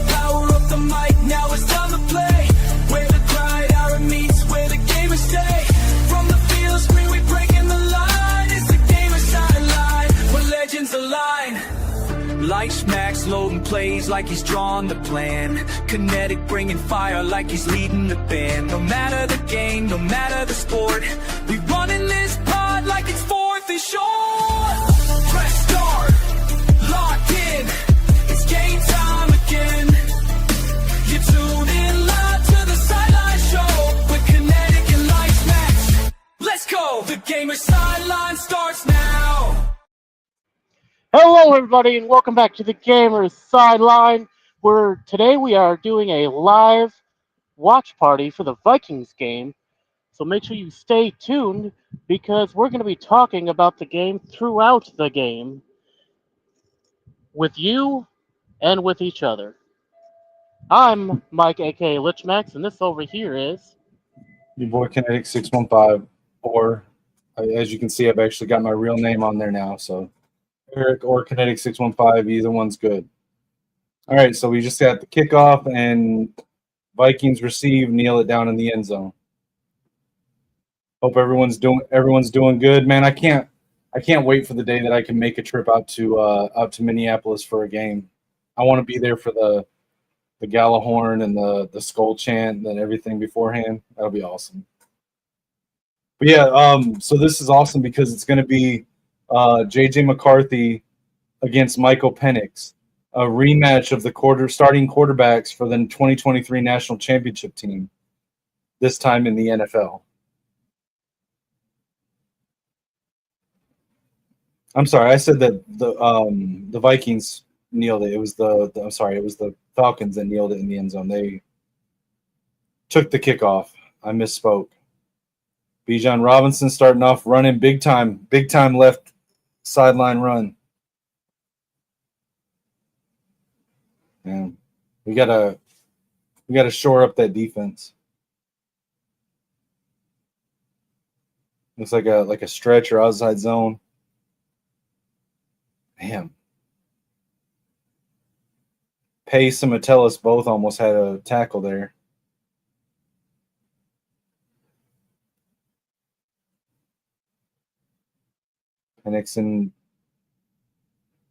Power up the mic, now it's time to play. Where the pride, our meets, where the gamers stay. From the field screen, we breaking the line. It's the gamer sideline, where legends align. Lichemax loading plays like he's drawn the plan. Kinetik bringing fire like he's leading the band. No matter the game, no matter the sport, we running this pod like it's fourth and short. Press start, locked in. It's game time again. You tune in live to the sideline show with Kinetik and Lichemax. Let's go. The gamer sideline starts now. Hello, everybody, and welcome back to the Gamers Sideline, where today we are doing a live watch party for the Vikings game. So make sure you stay tuned because we're going to be talking about the game throughout the game with you and with each other. I'm Mike, aka Lichemax, and this over here is your boy Kinetik 615, or as you can see, I've actually got my real name on there now, so Eric or Kinetik 615, either one's good. All right, so we just got the kickoff and Vikings receive, kneel it down in the end zone. Hope everyone's doing good, man. I can't wait for the day that I can make a trip out to Minneapolis for a game. I want to be there for the Gallahorn and the skull chant and everything beforehand. That'll be awesome. But yeah, so this is awesome because it's going to be J.J. McCarthy against Michael Penix, a rematch of the starting quarterbacks for the 2023 National Championship team, this time in the NFL. I'm sorry, I said that the Vikings kneeled it. It was the Falcons that kneeled it in the end zone. They took the kickoff. I misspoke. Bijan Robinson starting off running big time left sideline run. Man, we gotta shore up that defense. Looks like a stretch or outside zone. Damn. Pace and Metellus both almost had a tackle there. Penix and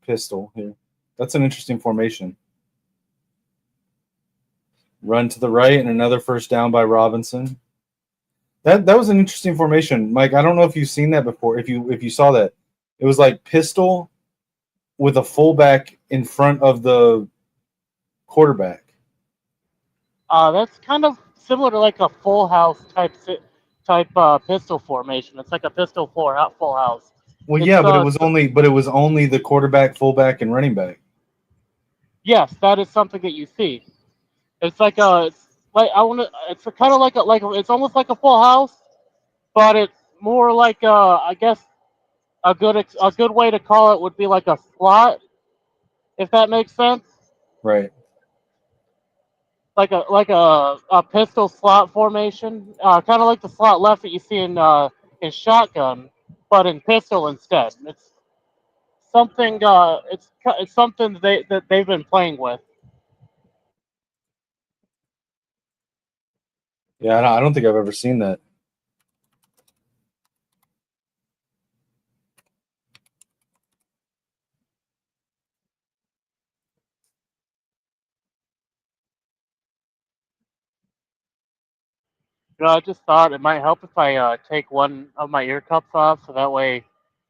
pistol here. That's an interesting formation. Run to the right and another first down by Robinson. That was an interesting formation, Mike. I don't know if you've seen that before. If you saw that, it was like pistol with a fullback in front of the quarterback. that's kind of similar to like a full house type pistol formation. It's like a pistol full house. Well, yeah, but it was only the quarterback, fullback, and running back. Yes, that is something that you see. It's like it's kind of like it's almost like a full house, but it's more like I guess a good way to call it would be like a slot, if that makes sense. Right. Like a pistol slot formation, kind of like the slot left that you see in shotgun, but in pistol instead. It's something. It's something that they've been playing with. Yeah, I don't think I've ever seen that. I just thought it might help if I take one of my ear cups off, so that way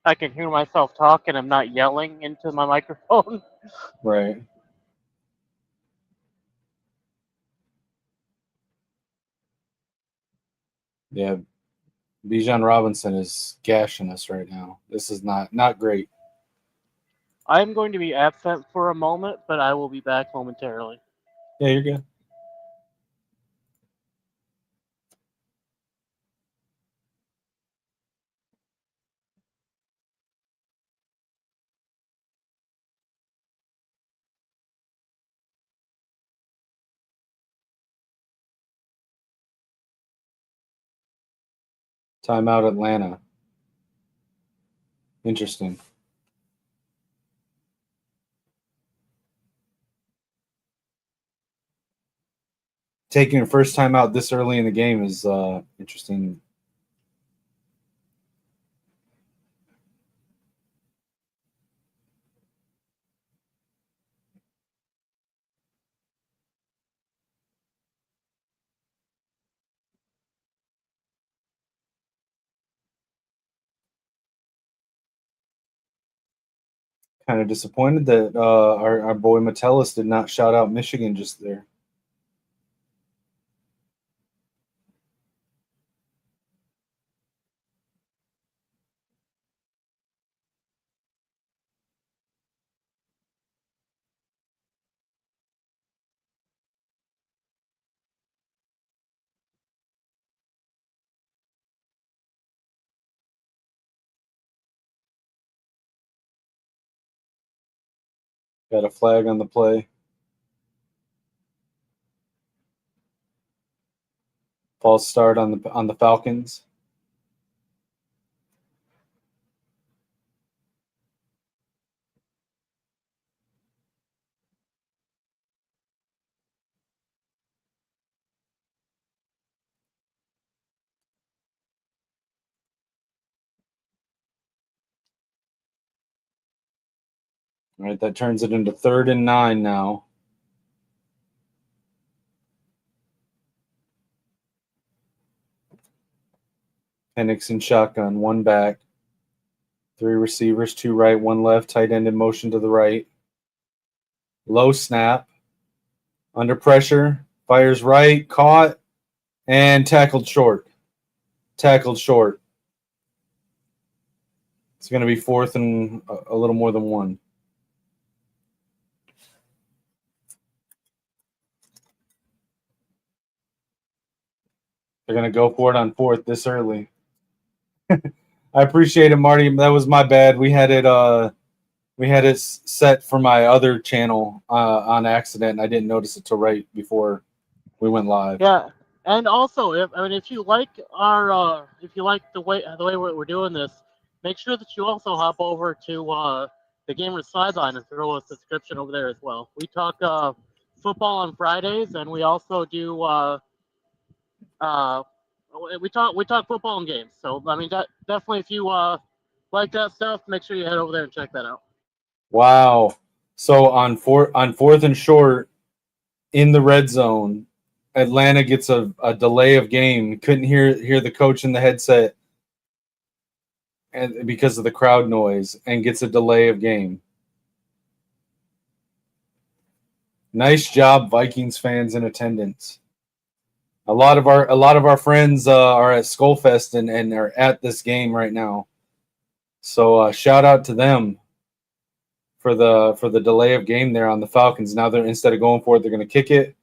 I can hear myself talk and I'm not yelling into my microphone. Right. Yeah, Bijan Robinson is gashing us right now. This is not great. I'm going to be absent for a moment, but I will be back momentarily. Yeah, you're good. Timeout Atlanta. Interesting. taking your first time out this early in the game is interesting. Kind of disappointed that our boy Metellus did not shout out Michigan just there. Got a flag on the play. False start on the Falcons. All right, that turns it into 3rd and 9 now. Penix in shotgun, 1 back. 3 receivers, 2 right, 1 left. Tight end in motion to the right. Low snap. Under pressure. Fires right. Caught. And tackled short. Tackled short. It's going to be 4th and a little more than 1. They're going to go for it on 4th this early. I appreciate it, Marty. That was my bad. We had it set for my other channel on accident, and I didn't notice it till right before we went live. Yeah, and also, if you like our the way we're doing this, make sure that you also hop over to the Gamers Sideline and throw a subscription over there as well. We talk football on Fridays, and we also do we talk football and games. So I mean, that definitely, if you like that stuff, make sure you head over there and check that out. Wow. So on 4th and short in the red zone, Atlanta gets a delay of game. Couldn't hear the coach in the headset, and because of the crowd noise, and gets a delay of game. Nice job, Vikings fans in attendance. A lot of our friends are at Skullfest and are at this game right now. So shout out to them for the delay of game there on the Falcons. Now they're, instead of going for it, they're going to kick it.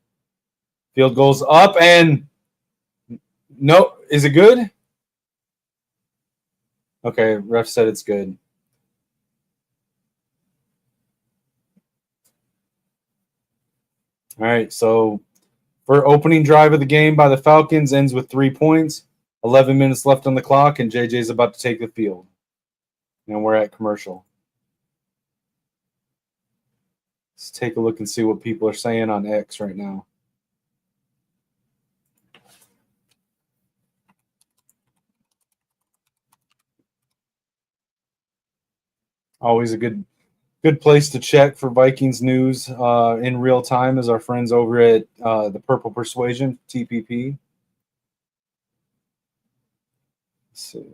Field goes up, and no, is it good? Okay, ref said it's good. All right, so for opening drive of the game by the Falcons ends with 3 points, 11 minutes left on the clock, and JJ's about to take the field. And we're at commercial. Let's take a look and see what people are saying on X right now. Always a good place to check for Vikings news in real time is our friends over at the Purple Persuasion, TPP. Let's see.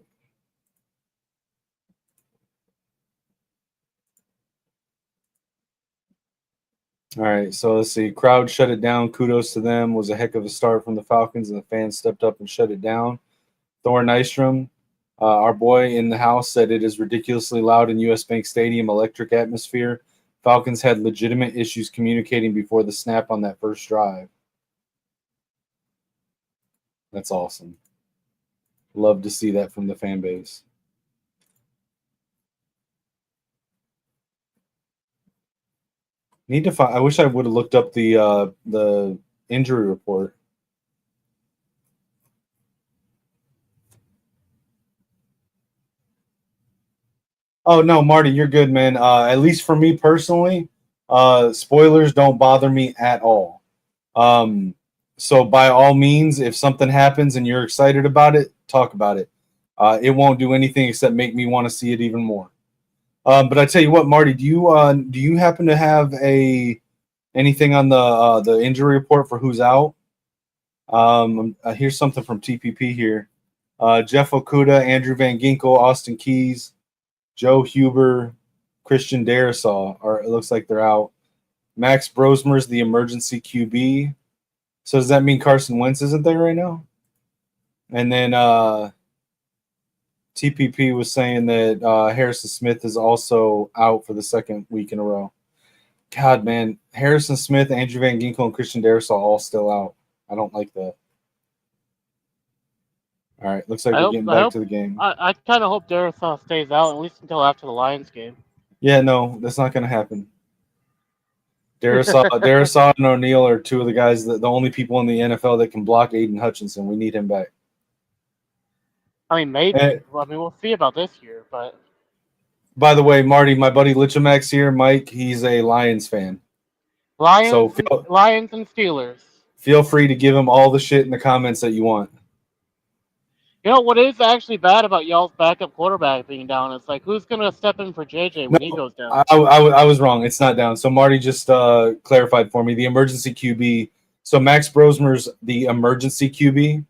All right, so let's see. Crowd shut it down. Kudos to them. Was a heck of a start from the Falcons, and the fans stepped up and shut it down. Thor Nystrom, our boy in the house, said it is ridiculously loud in US Bank Stadium, electric atmosphere. Falcons had legitimate issues communicating before the snap on that first drive. That's awesome. Love to see that from the fan base. Need to find. I wish I would have looked up the injury report. Oh no, Marty, you're good, man. At least for me personally, spoilers don't bother me at all. So by all means, if something happens and you're excited about it, talk about it. It won't do anything except make me want to see it even more. But I tell you what, Marty, do you happen to have anything on the injury report for who's out? Here's something from TPP here. Jeff Okuda, Andrew Van Ginkel, Austin Keys, Joe Huber, Christian Darrisaw it looks like they're out. Max Brosmer's the emergency QB. So does that mean Carson Wentz isn't there right now? And then TPP was saying that Harrison Smith is also out for the second week in a row. God, man, Harrison Smith, Andrew Van Ginkel, and Christian Darrisaw all still out. I don't like that. All right, looks like we're getting back to the game. I kind of hope Darrisaw stays out at least until after the Lions game. Yeah, no, that's not going to happen. Darrisaw and O'Neal are two of the guys the only people in the NFL that can block Aiden Hutchinson. We need him back. I mean, maybe. We'll see about this year, but. By the way, Marty, my buddy Lichemax here, Mike, he's a Lions fan. Lions and Steelers. Feel free to give him all the shit in the comments that you want. You know what is actually bad about y'all's backup quarterback being down? It's like, who's going to step in for JJ when he goes down? I was wrong. It's not down. So Marty just clarified for me the emergency QB. So Max Brosmer's the emergency QB.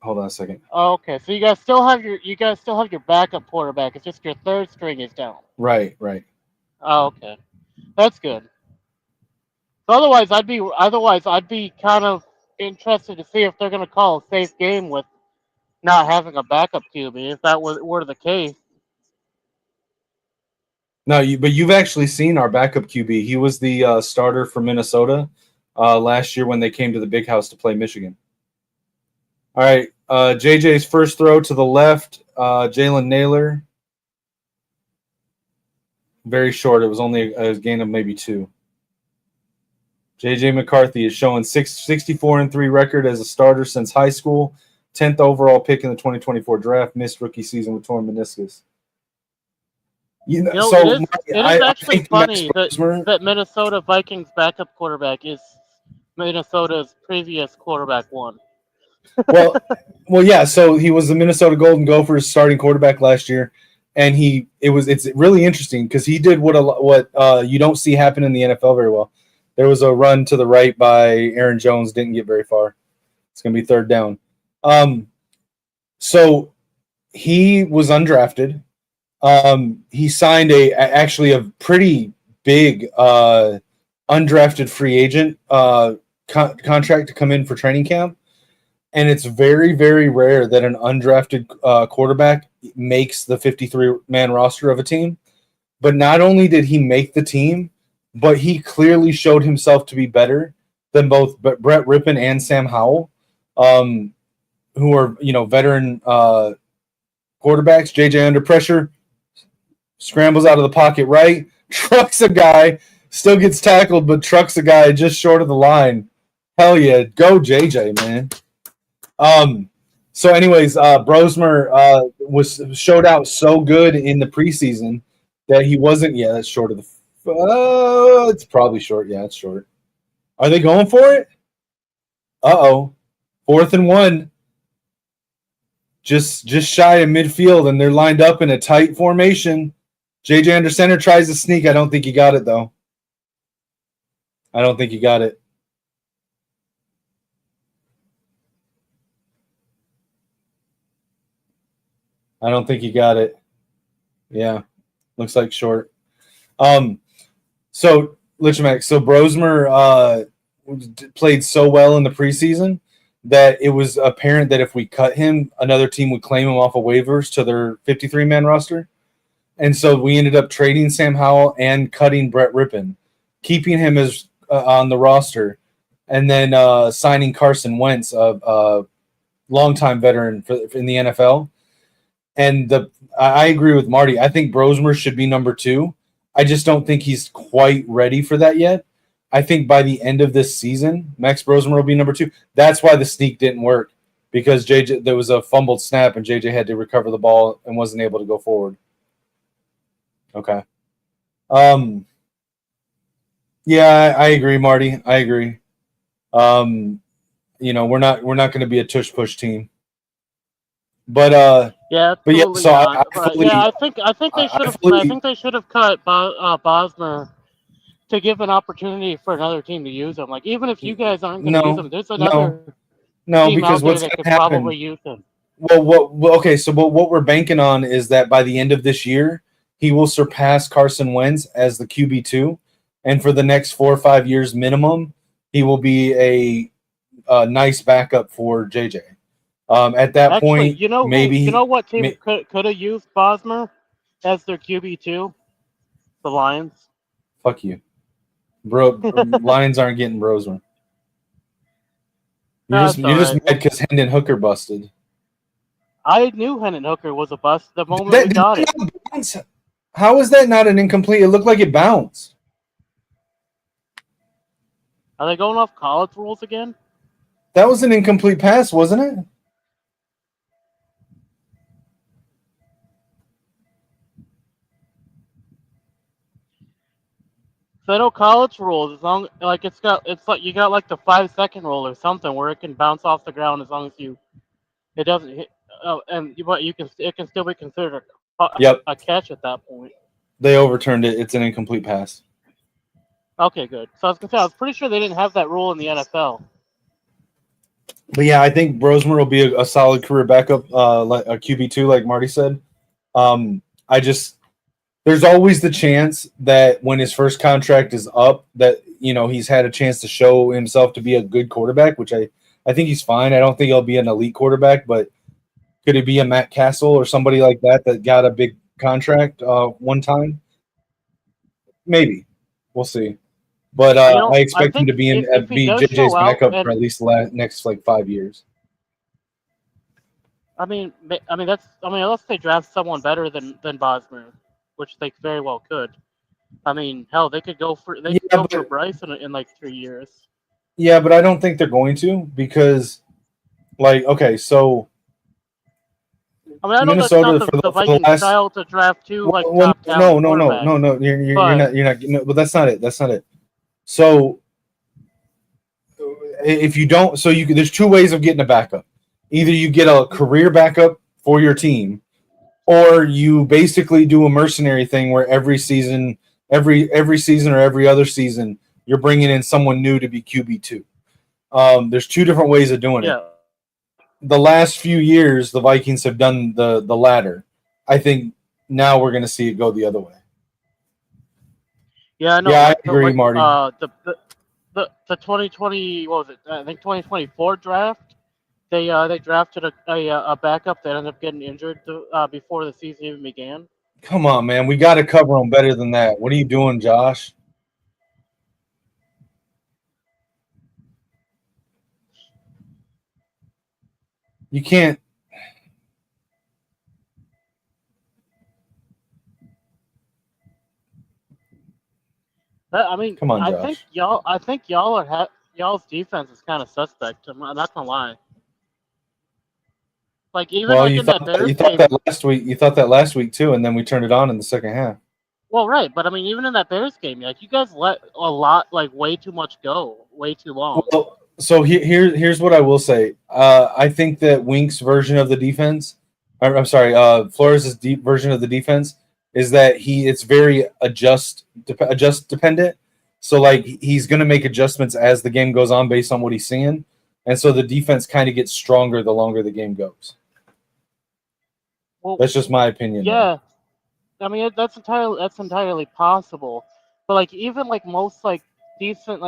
Hold on a second. Oh, okay, so you guys still have your backup quarterback. It's just your third string is down. Right. Oh, okay, that's good. So otherwise, I'd be kind of interested to see if they're going to call a safe game with not having a backup QB. If that were the case. No, but you've actually seen our backup QB. He was the starter for Minnesota last year when they came to the Big House to play Michigan. All right, JJ's first throw to the left, Jalen Naylor. Very short. It was only a gain of maybe 2. JJ McCarthy is showing 64-3 record as a starter since high school. 10th overall pick in the 2024 draft. Missed rookie season with torn meniscus. It is actually funny that Minnesota Vikings backup quarterback is Minnesota's previous quarterback one. well, yeah. So he was the Minnesota Golden Gophers starting quarterback last year, and it's really interesting because he did what you don't see happen in the NFL very well. There was a run to the right by Aaron Jones, didn't get very far. It's going to be third down. So he was undrafted. He signed actually a pretty big undrafted free agent contract to come in for training camp. And it's very, very rare that an undrafted quarterback makes the 53-man roster of a team. But not only did he make the team, but he clearly showed himself to be better than both Brett Rippon and Sam Howell, who are veteran quarterbacks. JJ under pressure, scrambles out of the pocket right, trucks a guy, still gets tackled, but trucks a guy just short of the line. Hell yeah, go JJ, man. So anyways, Brosmer showed out so good in the preseason that he wasn't. Yeah, that's short of the. It's probably short. Yeah, it's short. Are they going for it? 4th and 1. Just shy of midfield, and they're lined up in a tight formation. JJ under center tries to sneak. I don't think he got it though. I don't think he got it. Yeah, looks like short. So Lichemax, Brosmer played so well in the preseason that it was apparent that if we cut him, another team would claim him off of waivers to their 53-man roster. And so we ended up trading Sam Howell and cutting Brett Rippon, keeping him as on the roster, and then signing Carson Wentz, a longtime veteran in the NFL. And I agree with Marty. I think Brosmer should be number 2. I just don't think he's quite ready for that yet. I think by the end of this season, Max Brosmer will be number 2. That's why the sneak didn't work, because there was a fumbled snap and JJ had to recover the ball and wasn't able to go forward. Okay. Yeah, I agree, Marty. I agree. Um, we're not going to be a tush push team, but Yeah, but yeah. absolutely So I, not. I But yeah, fully, I fully think they should have cut Bosmer to give an opportunity for another team to use him. Like even if you guys aren't going to use no, him, there's no, another no, team because out there what's that going could to happen? probably use him. Okay, so what we're banking on is that by the end of this year, he will surpass Carson Wentz as the QB2, and for the next 4 or 5 years minimum, he will be a nice backup for JJ. At that Actually, point, you know who? You maybe, know what team could have used Bosmer as their QB2? The Lions. fuck you, bro. Lions aren't getting Brosman. That's You're all just right. mad because Hendon Hooker busted. I knew Hendon Hooker was a bust the moment we Did got that him. not bounce? How is that not an incomplete? It looked like it bounced. Are they going off college rules again? That was an incomplete pass, wasn't it? So I know college rules as long like it's like you got like the 5 second rule or something where it can bounce off the ground as long as it doesn't hit. But you can it can still be considered Yep, a catch at that point. they overturned it. It's an incomplete pass. Okay, good. So I was gonna say I was pretty sure they didn't have that rule in the NFL. But yeah, I think Brosmer will be a solid career backup, like a QB2, like Marty said. I just there's always the chance that when his first contract is up, that he's had a chance to show himself to be a good quarterback, which I think he's fine. I don't think he'll be an elite quarterback, but could he be a Matt Castle or somebody like that got a big contract one time? Maybe. We'll see. But I I expect him think to be if he be does JJ's show out backup for and at least the next like 5 years. I mean unless they draft someone better than Bosmer, which they very well could. I mean, hell, they could Yeah, go for but Bryce in like 3 years. I don't think they're going to because okay, so I mean, I know that's not Minnesota for the for the Vikings' last style to draft two like well, top talent quarterbacks, no, you're but not no, but that's not it. That's not it. So if you don't, so you there's two ways of getting a backup. Either you get a career backup for your team, or you basically do a mercenary thing where every season or every other season, you're bringing in someone new to be QB2. There's two different ways of doing it. yeah, The last few years, the Vikings have done the latter. I think now we're going to see it go the other way. yeah, I know. Yeah, I Like agree, Marty. the 2020 what was it? I think 2024 draft. They drafted a backup that ended up getting injured before the season even began. Come on, man. We got to cover them better than that. What are you doing, Josh? You can't. I mean, Come on, Josh. I think y'all's defense is kind of suspect. I'm not gonna lie. Like even Well, like in that you Bears thought game. that last week. You thought that last week too, and then we turned it on in the second half. Well, right, but I mean, even in that Bears game, like you guys let a lot, like way too much go, way too long. Well, so here's what I will say. I think that Wink's version of the defense, I'm sorry, Flores' deep version of the defense is that it's very adjust dependent. So like he's going to make adjustments as the game goes on based on what he's seeing, and so the defense kind of gets stronger the longer the game goes. Well, That's just my opinion, though. yeah, I mean that's entirely possible, but like even like most like decent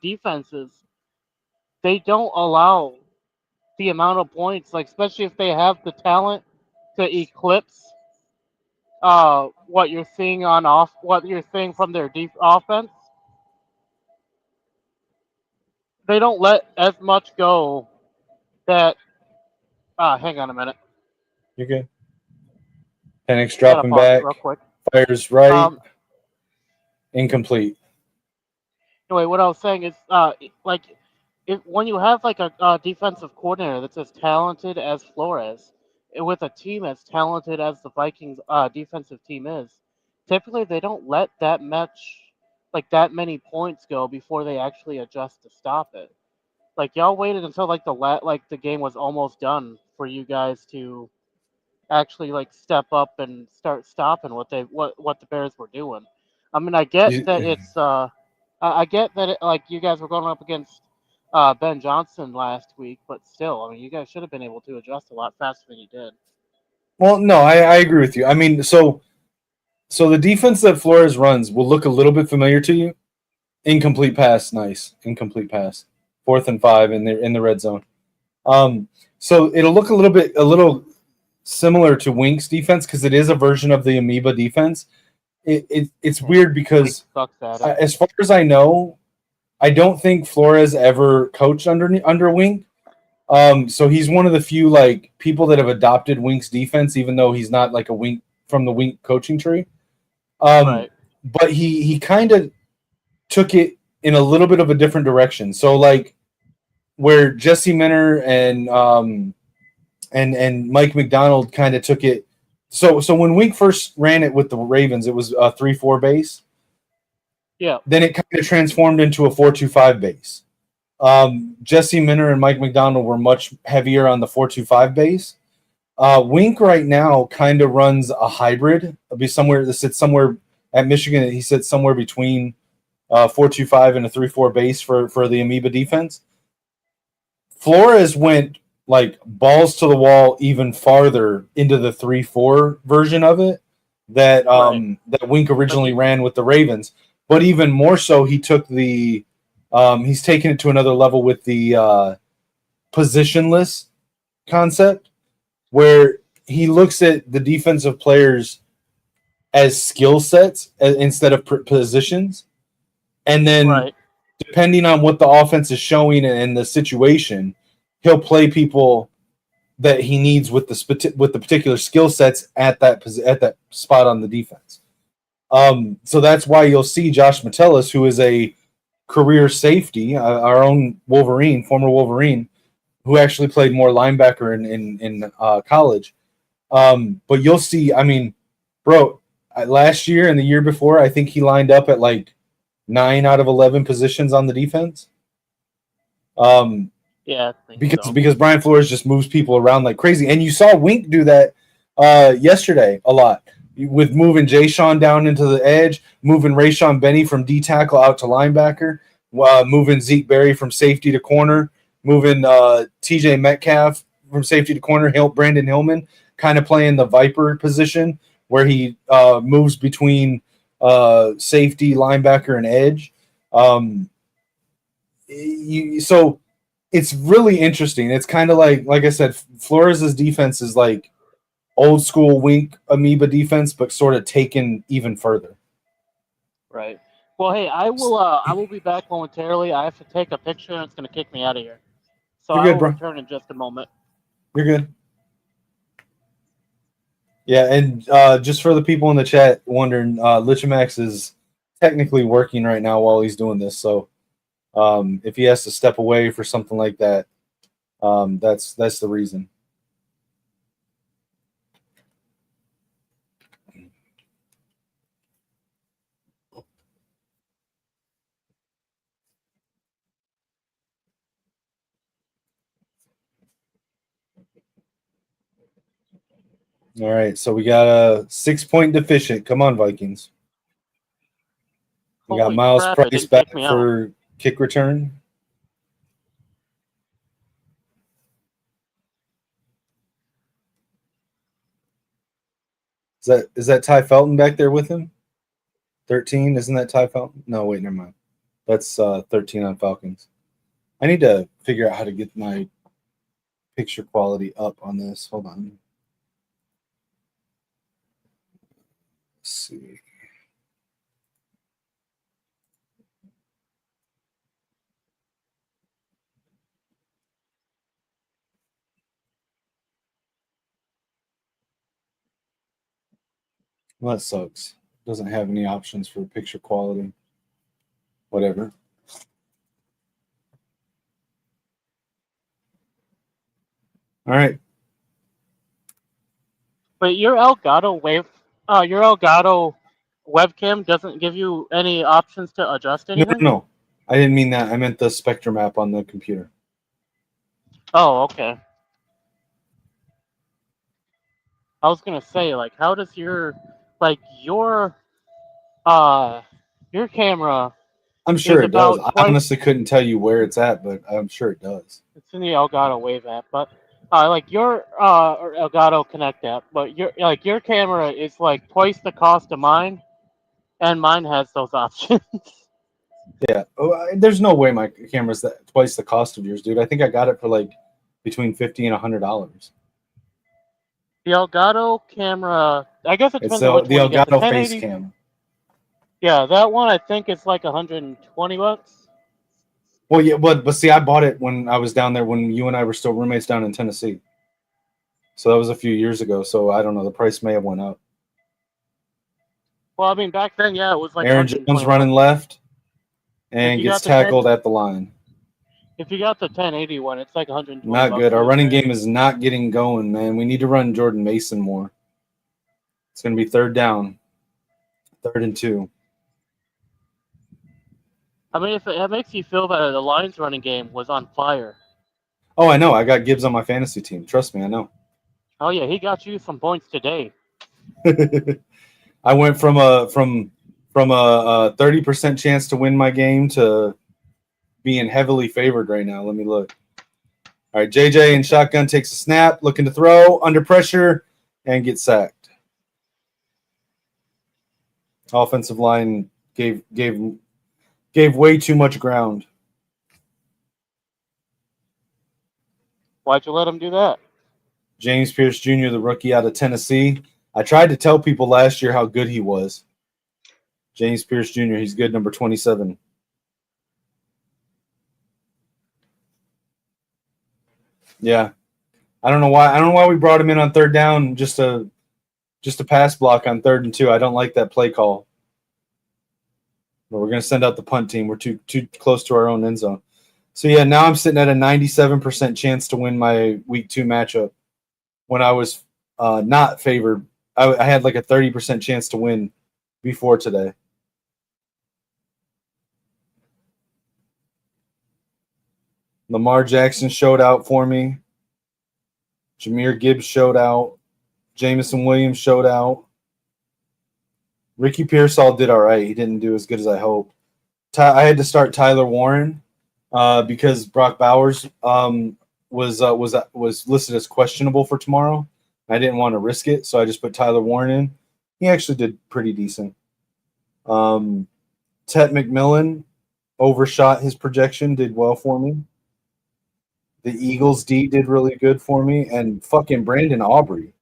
defenses, they don't allow the amount of points, like especially if they have the talent to eclipse what you're seeing from their deep offense. They don't let as much go that hang on a minute. You're good. Penix Gotta dropping pause it real back, quick. fires right, Um, incomplete. anyway, what I was saying is, like, if when you have like a defensive coordinator that's as talented as Flores, with a team as talented as the Vikings defensive team is, typically they don't let that much like that many points go before they actually adjust to stop it. Like y'all waited until like the game was almost done for you guys to actually like step up and start stopping what the Bears were doing. I mean, I get that it's I get that like you guys were going up against Ben Johnson last week, but still, I mean, you guys should have been able to adjust a lot faster than you did. Well, no, I agree with you. I mean, so the defense that Flores runs will look a little bit familiar to you. Incomplete pass, nice. Incomplete pass. 4th and 5 in the red zone. So it'll look a little similar to Wink's defense because it is a version of the amoeba defense. It's weird because Sucks at it. as far as I know, I don't think Flores ever coached under Wink. So he's one of the few like people that have adopted Wink's defense, even though he's not like a Wink from the Wink coaching tree. Right. But he kind of took it in a little bit of a different direction. So like where Jesse Minter and Mike McDonald kind of took it. So when Wink first ran it with the Ravens, it was a 3-4 base. Yeah. Then it kind of transformed into a 4-2-5 base. Jesse Minter and Mike McDonald were much heavier on the 4-2-5 base. Wink right now kind of runs a hybrid. It'll be somewhere that sits somewhere at Michigan. He sits somewhere between 4-2-5 and a 3-4 base for the amoeba defense. Flores went like balls to the wall even farther into the 3-4 version of it that that Wink originally ran with the Ravens. But even more so, he took the he's taken it to another level with the positionless concept, where he looks at the defensive players as skill sets instead of positions, and then depending on what the offense is showing and the situation, he'll play people that he needs with the particular skill sets at that spot on the defense. So that's why you'll see Josh Metellus, who is a career safety, our own Wolverine, former Wolverine, who actually played more linebacker in college. But you'll see, I mean, bro, last year and the year before, I think he lined up at like 9 out of 11 positions on the defense. Yeah, because Brian Flores just moves people around like crazy, and you saw Wink do that yesterday a lot with moving Jay Sean down into the edge, moving Rayshon Benny from D tackle out to linebacker, moving Zeke Berry from safety to corner, moving TJ Metcalf from safety to corner, Brandon Hillman kind of playing the Viper position where he moves between safety, linebacker, and edge. So it's really interesting. It's kind of like I said, Flores' defense is like old school Wink amoeba defense, but sort of taken even further. Right. Well, hey, I will be back momentarily. I have to take a picture, and it's going to kick me out of here. So You're I good, will bro. return in just a moment. You're good. Yeah, and just for the people in the chat wondering, Lichemax is technically working right now while he's doing this. So if he has to step away for something like that, that's the reason. All right, so we got a 6-point deficient. Come on, Vikings. We got Miles Price back for kick return. Is that Ty Felton back there with him? 13, isn't that Ty Felton? No, wait, never mind. That's 13 on Falcons. I need to figure out how to get my picture quality up on this. Hold on. Let's see. Well, that sucks. Doesn't have any options for picture quality. Whatever. All right. But your Elgato webcam doesn't give you any options to adjust No, anything? no, I didn't mean that. I meant the spectrum app on the computer. Oh, okay. I was gonna say, like, how does your, like, uh, your camera I'm is sure it does. about I twice. honestly couldn't tell you where it's at, but I'm sure it does. It's in the Elgato Wave app, but like your or Elgato Connect app, but your camera is like twice the cost of mine, and mine has those options. Yeah. There's no way my camera's that twice the cost of yours, dude. I think I got it for like between $50 and $100. The Elgato camera, I guess it It's depends on which the one you get. The Elgato face 1080, cam. yeah, that one I think it's like $120. Well, yeah, but see, I bought it when I was down there when you and I were still roommates down in Tennessee. So that was a few years ago. So I don't know. The price may have went up. Well, I mean back then, yeah, it was like Aaron 120 Jones running left If and you gets got the 10, tackled at the line. if you got the 1080 one, it's like 120 Not bucks good. Our for the running 1080. game is not getting going, man. We need to run Jordan Mason more. It's going to be third down, 3rd and 2. I mean, if it makes you feel better, the Lions running game was on fire. Oh, I know. I got Gibbs on my fantasy team. Trust me, I know. Oh yeah, he got you some points today. I went from a 30% chance to win my game to being heavily favored right now. Let me look. All right, JJ in shotgun takes a snap, looking to throw under pressure, and gets sacked. Offensive line gave way too much ground. Why'd you let him do that? James Pierce Jr., the rookie out of Tennessee. I tried to tell people last year how good he was. James Pierce Jr., he's good, number 27. Yeah. I don't know why we brought him in on third down just a pass block on 3rd and 2. I don't like that play call. But we're going to send out the punt team. We're too close to our own end zone. So, yeah, now I'm sitting at a 97% chance to win my week 2 matchup when I was not favored. I had like a 30% chance to win before today. Lamar Jackson showed out for me. Jahmyr Gibbs showed out. Jamison Williams showed out. Ricky Pearsall did all right. He didn't do as good as I hoped. I had to start Tyler Warren because Brock Bowers was listed as questionable for tomorrow. I didn't want to risk it, so I just put Tyler Warren in. He actually did pretty decent. Tet McMillan overshot his projection, did well for me. The Eagles D did really good for me, and fucking Brandon Aubrey,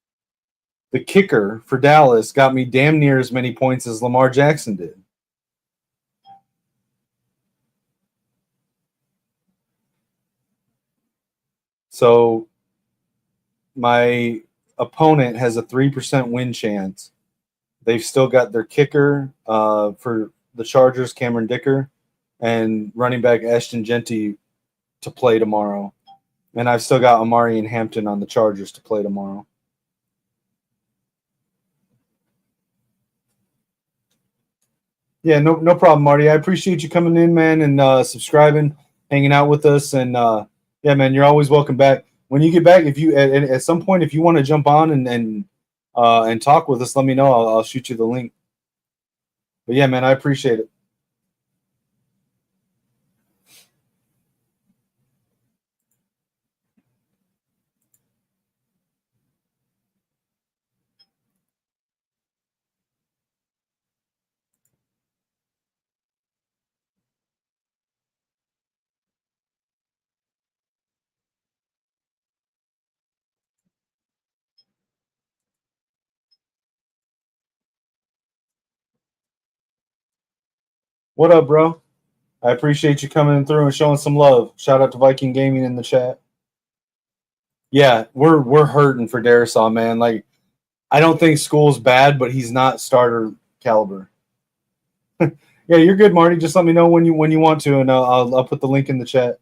the kicker for Dallas, got me damn near as many points as Lamar Jackson did. So my opponent has a 3% win chance. They've still got their kicker for the Chargers, Cameron Dicker, and running back Ashton Genty to play tomorrow. And I've still got Amari and Hampton on the Chargers to play tomorrow. Yeah, no problem, Marty. I appreciate you coming in, man, and subscribing, hanging out with us. And yeah, man, you're always welcome back. When you get back, if you at some point, if you want to jump on and talk with us, let me know. I'll shoot you the link. But yeah, man, I appreciate it. What up, bro? I appreciate you coming through and showing some love. Shout out to Viking Gaming in the chat. Yeah, we're hurting for Darisaw, man. Like, I don't think School's bad, but he's not starter caliber. Yeah, you're good, Marty. Just let me know when you want to, and I'll put the link in the chat.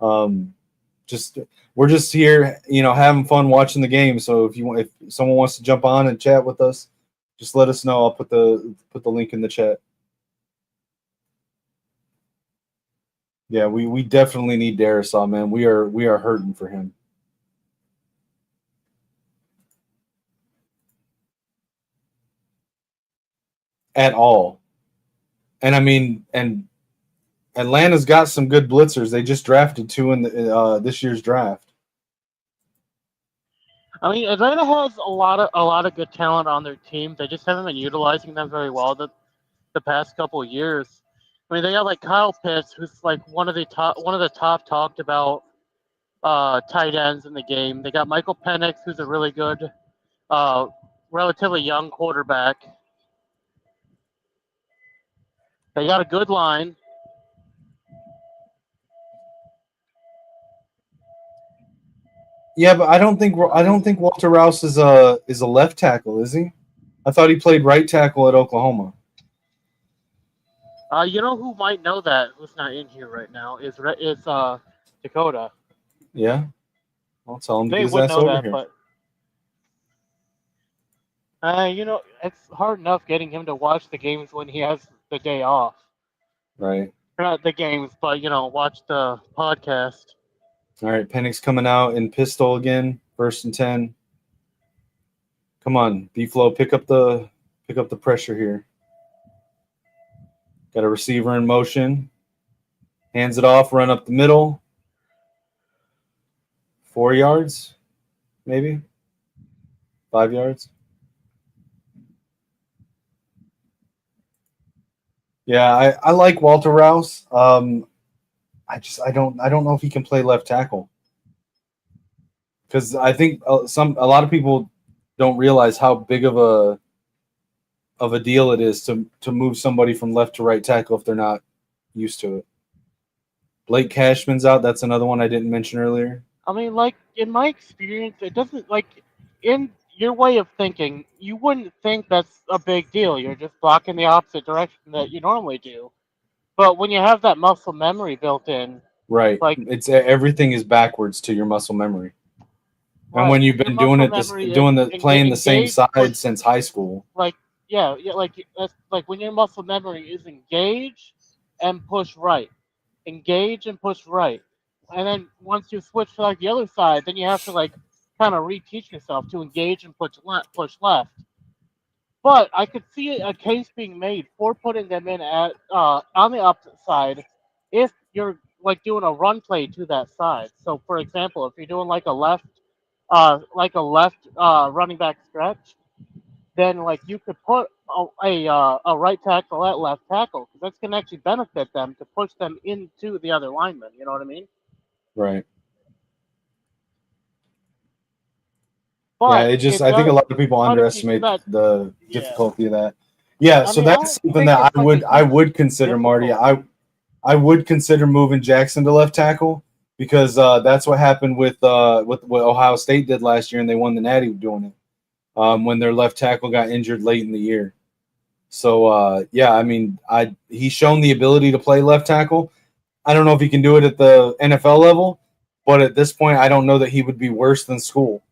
We're just here, having fun watching the game. So if someone wants to jump on and chat with us, just let us know. I'll put the link in the chat. Yeah, we definitely need Darisaw, man. We are hurting for him. At all. And I mean, and Atlanta's got some good blitzers. They just drafted 2 in this year's draft. I mean, Atlanta has a lot of good talent on their team. They just haven't been utilizing them very well the past couple of years. I mean, they got like Kyle Pitts, who's like one of the top talked about tight ends in the game. They got Michael Penix, who's a really good, relatively young quarterback. They got a good line. Yeah, but I don't think Walter Rouse is a left tackle, is he? I thought he played right tackle at Oklahoma. You know who might know that? Who's not in here right now is Dakota. Yeah, I'll tell him to They get his would ass know over that, here. but you know, it's hard enough getting him to watch the games when he has the day off. Right. Or not the games, but you know, watch the podcast. All right, Penix coming out in pistol again, 1st and 10. Come on, B-Flow, pick up the pressure here. Got a receiver in motion. Hands it off, run up the middle. 4 yards, maybe 5 yards. Yeah, I like Walter Rouse. I don't know if he can play left tackle, because I think a lot of people don't realize how big of a deal it is to move somebody from left to right tackle if they're not used to it. Blake Cashman's out. That's another one I didn't mention earlier. I mean, like in my experience, it doesn't like in your way of thinking, you wouldn't think that's a big deal. You're just blocking the opposite direction that you normally do. But when you have that muscle memory built in, Right. like It's everything is backwards to your muscle memory. And when right, you've your been doing muscle it, memory is playing the same engaged, side since high school. like like that's like when your muscle memory is engage and push right, engage and push right, and then once you switch to like the other side, then you have to like kind of reteach yourself to engage and push left. But I could see a case being made for putting them in at on the opposite side if you're like doing a run play to that side. So for example, if you're doing like a left running back stretch, then like you could put a right tackle at left tackle because that's going to actually benefit them to push them into the other lineman. You know what I mean? Right. Yeah, But it I think a does. lot of people But if you do underestimate that, the yeah. difficulty of that. Yeah, I so mean, I that's don't something think that it's like I would consider, Marty. difficult. I would consider moving Jackson to left tackle, because that's what happened with what Ohio State did last year, and they won the Natty doing it, when their left tackle got injured late in the year. So yeah, I mean, he's shown the ability to play left tackle. I don't know if he can do it at the NFL level, but at this point, I don't know that he would be worse than School.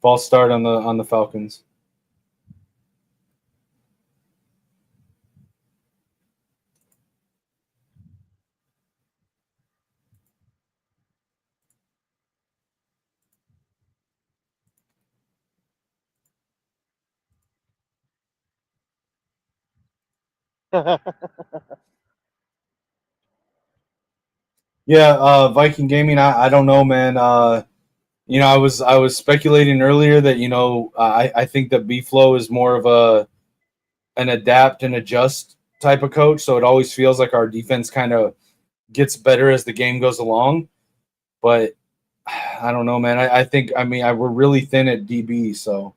False start on the Falcons. Yeah, Viking Gaming. I don't know, man. I was speculating earlier that I think that B Flow is more of an adapt and adjust type of coach. So it always feels like our defense kind of gets better as the game goes along. But I don't know, man. I think we're really thin at DB. So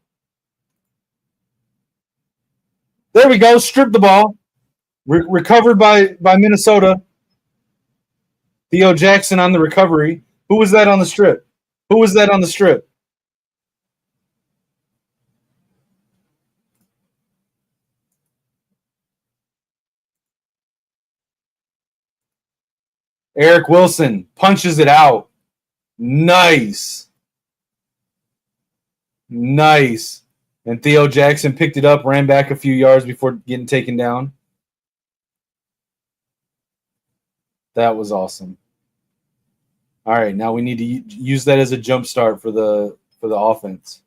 there we go. Strip the ball. Recovered by Minnesota. Theo Jackson on the recovery. Who was that on the strip? Who was that on the strip? Eric Wilson punches it out. Nice. Nice. And Theo Jackson picked it up, ran back a few yards before getting taken down. That was awesome. All right, now we need to use that as a jump start for the offense.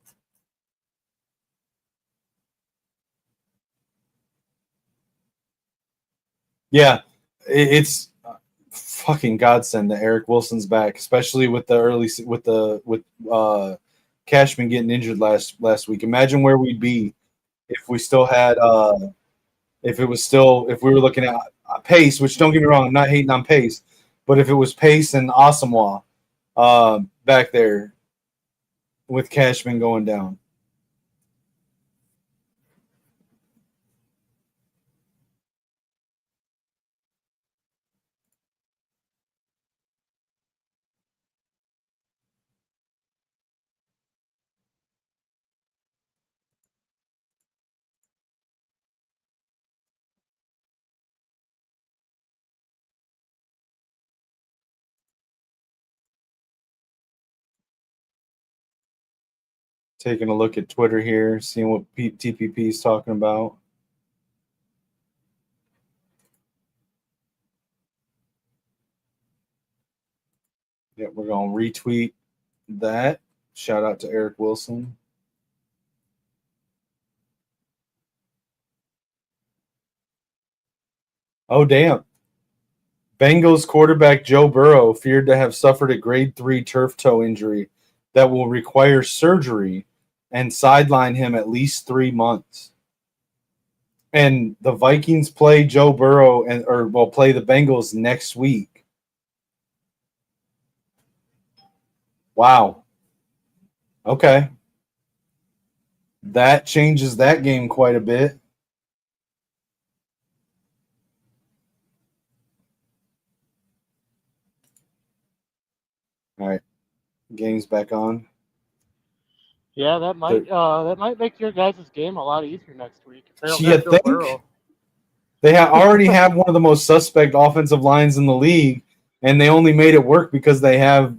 Yeah, it's fucking godsend that Eric Wilson's back, especially with Cashman getting injured last week. Imagine where we'd be if we still had if we were looking at Pace, which don't get me wrong, I'm not hating on Pace, but if it was Pace and Asamoah back there with Cashman going down. Taking a look at Twitter here, seeing what TPP is talking about. Yeah, we're going to retweet that. Shout out to Eric Wilson. Oh, damn. Bengals quarterback Joe Burrow feared to have suffered a grade 3 turf toe injury that will require surgery and sideline him at least 3 months. And the Vikings play Joe Burrow play the Bengals next week. Wow. Okay. That changes that game quite a bit. All right. Game's back on. Yeah, that might make your guys' game a lot easier next week. If they don't You have Joe think? Burrow. They already have one of the most suspect offensive lines in the league, and they only made it work because they have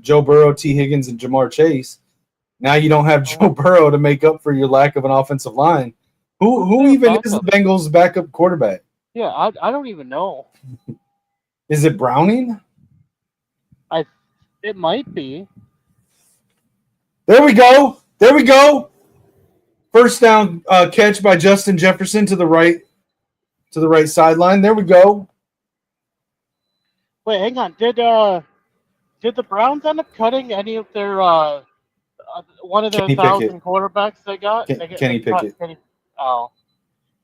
Joe Burrow, T. Higgins, and Jamar Chase. Now you don't have Joe Burrow to make up for your lack of an offensive line. Who even is the Bengals' backup quarterback? Yeah, I don't even know. Is it Browning? It might be. There we go. First down catch by Justin Jefferson to the right sideline. There we go. Wait, hang on. Did the Browns end up cutting any of their one of their Kenny 1,000 Pickett. quarterbacks they got? Kenny Pickett. Oh,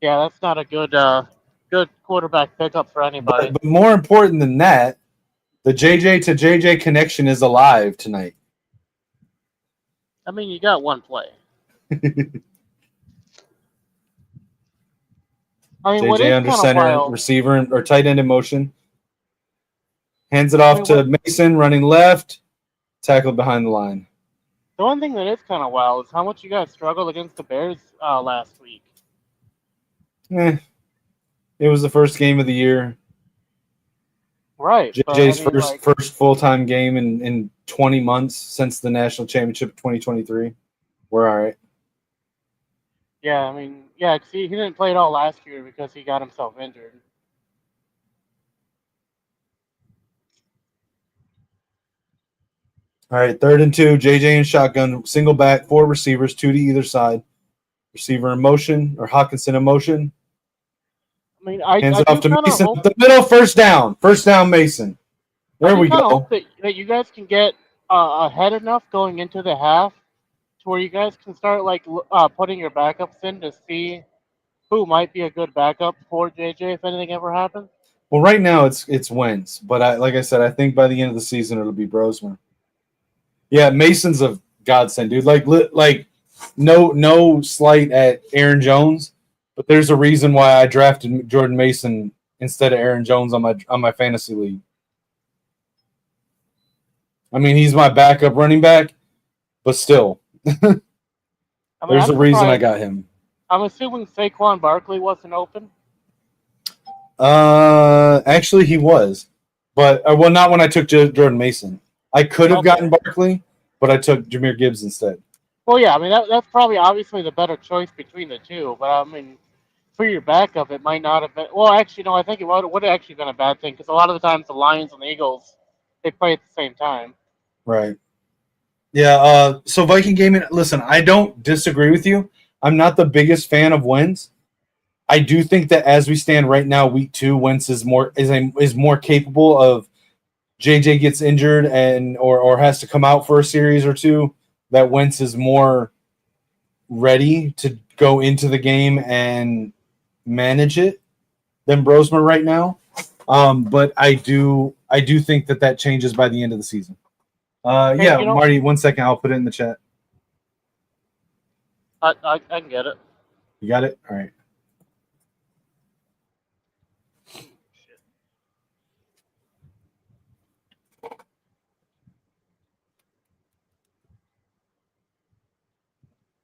yeah, that's not a good quarterback pickup for anybody. But more important than that, the JJ to JJ connection is alive tonight. I mean, you got one play. I mean, JJ under center, receiver or tight end in motion. Hands it off to Mason, running left, tackled behind the line. The one thing that is kind of wild is how much you guys struggled against the Bears last week. It was the first game of the year. Right. JJ's first full-time game in 20 months since the national championship of 2023. We're all right. Yeah, I mean, yeah, he didn't play at all last year because he got himself injured. All right, 3rd and 2, JJ in shotgun, single back, 4 receivers, 2 to either side. Receiver in motion, or Hawkinson in motion. I mean, hands it off to Mason. The middle, first down. First down, Mason. There we go. I hope that you guys can get ahead enough going into the half to where you guys can start putting your backups in to see who might be a good backup for JJ if anything ever happens. Well, right now it's Wentz, but like I said, I think by the end of the season it'll be Brosmer. Yeah, Mason's a godsend, dude. Like no slight at Aaron Jones, but there's a reason why I drafted Jordan Mason instead of Aaron Jones on my fantasy league. I mean, he's my backup running back, but still, there's a reason I got him. I'm assuming Saquon Barkley wasn't open. Actually, he was, but not when I took Jordan Mason. I could have gotten Barkley, but I took Jahmyr Gibbs instead. Well, yeah, I mean that's probably obviously the better choice between the two. But I mean, for your backup, it might not have been. Well, actually, no, I think it would have actually been a bad thing because a lot of the times the Lions and the Eagles they play at the same time. Right. Yeah. So Viking gaming. Listen, I don't disagree with you. I'm not the biggest fan of Wentz. I do think that as we stand right now, week 2, Wentz is more capable of. JJ gets injured and or has to come out for a series or two. That Wentz is more ready to go into the game and manage it than Brosmer right now. But I do think that changes by the end of the season. Hey, Yeah, Marty, 1 second. I'll put it in the chat. I can get it. You got it? All right.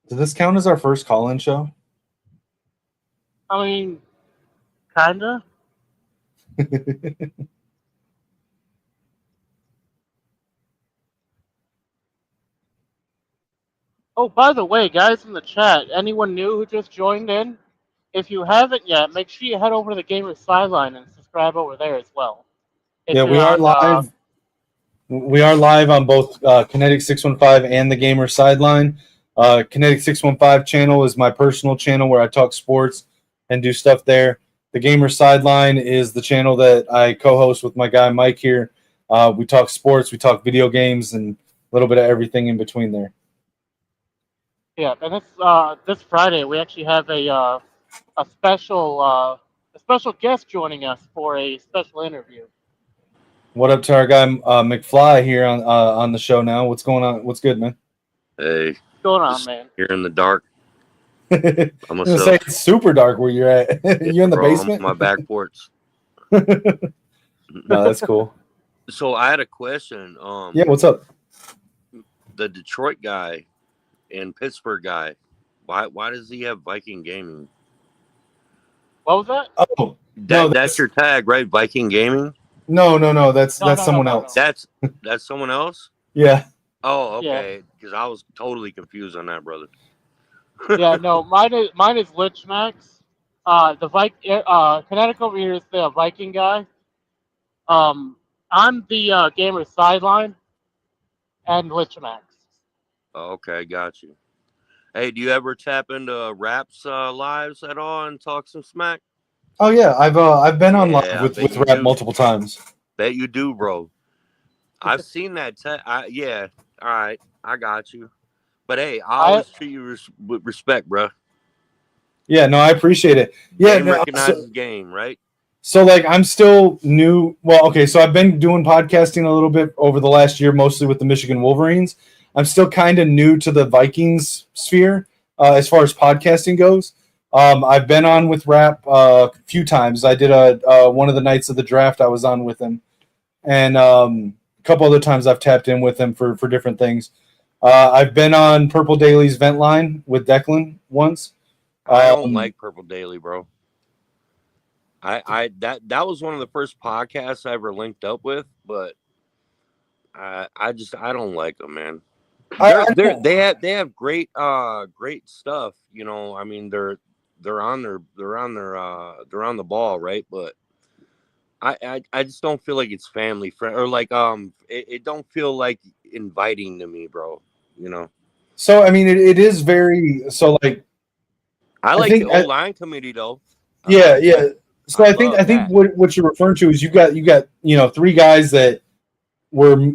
Does this count as our first call-in show? I mean, kinda. Oh, by the way, guys in the chat, anyone new who just joined in? If you haven't yet, make sure you head over to the Gamer Sideline and subscribe over there as well. If Yeah, you're we are on, live. We are live on both Kinetic 615 and the Gamer Sideline. Kinetic 615 channel is my personal channel where I talk sports and do stuff there. The Gamer Sideline is the channel that I co-host with my guy Mike here. We talk sports, we talk video games, and a little bit of everything in between there. yeah, and this Friday we actually have a special guest joining us for a special interview. What up to our guy McFly here on the show now? What's going on? What's good, man? Hey, What's going on, just man? here in the dark. I'm gonna say it's super dark where you're at. You in the Bro, basement? I'm on my back porch. No, that's cool. So I had a question. Yeah, what's up? The Detroit guy and Pittsburgh guy, why does he have Viking Gaming? What was that? Oh, no, That's your tag, right? Viking Gaming? No, that's No, someone no. else. That's someone else? Yeah. Oh, okay. Because I was totally confused on that, brother. Yeah, no, mine is Lichemax. Kinetic over here is the Viking guy. I'm the Gamer Sideline and Lichemax. Oh, okay, got you. Hey, do you ever tap into Raps lives at all and talk some smack? Oh yeah, I've been on live Yeah, I with bet you Rap do. multiple times. Bet you do, bro. I've seen that. Yeah, all right, I got you. But hey, I always treat you with respect, bro. Yeah, no, I appreciate it. Yeah, Game recognizes game, right? So like I'm still new. Well, okay, so I've been doing podcasting a little bit over the last year, mostly with the Michigan Wolverines. I'm still kind of new to the Vikings sphere as far as podcasting goes. I've been on with Rap a few times. I did one of the nights of the draft. I was on with him, and a couple other times I've tapped in with him for different things. I've been on Purple Daily's Vent Line with Declan once. I don't like Purple Daily, bro. That was one of the first podcasts I ever linked up with, but I don't like them, man. They have great stuff, you know. I mean, they're on the ball, right? But I just don't feel like it's family friend or like it don't feel like inviting to me, bro. You know. So I mean, it is very so like. I like the O-line committee though. Yeah. So I think what you're referring to is you got 3 guys that were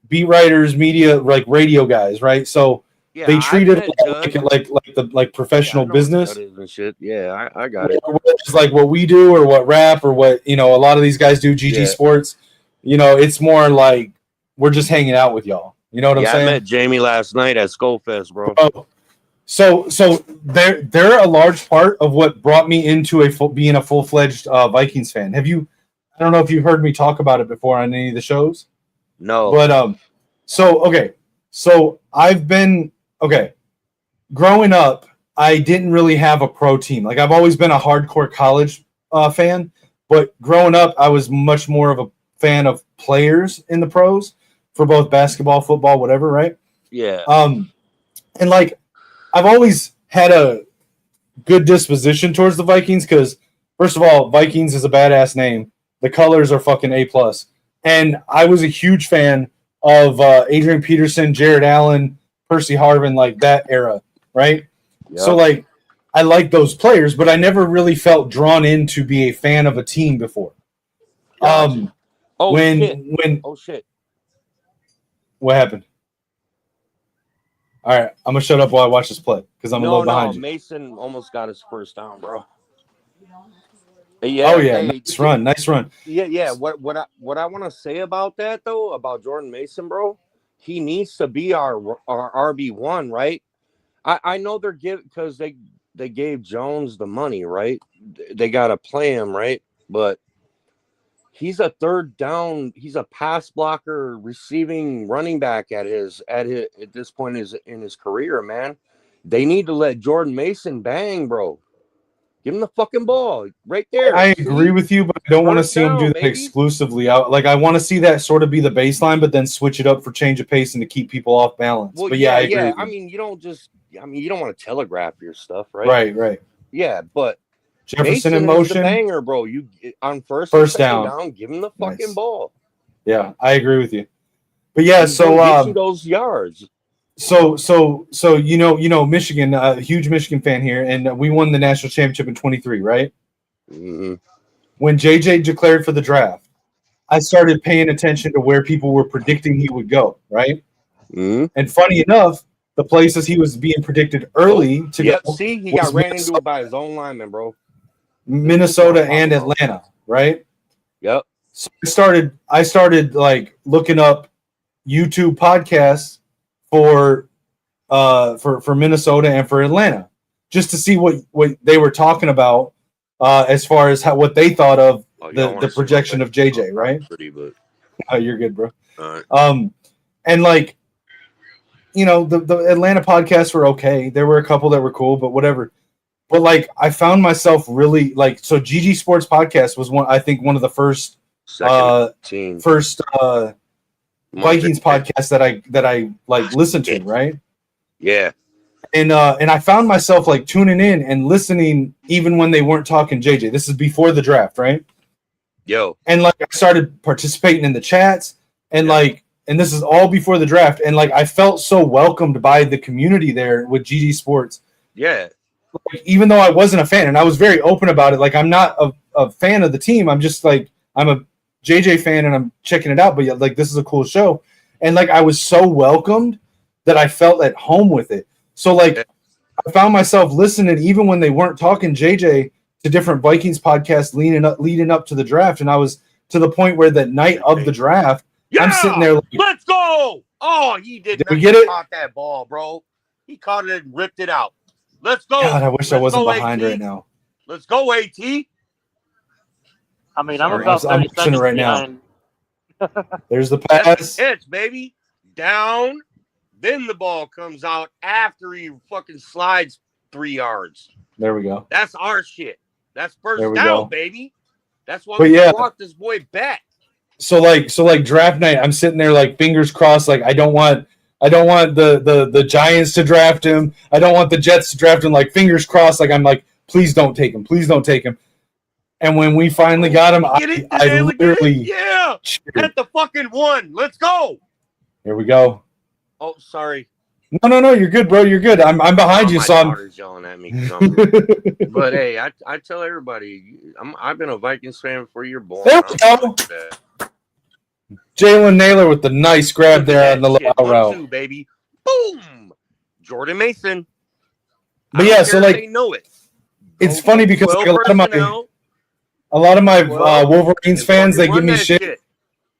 beat writers, media, like radio guys, right? So they treated it like professional business and shit. Yeah, I got it. It's like what we do or what Rap or what a lot of these guys do. GG Sports, it's more like we're just hanging out with y'all. You know what I'm saying? I met Jamie last night at Skullfest, bro. So they're a large part of what brought me into being a full-fledged Vikings fan. I don't know if you've heard me talk about it before on any of the shows. No. But so I've been growing up, I didn't really have a pro team. Like I've always been a hardcore college fan, but growing up I was much more of a fan of players in the pros for both basketball, football, whatever, right? Yeah. And like, I've always had a good disposition towards the Vikings because, first of all, Vikings is a badass name. The colors are fucking A+. And I was a huge fan of Adrian Peterson, Jared Allen, Percy Harvin, like that era, right? Yep. So, like, I like those players, but I never really felt drawn in to be a fan of a team before. Gotcha. When Oh shit. What happened? All right, I'm gonna shut up while I watch this play because I'm a little behind you. Mason almost got his first down, bro. Yeah. Oh yeah, nice run. Yeah. What I want to say about that though, about Jordan Mason, bro, he needs to be our RB1, right? I know they're because they gave Jones the money, right? They got to play him, right? But he's a third down. He's a pass blocker, receiving running back at this point in his career, man. They need to let Jordan Mason bang, bro. Give him the fucking ball right there. I agree with you, but I don't want to see him do that baby. exclusively. I want to see that sort of be the baseline, but then switch it up for change of pace and to keep people off balance. Well, but I agree. I mean, you don't want to telegraph your stuff, right? Right. Yeah, but Jefferson Mason in motion, is the banger, bro. You on first down, give him the fucking ball. Yeah, I agree with you. But yeah, He's so get you those yards. So Michigan, a huge Michigan fan here, and we won the national championship in 23, right? Mm-hmm. When JJ declared for the draft, I started paying attention to where people were predicting he would go, right? Mm-hmm. And funny enough, the places he was being predicted early to go. See, he got ran into it by his own lineman, bro. Minnesota and Atlanta, right? Yep. So I started like looking up YouTube podcasts for Minnesota and for Atlanta, just to see what they were talking about as far as what they thought of the projection of JJ, right? Pretty, but you're good, bro. All right. And like, the Atlanta podcasts were okay. There were a couple that were cool, but whatever. But like, I found myself really like, so GG Sports Podcast was one of the first Vikings podcasts that I like listened to, right? Yeah. And I found myself like tuning in and listening even when they weren't talking JJ. This is before the draft, right? Yo. And like, I started participating in the chats and and this is all before the draft. And like, I felt so welcomed by the community there with GG Sports. Yeah. Like, even though I wasn't a fan, and I was very open about it. Like, I'm not a fan of the team. I'm just like, I'm a JJ fan and I'm checking it out. But like, this is a cool show. And like, I was so welcomed that I felt at home with it. So like, I found myself listening even when they weren't talking JJ to different Vikings podcasts leading up to the draft. And I was to the point where that night of the draft, I'm sitting there like, let's go. Oh, he did not caught that ball, bro. He caught it and ripped it out. Let's go. God, I wish I wasn't behind right now. Let's go, AT. I mean, I'm about 30 seconds right behind. Now. There's the pass. That's the pitch, baby. Down. Then the ball comes out after he fucking slides 3 yards. There we go. That's our shit. That's first down, baby. That's why we walked this boy back. So like draft night, I'm sitting there like fingers crossed. Like I don't want the Giants to draft him. I don't want the Jets to draft him. Like fingers crossed. Like I'm like, please don't take him. Please don't take him. And when we finally got him, I literally cheered. At the fucking one. Let's go. Here we go. Oh, sorry. No, you're good, bro. You're good. I'm behind you, son. My daughter's yelling at me. But hey, I tell everybody, I've been a Vikings fan before you're born. There we go. Jalen Naylor with the nice grab there on the low route, baby. Boom, Jordan Mason. But yeah, so like, they know it. It's funny because like, a lot of my Wolverines fans, they give me shit.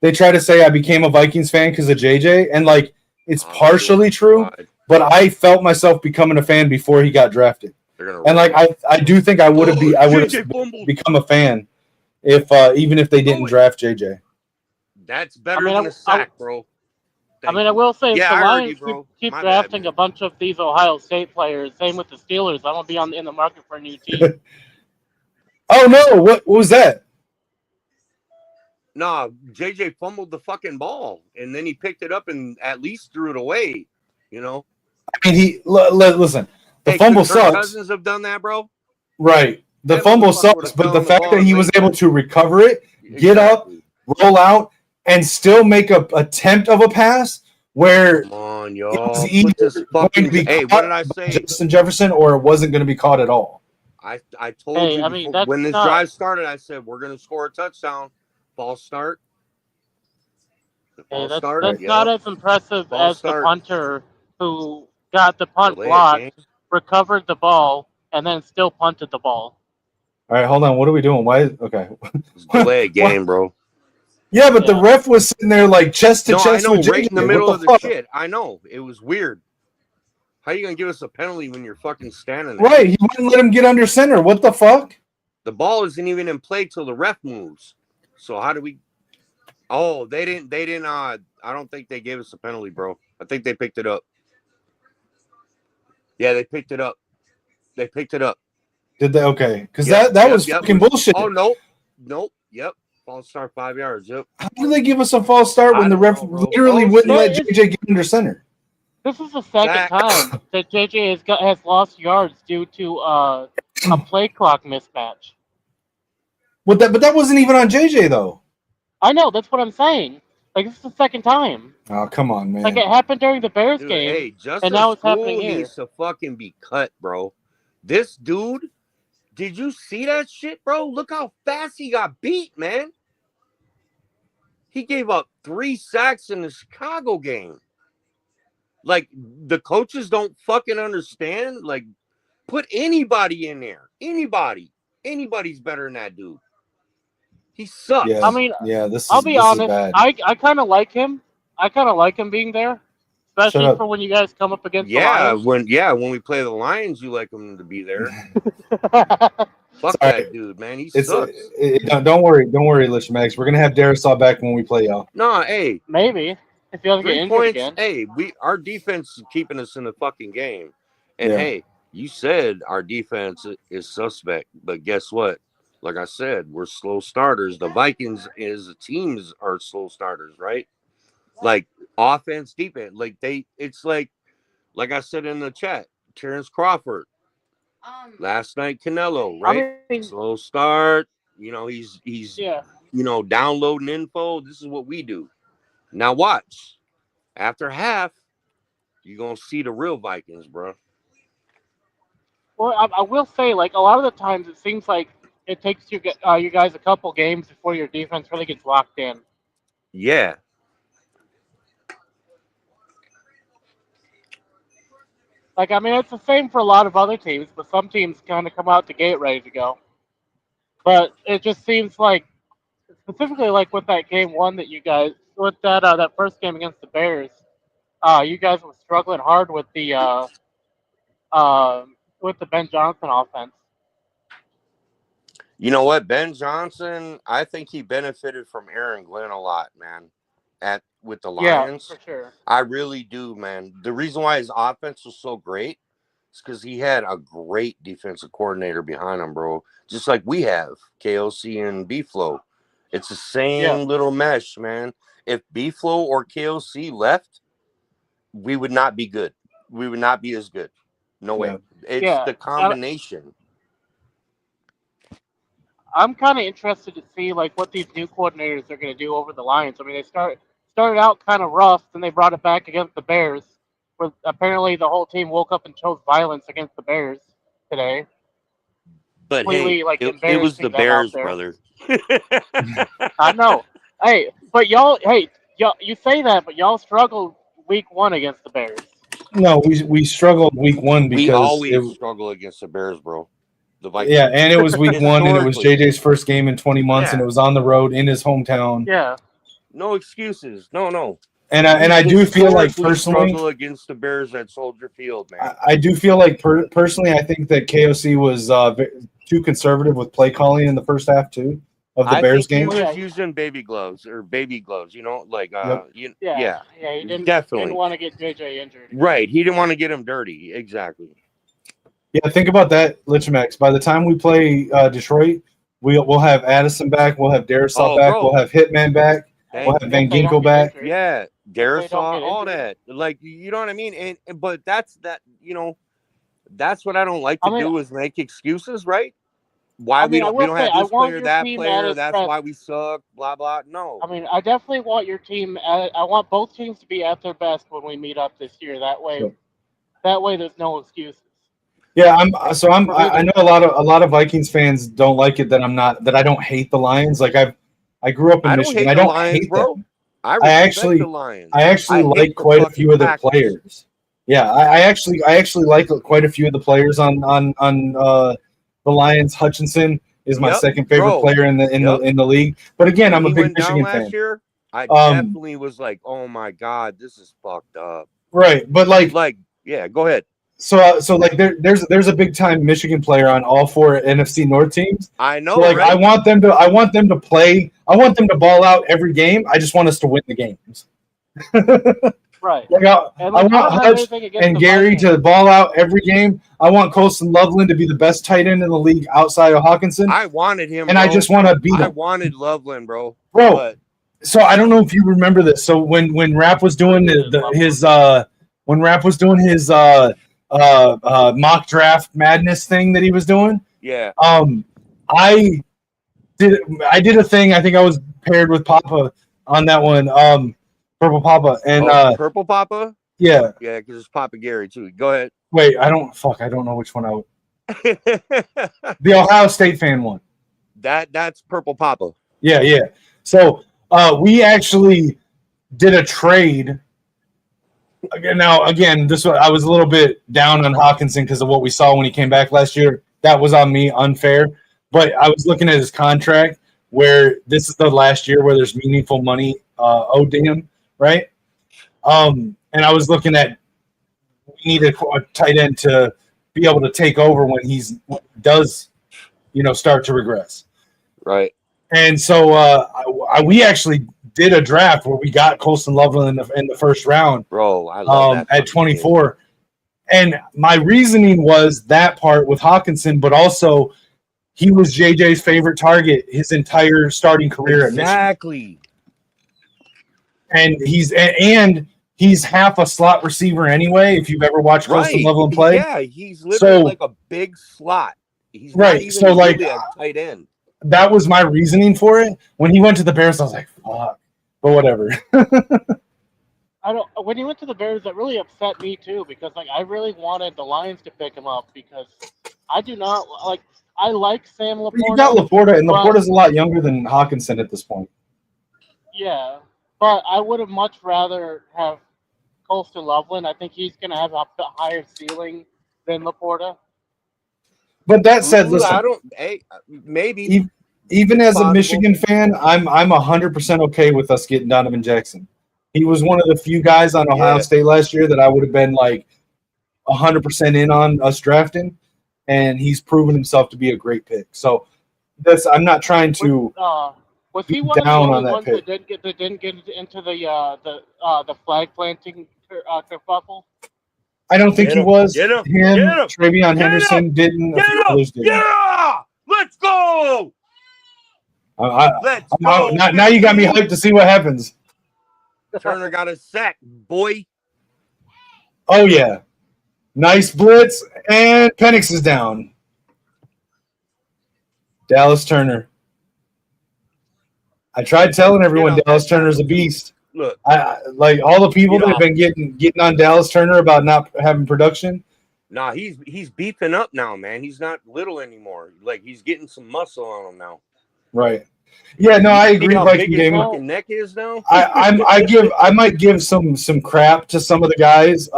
They try to say I became a Vikings fan because of JJ, and like it's partially true, but I felt myself becoming a fan before he got drafted. And like I do think I would have become a fan if even if they didn't draft JJ. That's better than a sack, bro. I will say, if the Lions keep drafting a bunch of these Ohio State players, same with the Steelers, I'm going to be in the market for a new team. Oh, no. What was that? Nah, JJ fumbled the fucking ball, and then he picked it up and at least threw it away, I mean, listen. The Hey, fumble could Kirk sucks. Cousins have done that, bro? Right. The That fumble motherfucker sucks, would've but fell the on the fact ball that and he was laid able there. to recover it, get up, Exactly. roll out, and still make a attempt of a pass where Come on, it was y'all. either Put this going fucking. to be Hey, what caught did I by say? Justin Jefferson or it wasn't going to be caught at all. I told Hey, you I mean, before, that's when this not. drive started, I said we're gonna score a touchdown. False start. The Hey, false start. that's Yep. not as impressive False as the start. punter who got the punt Delay a blocked, game. recovered the ball, and then still punted the ball. All right, hold on. What are we doing? Why? Okay. Delay a game, bro. Yeah, but the Yeah. ref was sitting there like chest to No, I chest know, with JJ. right in the middle what of the the fuck? shit. I know. It was weird. How you gonna give us a penalty when you're fucking standing there? Right, he wouldn't let him get under center. What the fuck? The ball isn't even in play till the ref moves. So how do we? Oh, they didn't. I don't think they gave us a penalty, bro. I think they picked it up. Yeah, they picked it up. They picked it up. Did they? Okay, because Yep, that yep, was yep. fucking bullshit. Oh nope. Yep. False start 5 yards. Yep. How did they give us a false start when I the don't ref know, bro. literally Oh, wouldn't shit. let JJ get under center? This is the second Zach. time that JJ has lost yards due to a play clock mismatch. But that wasn't even on JJ though. I know, that's what I'm saying. Like, this is the second time. Oh, come on, man. Like, it happened during the Bears Dude, game, hey, Justice and now it's happening School here. needs to fucking be cut, bro. This dude, did you see that shit, bro? Look how fast he got beat, man. He gave up 3 sacks in the Chicago game. Like, the coaches don't fucking understand. Like, put anybody in there. Anybody. Anybody's better than that dude. He sucks. Yeah, I mean, this I'll is be this honest, is bad. I kind of like him. I kind of like him being there, Shut especially up. for when you guys come up against Yeah, the Lions. when we play the Lions, you like him to be there. Fuck Sorry. that dude, man. He It's sucks. don't worry, Lichemax. We're gonna have Darisaw back when we play y'all. No, hey, Maybe if he doesn't get 3 injured points. again. Hey, our defense is keeping us in the fucking game. And Yeah. hey, you said our defense is suspect, but guess what? Like I said, we're slow starters. The Vikings as teams are slow starters, right? Like offense, defense. Like it's like I said in the chat, Terrence Crawford. Last night, Canelo, right? I mean, Slow start. You know, he's yeah. downloading info. This is what we do. Now watch. After half, you're gonna see the real Vikings, bro. Well, I will say, like, a lot of the times it seems like it takes you guys a couple games before your defense really gets locked in. Yeah. Like, I mean, it's the same for a lot of other teams, but some teams kind of come out the gate ready to go. But it just seems like, specifically like with that game one that you guys, with that first game against the Bears, you guys were struggling hard with the Ben Johnson offense. You know what? Ben Johnson, I think he benefited from Aaron Glenn a lot, man. With the Lions. Yeah, for sure. I really do, man. The reason why his offense was so great is because he had a great defensive coordinator behind him, bro. Just like we have, KOC and B-Flow. It's the same little mesh, man. If B-Flow or KOC left, we would not be good. We would not be as good. No way. It's the combination. I'm kind of interested to see like what these new coordinators are going to do over the Lions. I mean, they started out kind of rough, then they brought it back against the Bears, where apparently the whole team woke up and chose violence against the Bears today. But completely, hey, like, it was the embarrassing them out Bears, there. brother. I know. Hey, but y'all, you say that, but y'all struggled week one against the Bears. No, we struggled week one because we always struggle against the Bears, bro. The Vikings. Yeah, and it was week one, and it was Historically. JJ's first game in 20 months, and it was on the road in his hometown. Yeah. No excuses. No. And I do feel like Historically personally, struggle against the Bears at Soldier Field, man. I do feel like personally, I think that KOC was too conservative with play calling in the first half too of the Bears game. He was using baby gloves. You know, like He definitely didn't want to get JJ injured. Right, he didn't want to get him dirty. Exactly. Yeah, think about that, Lichemax. By the time we play Detroit, we'll have Addison back, we'll have Darisaw back, bro. we'll have Hitman back. We'll have Van If they don't Ginkel get back. injured. Yeah, Darisaw, get all injured. that. Like, you know what I mean? But that's what I don't like to do is make excuses, right? Why we don't have this player, that player, that's why we suck, blah blah. No. I mean, I definitely want your team. I want both teams to be at their best when we meet up this year. That way, there's no excuses. Yeah, I know a lot of Vikings fans don't like it that I don't hate the Lions. Like I grew up in Michigan. I don't hate them. I respect the Lions. I actually like quite a few of their players. Yeah, I actually like quite a few of the players on the Lions. Hutchinson is my second favorite player in the league. But again, I'm a big Michigan fan. Last year, I definitely was like, "Oh my god, this is fucked up." Right, but yeah, go ahead. So like there's a big time Michigan player on all 4 NFC North teams. I know. So like right? I want them to play. I want them to ball out every game. I just want us to win the games. Right. Like I want Hutch and Gary to ball out every game. I want Colston Loveland to be the best tight end in the league outside of Hawkinson. I wanted him, and bro. I just want to beat him. I wanted Loveland, bro. So I don't know if you remember this. So when Rapp was doing his mock draft madness thing that he was doing, I did a thing. I think I was paired with Papa on that one. Purple Papa and Purple Papa. Yeah, because it's Papa Gary too. Go ahead. Wait, I don't know which one the Ohio State fan one. That's Purple Papa. Yeah. So we actually did a trade. Again, this one I was a little bit down on Hawkinson because of what we saw when he came back last year. That was on me, unfair. But I was looking at his contract where this is the last year where there's meaningful money owed to him, right? And I was looking at we need a tight end to be able to take over when he does, start to regress. Right. And so we actually did a draft where we got Colston Loveland in the first round. Bro, I love that at 24. Game. And my reasoning was that part with Hawkinson, but also he was JJ's favorite target his entire starting career at Michigan. Exactly. And he's half a slot receiver anyway, if you've ever watched Colston Loveland play. Yeah, he's literally like a big slot. He's right. Not even so like a tight end. That was my reasoning for it. When he went to the Bears, I was like, fuck. But whatever. When he went to the Bears, that really upset me too, because I really wanted the Lions to pick him up because I do not like. I like Sam Laporta. You got Laporta, and Laporta's a lot younger than Hawkinson at this point. Yeah, but I would have much rather have Colston Loveland. I think he's going to have a higher ceiling than Laporta. But that said, listen, maybe even as a Michigan fan, I'm 100% okay with us getting Donovan Jackson. He was one of the few guys on Ohio State last year that I would have been like 100% in on us drafting, and he's proven himself to be a great pick. So I'm not trying to was he one down of the on ones that that didn't get into the flag planting kerfuffle? I don't think he was. Him. Travion Henderson didn't. Yeah, let's go. Let's go. Now you got me hyped to see what happens. Turner got a sack, boy. Oh yeah, nice blitz, and Penix is down. Dallas Turner. I tried telling everyone Dallas Turner's a beast. Look, I like all the people that have been getting on Dallas Turner about not having production. Nah, he's beefing up now, man. He's not little anymore. Like he's getting some muscle on him now. Right. Yeah, no, I agree. Viking game. Fucking neck is now. I might give some crap to some of the guys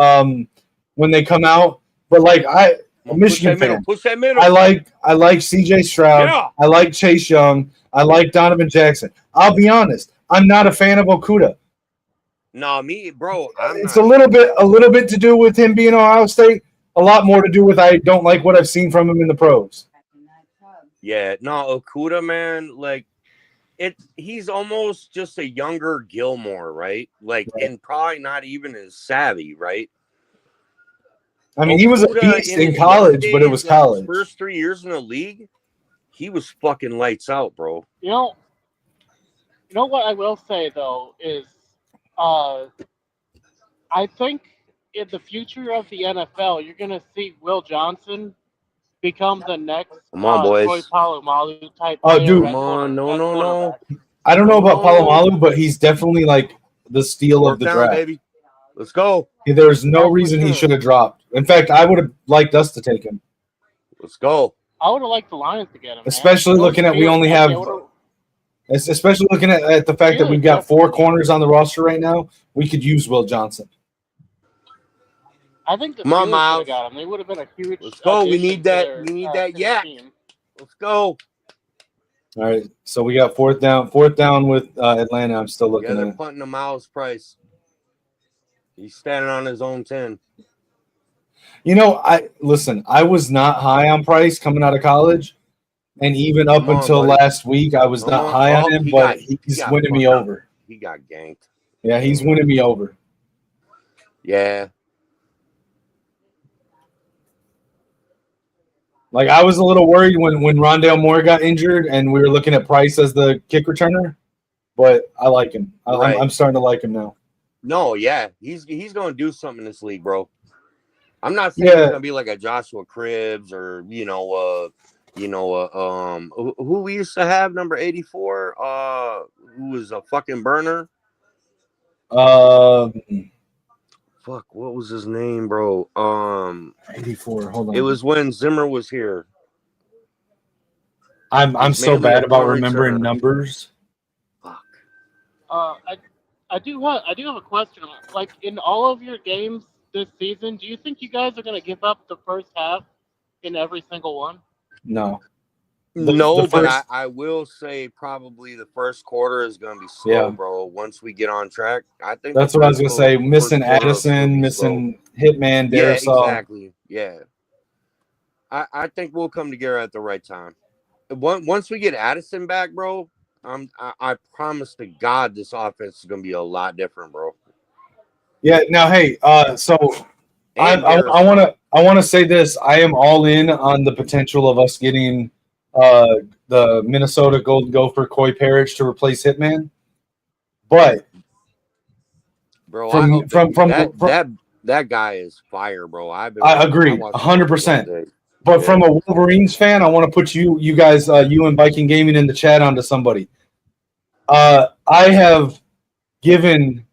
when they come out, but like a Michigan fan. Push that middle. I like C.J. Stroud. Yeah. I like Chase Young. I like Donovan Jackson. I'll be honest. I'm not a fan of Okudah. No, me, bro. It's a little bit to do with him being Ohio State. A lot more to do with I don't like what I've seen from him in the pros. Yeah, no, Okudah, man, like he's almost just a younger Gilmore, right? Like, and probably not even as savvy, right? I mean, he was a beast in college, but it was college. First 3 years in the league, he was fucking lights out, bro. You know what I will say though is, uh, I think in the future of the NFL, you're gonna see Will Johnson become the next Come on, Troy boys. Polamalu type Oh, player dude. Come on. No, at no, no. quarterback. I don't know Come about on. Palomalu, but he's definitely like the steal of Fourth the down, draft. baby. Let's go. There's no Oh, for reason he sure. should have dropped. In fact, I would have liked us to take him, Let's go. I would have liked the Lions to get him, man. especially Those looking at we Steelers, only man, have, they would've- especially looking at the fact that we've Steelers got 4 definitely- corners on the roster right now. We could use Will Johnson. I think the Come on, Steelers would Miles. have got him. They would have been a huge. Let's go. We addition need to that. their, We need to that their yak. team. Let's go. All right, so we got fourth down with Atlanta. I'm still Yeah, looking they're at. punting to Miles Price. He's standing on his own 10. You know, I was not high on Price coming out of college, and even up Come on, until buddy. last week, I was Come not on. high on Oh, him. he But got- he's got winning me fucked up. over. He got ganked. Yeah, he's winning me over. Yeah. Like I was a little worried when Rondale Moore got injured, and we were looking at Price as the kick returner. But I like him. Right. I'm starting to like him now. No, yeah. He's going to do something in this league, bro. I'm not saying Yeah. he's going to be like a Joshua Cribbs or, who we used to have, number 84, who was a fucking burner. Fuck, what was his name, bro? 84. Hold on. It was when Zimmer was here. I'm He's so mainly bad a about punt remembering returner. numbers. Fuck. I do have a question. Like in all of your games this season, do you think you guys are going to give up the first half in every single one? No. No, the but first- I will say probably the first quarter is going to be slow, Yeah. bro. Once we get on track, I think That's the what I was first gonna say. quarter- Missing first quarter will still Addison, be missing Hitman, slow. Yeah, Darisaw. exactly. Yeah, I think we'll come together at the right time. Once we get Addison back, bro, I promise to God this offense is going to be a lot different, bro. Yeah. Now, hey, so I want to say this. I am all in on the potential of us getting the Minnesota Golden Gopher Coy Parrish to replace Hitman, but Bro, from- I hope from- that guy is fire, bro. I agree, watched him 100%. all day. But Yeah. from a Wolverines fan, I want to put you guys, you and Viking Gaming in the chat onto somebody. I have given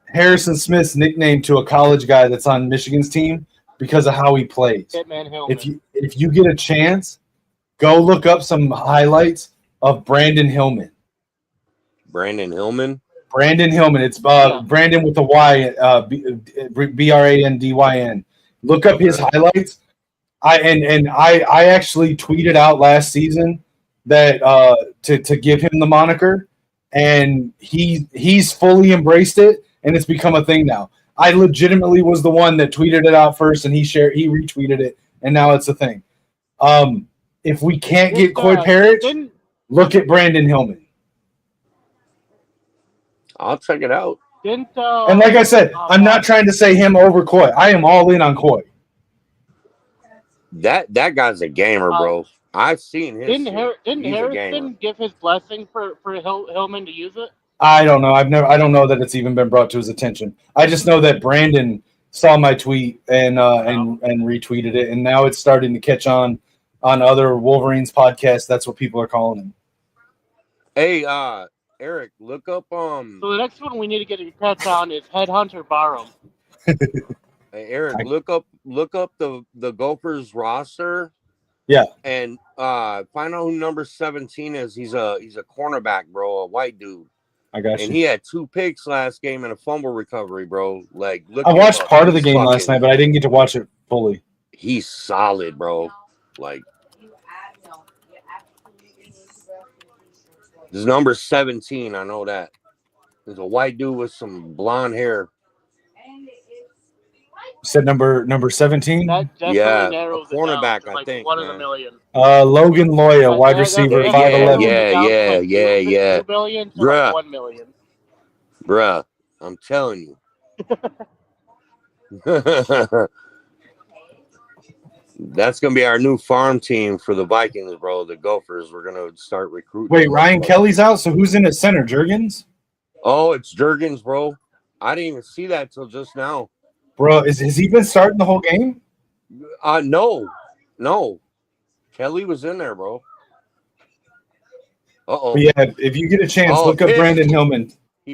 Harrison Smith's nickname to a college guy that's on Michigan's team because of how he plays. Hitman Hillman. If you get a chance, go look up some highlights of Brandon Hillman. Brandon Hillman. Brandon Hillman. It's Brandon with the Y, Brandyn. Look up his highlights. I actually tweeted out last season that to give him the moniker, and he's fully embraced it, and it's become a thing now. I legitimately was the one that tweeted it out first, and he retweeted it, and now it's a thing. If we can't get Coy Parrish, look at Brandon Hillman. I'll check it out. And like I said, I'm not trying to say him over Coy. I am all in on Coy. That guy's a gamer, bro. I've seen his. Didn't He's a gamer. Harrison give his blessing for Hillman to use it? I don't know. I don't know that it's even been brought to his attention. I just know that Brandon saw my tweet and retweeted it, and now it's starting to catch on other Wolverines podcasts. That's what people are calling him. Hey, Eric, look up So the next one we need to get a catch on is Headhunter Barham. Hey, Eric, look up the Gophers roster. Yeah. And find out who number 17 is. He's a cornerback, bro, a white dude. I got you. And he had 2 picks last game and a fumble recovery, bro. Like, look. I watched part of the game last night, but I didn't get to watch it fully. He's solid, bro. Like, this is number 17. I know that. There's a white dude with some blonde hair. You said number 17? That definitely narrows a cornerback, it down to, I like, think. one in a million. Logan Loya, wide receiver, Yeah, 5'11". Yeah. 2 billion to Bruh. like 1 million. Bruh, I'm telling you. That's gonna be our new farm team for the Vikings, bro. The Gophers. We're gonna start recruiting. Wait, Ryan Kelly's out, so who's in at center? Jurgens? Oh, it's Jurgens, bro. I didn't even see that till just now. Bro, has he been starting the whole game? No. Kelly was in there, bro. Uh-oh. But yeah, if you get a chance, look up Brandon Hillman.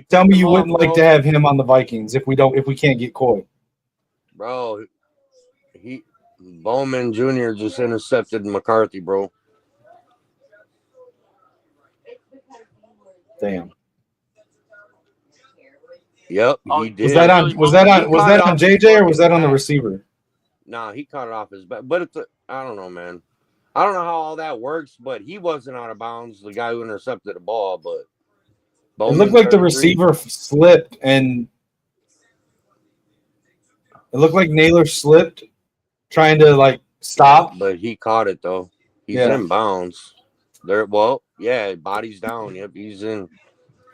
Tell me you wouldn't like to have him on the Vikings if we can't get Coy. Bro, Bowman Jr. just intercepted McCarthy, bro. Damn. Yep, he did. Was that on JJ or was that on the receiver? Nah, he caught it off his back. But I don't know, man. I don't know how all that works, but he wasn't out of bounds, the guy who intercepted the ball, but Bowman, it looked like the receiver slipped and it looked like Naylor slipped trying to like stop. But he caught it though. He's in bounds. Body's down. Yep, he's in.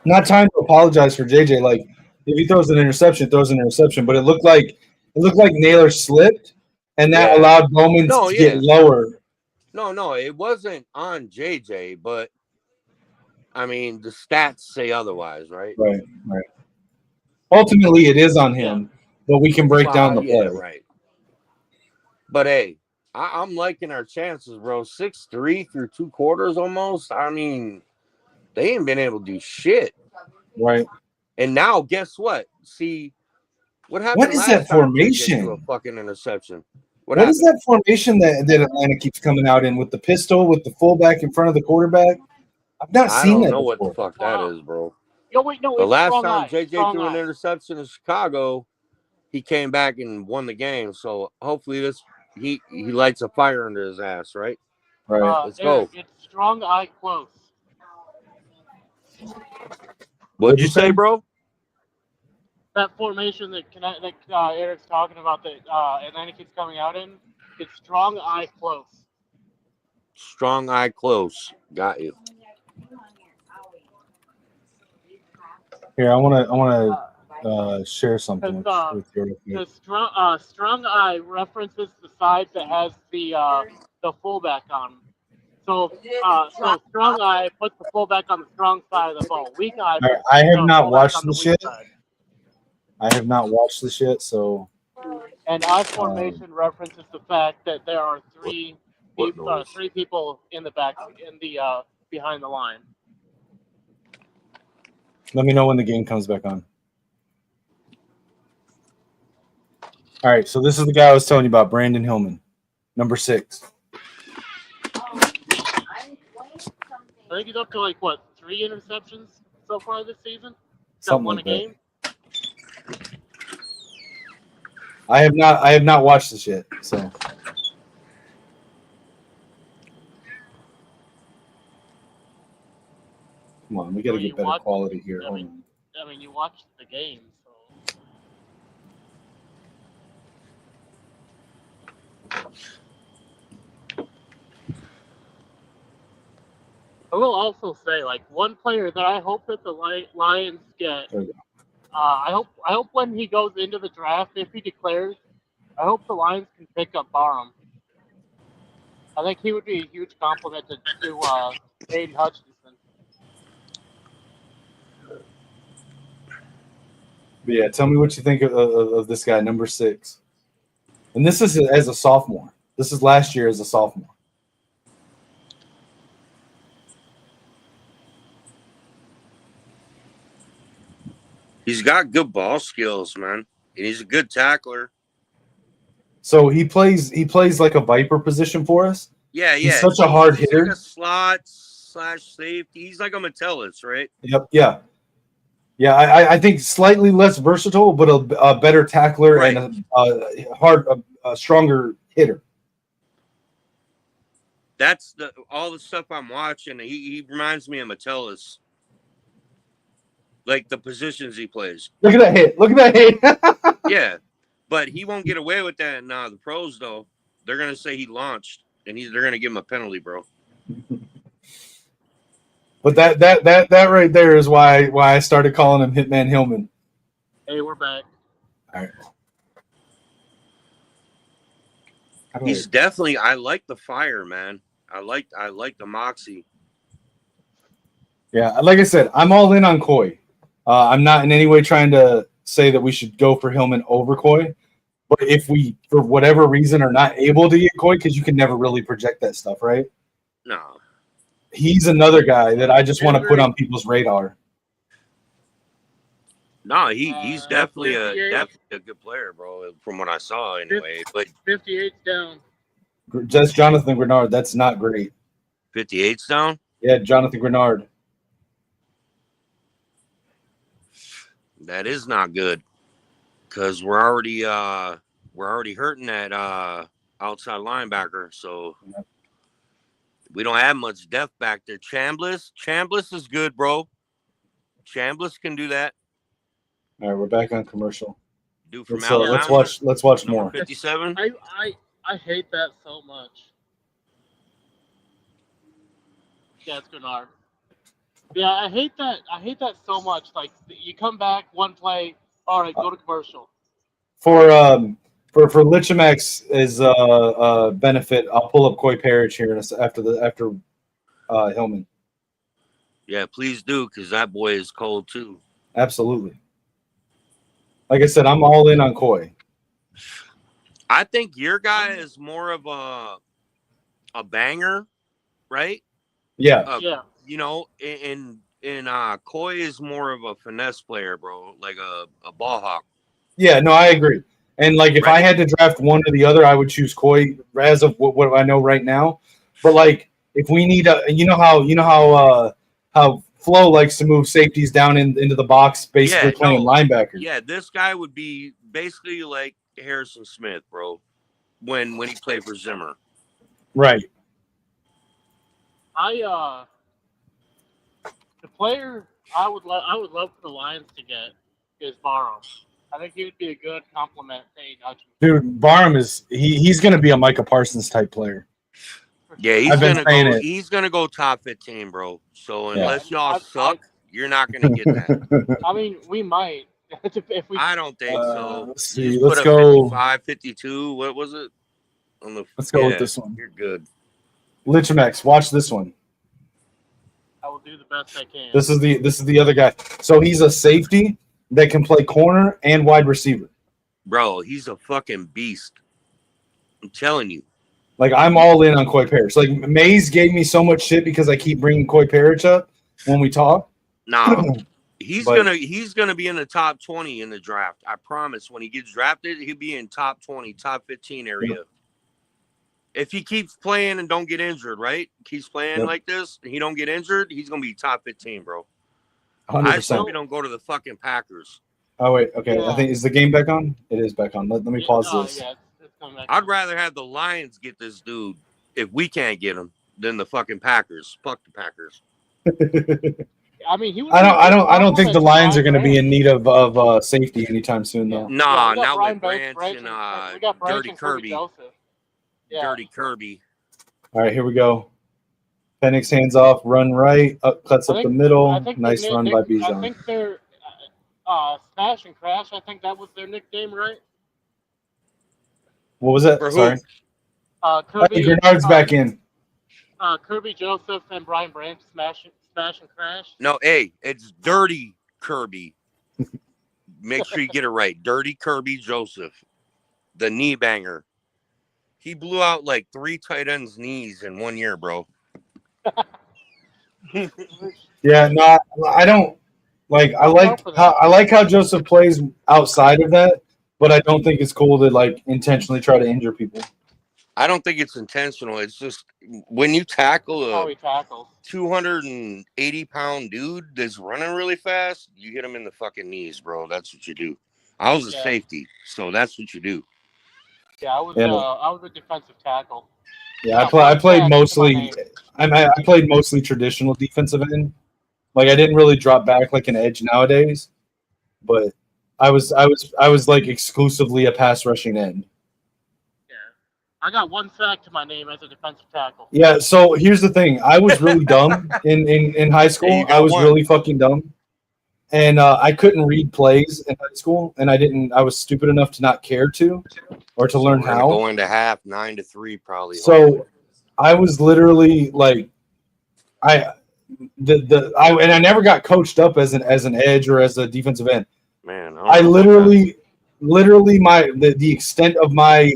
Not time to apologize for JJ. Like if he throws an interception, but it looked like Naylor slipped and that allowed Bowman to get lower. No, it wasn't on JJ, but I mean the stats say otherwise, right? Right. Ultimately, it is on him, but we can break down the play. Right. But hey, I'm liking our chances, bro. 6-3 through 2 quarters almost. I mean, they ain't been able to do shit. Right. And now, guess what? See, what happened? What is that formation? A fucking interception. What is that formation that Atlanta keeps coming out in with the pistol, with the fullback in front of the quarterback? I've not seen that. I don't know before. what the fuck that is, bro. No, the last time JJ threw an interception in Chicago, he came back and won the game. So hopefully he lights a fire under his ass, right? Right. Let's go. It's strong eye close. What'd you say, bro? That formation that Eric's talking about that Atlanta keeps coming out in, it's strong eye close. Strong eye close. Got you. Here, I want to share something with you. The strong eye references the side that has the fullback on. So strong eye puts the fullback on the strong side of the ball. Weak eye. I have not watched this yet. I have not watched this yet, so. And eye formation references the fact that there are three people in the back behind the line. Let me know when the game comes back on. All right, so this is the guy I was telling you about, Brandon Hillman, number 6. I think he's up to 3 interceptions so far this season. Something won like a game. I have not watched this yet, so. Come on, we got to get better quality here. I mean, you watched the game, so. I will also say, one player that I hope that the Lions get. I hope when he goes into the draft, if he declares, I hope the Lions can pick up Barham. I think he would be a huge compliment to Aiden Hutchinson. But yeah, tell me what you think of this guy, number 6. And this is as a sophomore. This is last year as a sophomore. He's got good ball skills, man. And he's a good tackler. So he plays like a Viper position for us? Yeah. He's such a hard hitter. Like a slot/safety. He's like a Metellus, right? Yep, yeah. Yeah, I think slightly less versatile, but a better tackler and a stronger hitter. That's all the stuff I'm watching. He reminds me of Metellus. Like the positions he plays. Look at that hit. Yeah, but he won't get away with that in the pros, though. They're going to say he launched, and they're going to give him a penalty, bro. But that right there is why I started calling him Hitman Hillman. Hey, we're back. All right. He's definitely. I like the fire, man. I like the moxie. Yeah, like I said, I'm all in on Coy. I'm not in any way trying to say that we should go for Hillman over Coy. But if we, for whatever reason, are not able to get Coy, because you can never really project that stuff, right? No. He's another guy that I just want to put on people's radar. No, he's definitely a good player, bro. From what I saw, anyway. But 58's down. That's Jonathan Grenard. That's not great. 58's down. Yeah, Jonathan Grenard. That is not good, because we're already hurting that outside linebacker. So we don't have much depth back there. Chambliss is good, bro. Chambliss can do that. All right, we're back on commercial. Do from let's watch more. 57. I hate that so much. Yeah, it's Grenard. Yeah, I hate that. I hate that so much. Like, you come back one play, all right, go to commercial. For Lichemax is benefit, I'll pull up Coy Parrish here after Hillman. Yeah, please do, because that boy is cold too. Absolutely. Like I said, I'm all in on Coy. I think your guy is more of a banger, right? Yeah. Yeah. You know, and Coy is more of a finesse player, bro, like a ball hawk. Yeah, no, I agree. And like, if I had to draft one or the other, I would choose Coy as of what I know right now. But like, if we need you know how Flo likes to move safeties down into the box, basically playing linebacker. Yeah, this guy would be basically like Harrison Smith, bro, when he played for Zimmer. Right. The player I would love for the Lions to get is Barham. I think he would be a good compliment to A. Hutchinson. Dude, Barham he's going to be a Micah Parsons type player. Yeah, he's gonna go top 15, bro. So unless y'all suck, you're not gonna get that. I mean, we might. If we, I don't think so. Let's see. Let's go 55, 52. What was it? Let's go with this one. You're good. Lichemax, watch this one. I will do the best I can. This is the other guy. So he's a safety that can play corner and wide receiver. Bro, he's a fucking beast. I'm telling you. Like, I'm all in on Coy Parrish. Like, Mays gave me so much shit because I keep bringing Coy Parrish up when we talk. Nah, he's gonna be in the top 20 in the draft. I promise. When he gets drafted, he'll be in top 20, top 15 area. Yep. If he keeps playing and don't get injured, right? Keeps playing like this, and he don't get injured, he's gonna be top 15, bro. 100%. I just hope he don't go to the fucking Packers. Oh wait, okay. Yeah. I think is the game back on? It is back on. Let me pause this. Yeah. I'd rather have the Lions get this dude if we can't get him than the fucking Packers. Fuck the Packers. I mean, I don't think the Lions are going to be in need of safety anytime soon, though. Nah, not with Branch and Dirty Kirby. Dirty Kirby. All right, here we go. Penix hands off, run right, cuts up the middle. Nice run by Bijan. I think they're Smash and Crash. I think that was their nickname, right? What was that? Sorry. Kirby. Grenard's back in. Kirby Joseph and Brian Branch smash and crash. No, hey, it's Dirty Kirby. Make sure you get it right. Dirty Kirby Joseph, the knee banger. He blew out like 3 tight ends' knees in 1 year, bro. Yeah, no, I don't like. I like how Joseph plays outside of that. But I don't think it's cool to like intentionally try to injure people. I don't think it's intentional. It's just when you tackle a 280-pound dude that's running really fast, you hit him in the fucking knees, bro. That's what you do. I was a safety, so that's what you do. Yeah, I was a defensive tackle. Yeah, I played mostly. I played mostly traditional defensive end. Like, I didn't really drop back like an edge nowadays, but I was like exclusively a pass rushing end. Yeah, I got 1 sack to my name as a defensive tackle. Yeah, so here's the thing: I was really dumb in high school. I was really fucking dumb, and I couldn't read plays in high school, and I was stupid enough to not care to or to learn We're gonna how. go into half 9-3 probably. So I was literally like, I never got coached up as an edge or as a defensive end. Man, I literally the extent of my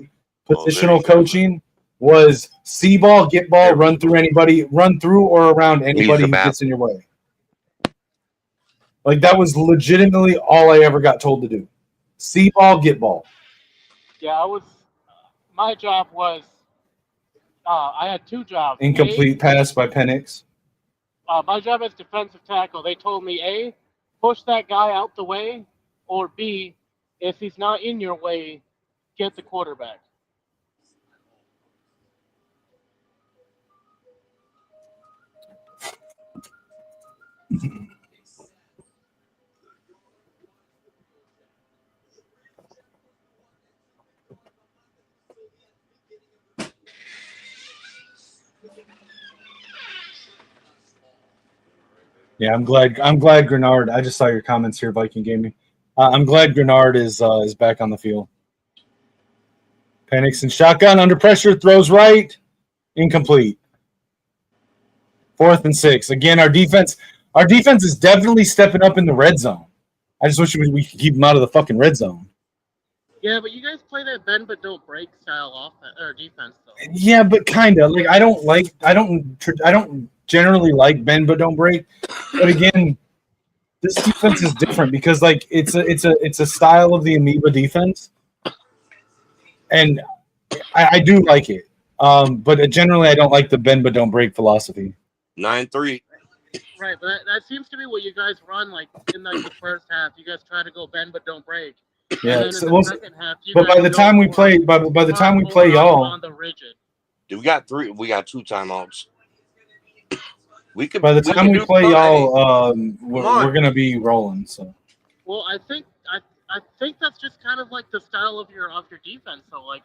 positional coaching was see ball, get ball, run through or around anybody who gets in your way. Like that was legitimately all I ever got told to do. See ball, get ball. Yeah, my job was, I had two jobs. Incomplete pass by Penix. My job as defensive tackle, they told me, A, push that guy out the way, or B, if he's not in your way, get the quarterback. Yeah, I'm glad Grenard. I just saw your comments here, Viking Gaming. I'm glad Grenard is back on the field. Penix and shotgun under pressure, throws right, incomplete. 4th and 6. Again, our defense is definitely stepping up in the red zone. I just wish we could keep them out of the fucking red zone. Yeah, but you guys play that bend but don't break style offense or defense though. Yeah, but kind of like I don't generally like bend but don't break. But again, this defense is different because like it's a style of the amoeba defense, and I do like it. But generally I don't like the bend but don't break philosophy. 9-3. Right, but that seems to be what you guys run like in like the first half. You guys try to go bend but don't break. Yeah, so second half, but by the time we play, by the time we play y'all, on the rigid. We got 2 timeouts. By the time we play y'all, we're gonna be rolling. So. Well, I think that's just kind of like the style of your defense. So like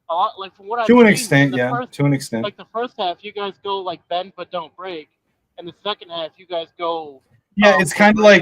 a lot, like from what I've to an seen, extent, yeah, to an extent. Like the first half, you guys go like bend but don't break, and the second half, you guys go. Yeah, it's kind of like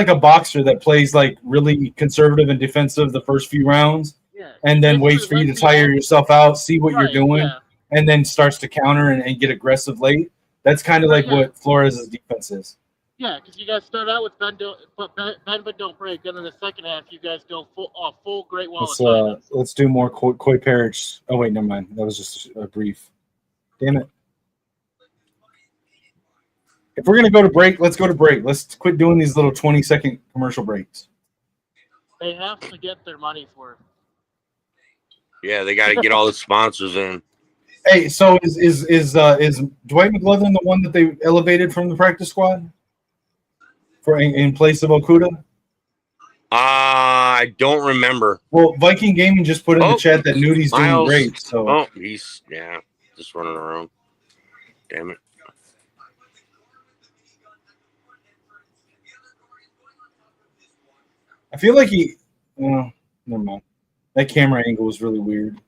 a boxer that plays like really conservative and defensive the first few rounds, and then waits for you to tire yourself out, see what you're doing, and then starts to counter and get aggressive late. That's kind of like what Flores' defense is. Yeah, because you guys start out with bend but don't break, and then the second half you guys go full great wall. Let's do more Koi Parrish. Oh wait, never mind. That was just a brief. Damn it. If we're gonna go to break, let's go to break. Let's quit doing these little 20-second commercial breaks. They have to get their money's worth. Yeah, they got to get all the sponsors in. Hey, so is Dwight McLaughlin the one that they elevated from the practice squad for in place of Okuda? I don't remember. Well, Viking Gaming just put in the chat that Nudi's doing great. So he's just running around. Damn it. I feel like never mind. That camera angle was really weird.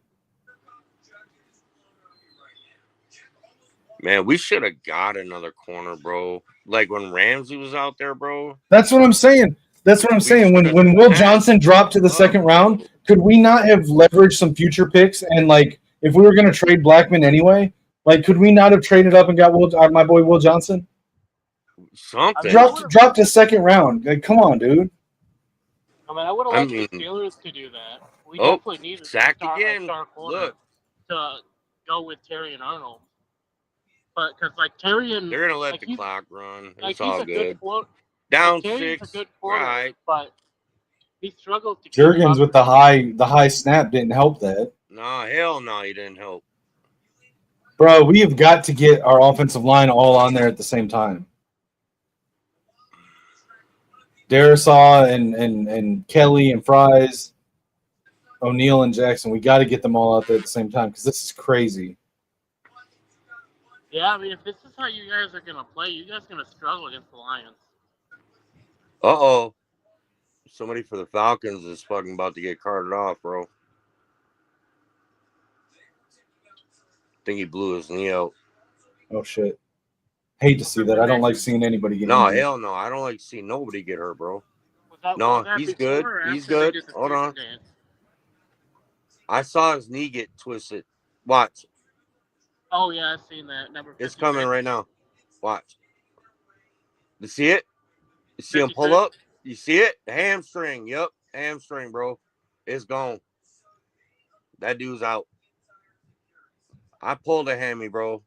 Man, we should have got another corner, bro. Like when Ramsey was out there, bro. That's what I'm saying. When Will Johnson dropped to the second round, could we not have leveraged some future picks? And like, if we were going to trade Blackman anyway, like, could we not have traded up and got my boy Will Johnson? Something. Dropped a second round. Like, come on, dude. I mean, I would have liked the Steelers to do that. We definitely needed a star corner to go with Terry and Arnold. But because like Terry and they're gonna let the clock run. It's all good. Down six, a good quarter, right? But he struggled to. Jurgens with the high snap didn't help that. No, hell no, he didn't help. Bro, we have got to get our offensive line all on there at the same time. Darisaw and Kelly and Fries, O'Neal and Jackson, we got to get them all out there at the same time because this is crazy. Yeah, I mean, if this is how you guys are going to play, you guys are going to struggle against the Lions. Uh-oh. Somebody for the Falcons is fucking about to get carted off, bro. I think he blew his knee out. Oh, shit. hate to see that. I don't like seeing anybody get No, injured. hell no. I don't like to see nobody get hurt, bro. Was No, that he's before good. or He's after they good. did the Hold fusion on. dance? I saw his knee get twisted. Watch. Oh yeah, I've seen that. Number 56. It's coming right now. Watch. You see it? You see him pull 56. up? You see it? The hamstring. Yep. Hamstring, bro. It's gone. That dude's out. I pulled a hammy, bro.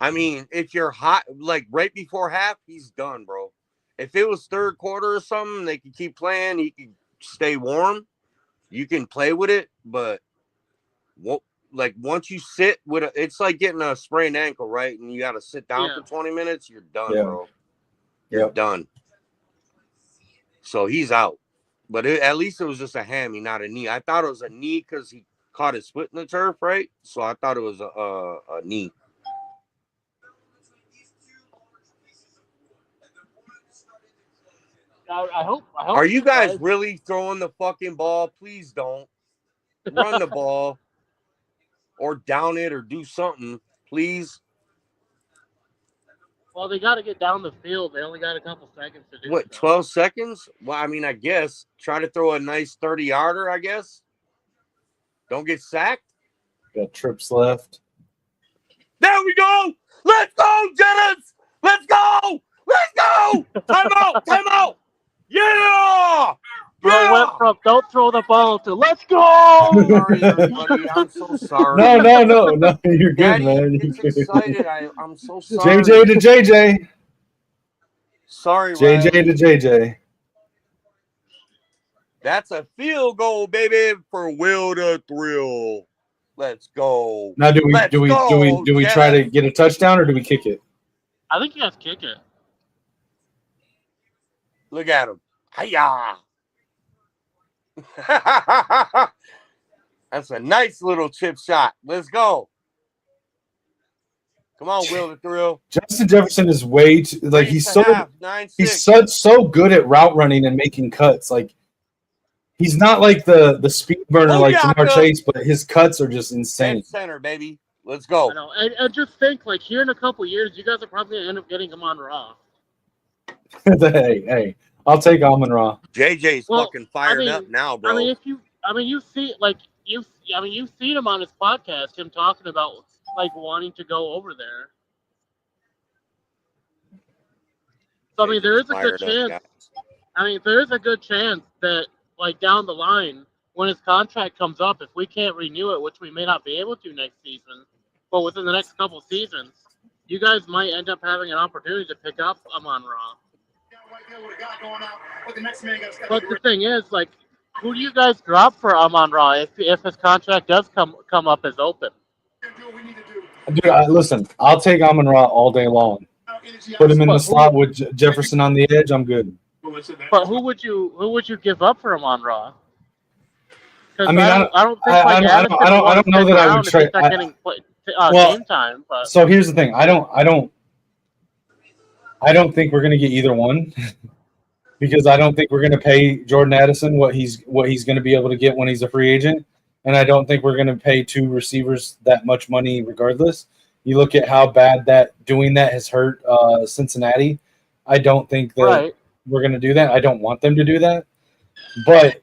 I mean, if you're hot, like right before half, he's done, bro. If it was third quarter or something, they could keep playing. He could stay warm. You can play with it, but like once you sit with it, it's like getting a sprained ankle, right? And you got to sit down for 20 minutes. You're done, bro. You're done. So he's out. But at least it was just a hammy, not a knee. I thought it was a knee because he caught his foot in the turf, right? So I thought it was a knee. I hope. Are you guys really throwing the fucking ball? Please don't. Run the ball. Or down it or do something, please. Well, they got to get down the field. They only got a couple seconds to do. What, 12 seconds? Well, I mean, I guess. Try to throw a nice 30-yarder, I guess. Don't get sacked. Got trips left. There we go. Let's go, Jennings. Let's go. Let's go. Time out. Time out. Yeah. Bro went from don't throw the ball to let's go. Sorry, everybody. I'm so sorry. No. You're good, Daddy man. gets excited. I'm so sorry. JJ to JJ. Sorry, JJ Riley. to JJ. That's a field goal, baby, for Will the Thrill. Let's go. Now, do we try to get a touchdown or do we kick it? I think you guys kick it. Look at him. Hiya. That's a nice little chip shot. Let's go. Come on, Will the Thrill. Justin Jefferson is way too, like he's such so good at route running and making cuts. Like he's not like the speed burner like Jamar Chase, but his cuts are just insane. Center, baby. Let's go. I know. And just think, like here in a couple years, you guys are probably gonna end up getting him on Raw. hey, I'll take Amon-Ra. JJ's fucking fired up now, bro. You've seen him on his podcast, him talking about like wanting to go over there. So I mean, there is a good chance. There is a good chance that like down the line, when his contract comes up, if we can't renew it, which we may not be able to next season, but within the next couple seasons, you guys might end up having an opportunity to pick up Amon-Ra. But the thing is, like, who do you guys drop for Amon-Ra if his contract does come up as open? Dude, listen, I'll take Amon-Ra all day long. Put him in the slot with Jefferson on the edge. I'm good. But who would you give up for Amon-Ra? I mean, I don't know that I would trade. Game time. But. So here's the thing. I don't think we're going to get either one because I don't think we're going to pay Jordan Addison what he's going to be able to get when he's a free agent, and I don't think we're going to pay two receivers that much money regardless. You look at how bad doing that has hurt Cincinnati. I don't think that we're going to do that. I don't want them to do that. But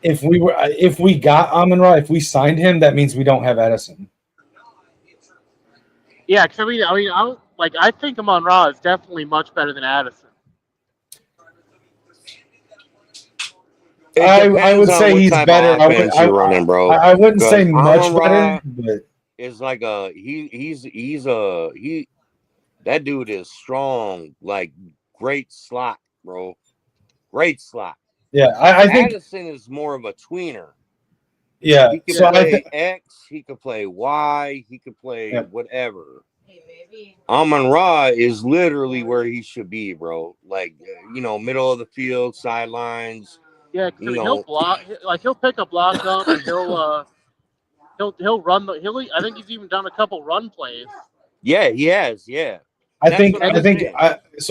if we got Amon-Ra, if we signed him, that means we don't have Addison. Yeah, because I think Amon-Ra is definitely much better than Addison. I would say he's better. I wouldn't say much better, but it's like that dude is strong, like great slot, bro. Great slot. Yeah, I think Addison is more of a tweener. Yeah, he can play X, he could play Y, he could play whatever. Amon-Ra is literally where he should be, bro. Like, middle of the field, sidelines. Yeah, he'll block. Like he'll pick a block up and he'll run. I think he's even done a couple run plays. Yeah, he has. Yeah. So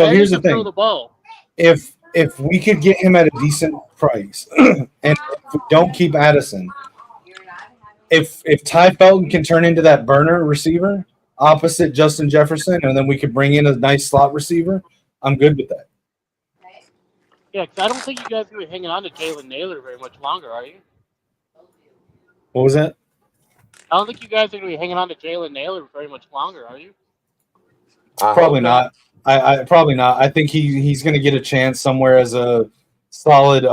here's the thing. Throw the ball. If we could get him at a decent price, and if we don't keep Addison, if Ty Felton can turn into that burner receiver, opposite Justin Jefferson, and then we could bring in a nice slot receiver, I'm good with that. Yeah, because I don't think you guys are going to be hanging on to Jalen Naylor very much longer, are you? What was that? I don't think you guys are going to be hanging on to Jalen Naylor very much longer, are you? Probably not. I probably not. I think he's going to get a chance somewhere as a solid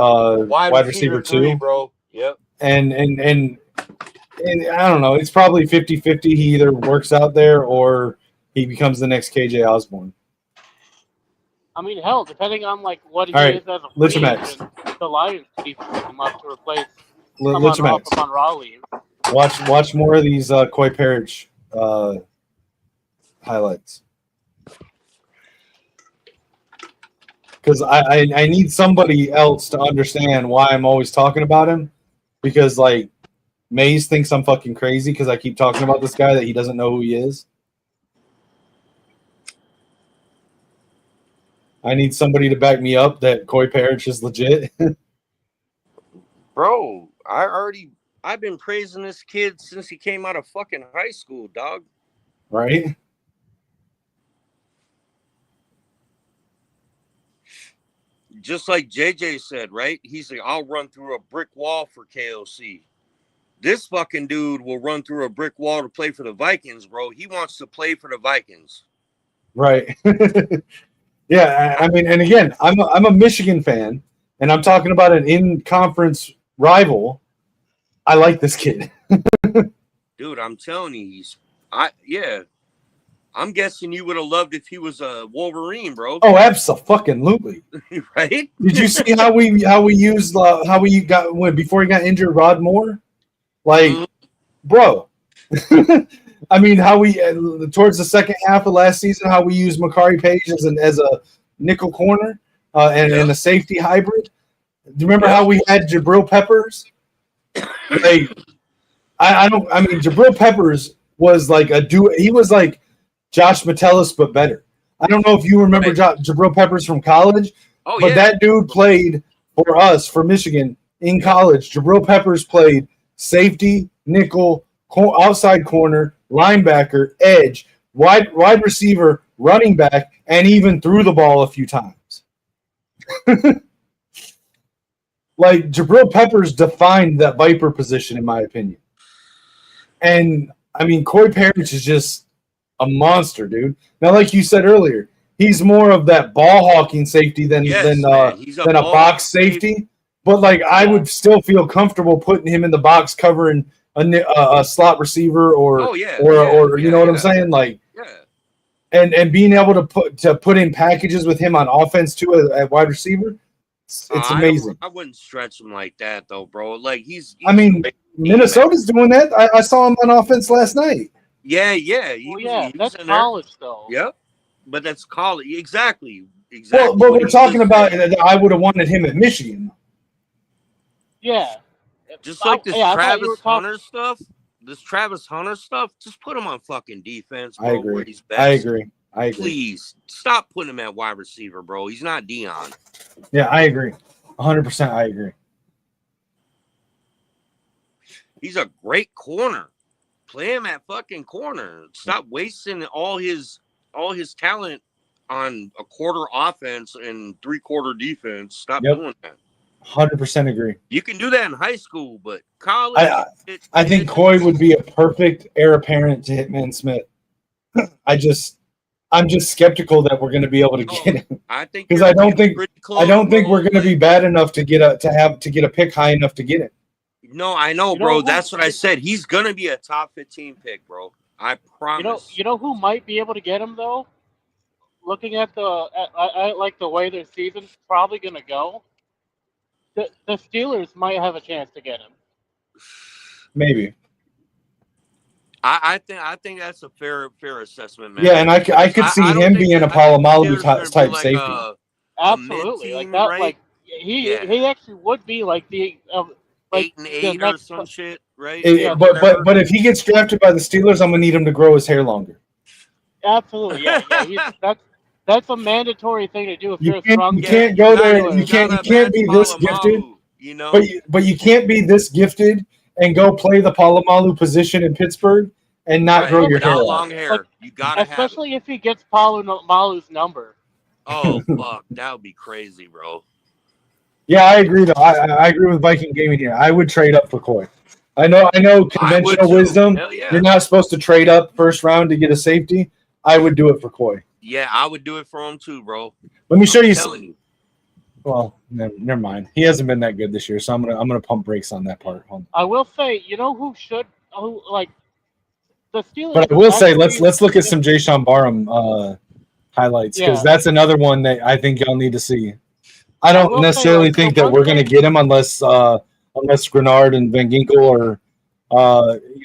wide receiver 2, bro. Yep. And I don't know. It's probably 50-50. He either works out there or he becomes the next KJ Osborne. I mean, hell, depending on like what he All right, is as a free Lichemax. agent, the Lions could even pick him up to replace someone off Lichemax. of Raw leave. Watch more of these Koi Parrish highlights. Because I need somebody else to understand why I'm always talking about him. Because, like, Mays thinks I'm fucking crazy because I keep talking about this guy that he doesn't know who he is. I need somebody to back me up that Koi Parrish is legit. Bro, I've been praising this kid since he came out of fucking high school, dog. Right? Just like JJ said, right? He's like, I'll run through a brick wall for KOC. This fucking dude will run through a brick wall to play for the Vikings, bro. He wants to play for the Vikings. Right. Yeah, I mean, and again, I'm a Michigan fan, and I'm talking about an in-conference rival. I like this kid. Dude, I'm telling you, I'm guessing you would have loved if he was a Wolverine, bro. Oh, absolutely. Right? Did you see how we used before he got injured, Rod Moore? Like, bro. I mean, how we towards the second half of last season, how we used Makari Page as a nickel corner and a safety hybrid. Do you remember how we had Jabril Peppers? Like, I mean, Jabril Peppers was like he was like Josh Metellus, but better. I don't know if you remember Jabril Peppers from college, but that dude played for us, for Michigan, in college. Jabril Peppers played safety, nickel, outside corner, linebacker, edge, wide receiver, running back, and even threw the ball a few times. Like, Jabril Peppers defined that Viper position, in my opinion. And, I mean, Koi Parrish is just a monster, dude. Now, like you said earlier, he's more of that ball-hawking safety than a box safety. But, like, I would still feel comfortable putting him in the box covering a slot receiver or you know what I'm saying? Like, and being able to put in packages with him on offense, too, at wide receiver. It's amazing. I wouldn't stretch him like that, though, bro. Like, he's I mean, Minnesota's doing that. I saw him on offense last night. Yeah. That's college, though. Yep. But that's college. Exactly. Well, but we're talking about I would have wanted him at Michigan. Yeah. Just like this Travis Hunter stuff, just put him on fucking defense, bro. I agree. Where he's best. I agree. Please stop putting him at wide receiver, bro. He's not Dion. Yeah, I agree. 100%. I agree. He's a great corner. Play him at fucking corner. Stop wasting all his talent on a quarter offense and 3/4 defense. Stop doing that. 100% agree. You can do that in high school, but college. I think Koi would be a perfect heir apparent to Hitman Smith. I'm just skeptical that we're going to be able to get him. I think because I don't think we're going to be bad enough to get a pick high enough to get him. No, I know, bro. That's what I said. He's going to be a top 15 pick, bro. I promise. You know who might be able to get him though? Looking at I like the way their season's probably going to go. The Steelers might have a chance to get him. Maybe. I think that's a fair assessment, man. Yeah, and I could see him being a Palomalu type safety. Absolutely, like that. Right? Like he actually would be like the 8-8 or some shit, right? But if he gets drafted by the Steelers, I'm gonna need him to grow his hair longer. Absolutely, yeah. That's a mandatory thing to do if you're a strong. You can't go there. You can't be this gifted. You know, but you can't be this gifted and go play the Palomalu position in Pittsburgh and not grow your hair without out. long hair. Like, You gotta have it. especially if he gets Malu's number. Oh fuck, that would be crazy, bro. Yeah, I agree. Though I agree with Viking Gaming here. I would trade up for Koi. I know. Conventional too. wisdom. Hell yeah. You're not supposed to trade up first round to get a safety. I would do it for Koi. Yeah, I would do it for him too, bro. Let me show you. Telling you. Well, never mind. He hasn't been that good this year, so I'm gonna pump brakes on that part. I will say, you know who like the Steelers. But I will say, actually- let's look at some Jayshon Barham highlights, because that's another one that I think y'all need to see. I don't necessarily think that we're gonna get him unless Grenard and Van Ginkel or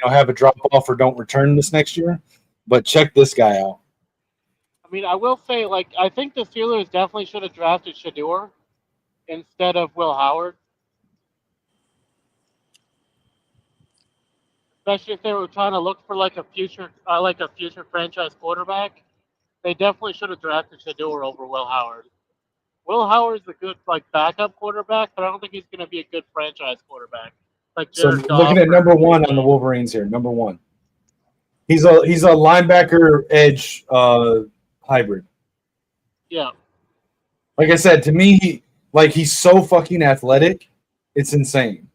have a drop off or don't return this next year. But check this guy out. I mean, I will say, like, I think the Steelers definitely should have drafted Shador instead of Will Howard. Especially if they were trying to look for like a future franchise quarterback. They definitely should have drafted Shador over Will Howard. Will Howard's a good backup quarterback, but I don't think he's going to be a good franchise quarterback. Like Jared Goff, looking at number one on the Wolverines here, number one. He's a linebacker edge hybrid. Yeah. Like I said, to me, he's so fucking athletic, it's insane.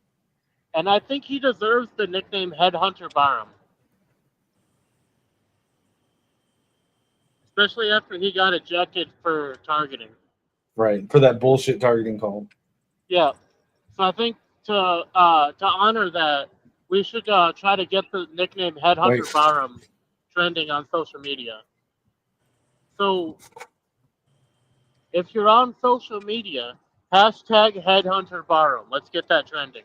And I think he deserves the nickname Headhunter Barham. Especially after he got ejected for targeting. Right, for that bullshit targeting call. Yeah. So I think to honor that, we should try to get the nickname Headhunter Barham trending on social media. So if you're on social media, hashtag Headhunter Barham. Let's get that trending.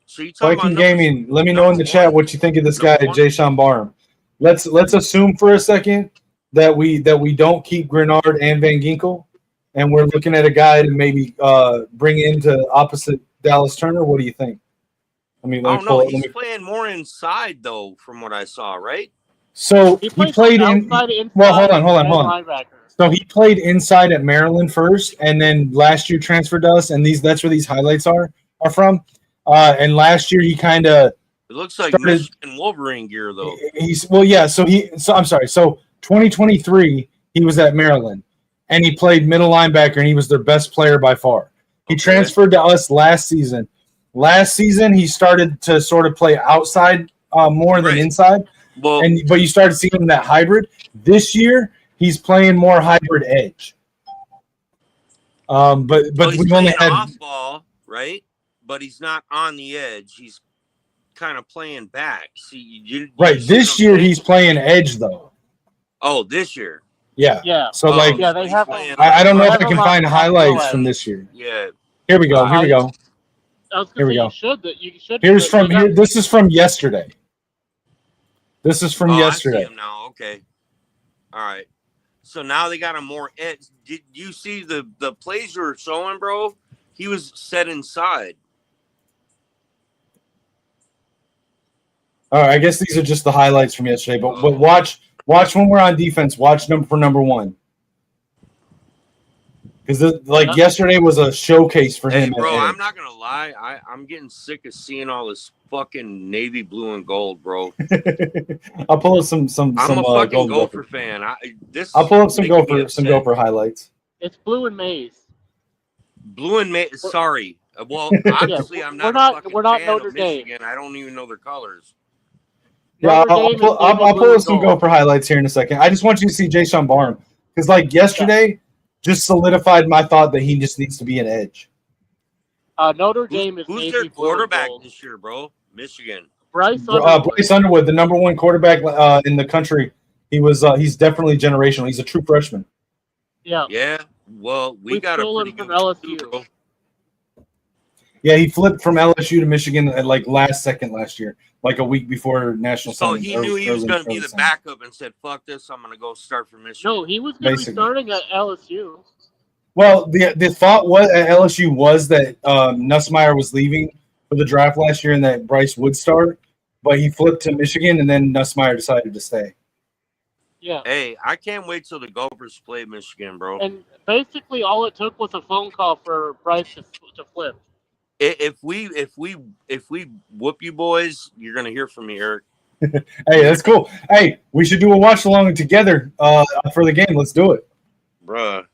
So you talking Viking about Gaming, let me know in the chat what you think of this guy, Jayshon Barham. Let's assume for a second that we don't keep Grenard and Van Ginkel, and we're looking at a guy to maybe bring into opposite Dallas Turner. What do you think? I mean, I don't know. He's playing more inside though, from what I saw, right? So he played inside. Well, hold on. So he played inside at Maryland first, and then last year transferred to us, and that's where these highlights are from. And last year he kind of. It looks like Michigan Wolverine gear though. I'm sorry. So 2023 he was at Maryland, and he played middle linebacker, and he was their best player by far. He transferred to us last season. Last season he started to sort of play outside more than inside. Well, but you started seeing him that hybrid. This year he's playing more hybrid edge. But we've only had off ball, right? But he's not on the edge. He's kind of playing back. See, this year he's playing edge though. Oh, this year. Yeah. Yeah. So they have. I don't know if I can find highlights from this year. Yeah. Here we go. Here we go. Here we go. You should. This is from yesterday. This is from yesterday. I see him now. Okay. All right. So now they got a more edge. Did you see the plays you were showing, bro? He was set inside. All right. I guess these are just the highlights from yesterday. But watch when we're on defense. Watch number one. Because yesterday was a showcase for him. Bro, I'm not gonna lie. I'm getting sick of seeing all this fucking navy blue and gold, bro. I'll pull up some. I'm a fucking Gopher fan. I'll pull up some Gopher highlights. It's blue and maize. Blue and maize. Sorry. Well, obviously I'm not. We're not fan Notre of Dame. Michigan. I don't even know their colors. Yeah, I'll pull up some Gopher highlights here in a second. I just want you to see Jayshon Barham because yesterday. Just solidified my thought that he just needs to be an edge. Notre Dame is who's their quarterback this year, bro? Michigan. Bryce Underwood, the number one quarterback in the country. He's definitely generational. He's a true freshman. Yeah. Yeah. Well, we got a pretty good LSU. bro. Yeah, he flipped from LSU to Michigan at last second last year, a week before national. So he knew he was going to be the backup and said, "Fuck this, I'm going to go start for Michigan." No, he was going to be starting at LSU. Well, the thought was at LSU was that Nussmeier was leaving for the draft last year and that Bryce would start, but he flipped to Michigan and then Nussmeier decided to stay. Yeah. Hey, I can't wait till the Gophers play Michigan, bro. And basically, all it took was a phone call for Bryce to flip. If we whoop you boys, you're gonna hear from me, Eric. Hey, that's cool. Hey, we should do a watch along together for the game. Let's do it, Bruh.